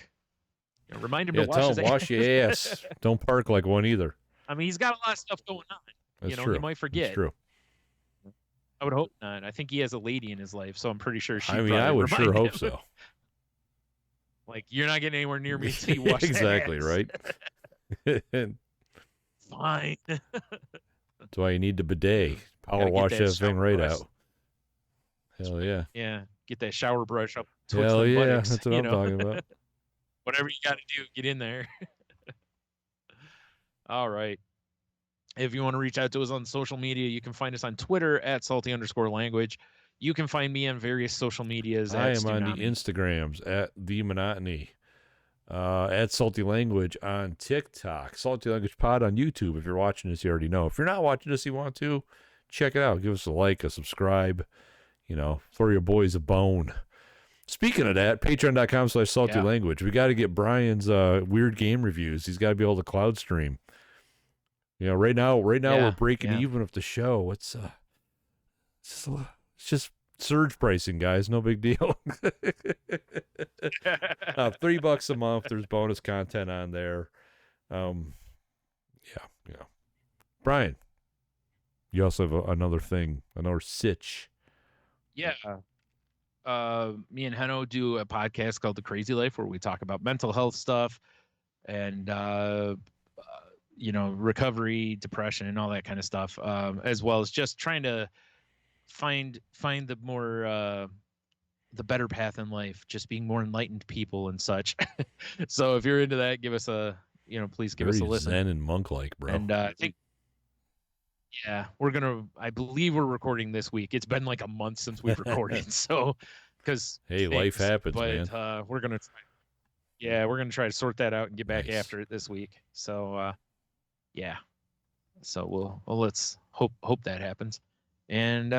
remind him to
wash your ass. Don't park like one either.
I mean, he's got a lot of stuff going on.
That's true.
He might forget.
That's true.
I would hope not. I think he has a lady in his life, so I'm pretty sure she.
I would sure hope so.
Like, you're not getting anywhere near me until you wash
exactly, right?
Fine.
That's why you need the bidet. Power wash that thing right out. Hell yeah.
Yeah. Get that shower brush up.
Hell yeah. Buttocks, that's what I'm talking about.
Whatever you got to do, get in there. All right. If you want to reach out to us on social media, you can find us on Twitter at @salty_language. You can find me on various social medias.
I am on the Instagrams at The Monotony, at Salty Language on TikTok, Salty Language Pod on YouTube. If you're watching this, you already know. If you're not watching this, you want to, check it out. Give us a like, a subscribe, throw your boys a bone. Speaking of that, patreon.com/saltylanguage. We got to get Brian's weird game reviews. He's got to be able to cloud stream. You know, right now we're breaking even with the show. It's just surge pricing, guys. No big deal. $3 a month. There's bonus content on there. Yeah. Brian, you also have another thing, another sitch.
Yeah. Me and Heno do a podcast called The Crazy Life, where we talk about mental health stuff and recovery, depression, and all that kind of stuff, as well as just trying to find the more the better path in life, just being more enlightened people and such. So if you're into that, give us please give us a listen.
Zen and monk like, bro.
And I think I believe we're recording this week. It's been like a month since we've recorded. So
life happens, man.
We're gonna try to sort that out and get back after it this week. So so let's hope that happens. And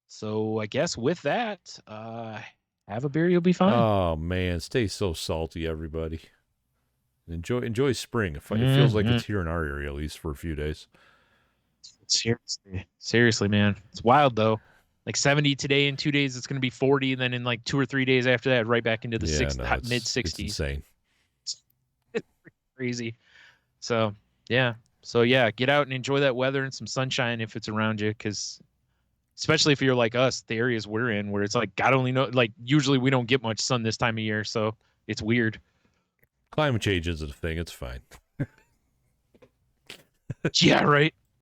so I guess with that, have a beer, you'll be fine.
Oh man, stay so salty, everybody. Enjoy spring. It feels like it's here in our area, at least for a few days.
Seriously, man, it's wild though. Like 70 today, in 2 days it's going to be 40, and then in like 2 or 3 days after that, right back into the mid 60s.
It's insane.
It's crazy. So get out and enjoy that weather and some sunshine if it's around you, because especially if you're like us, the areas we're in, where it's like God only knows, like usually we don't get much sun this time of year, so it's weird.
Climate change is a thing. It's fine.
Yeah, right.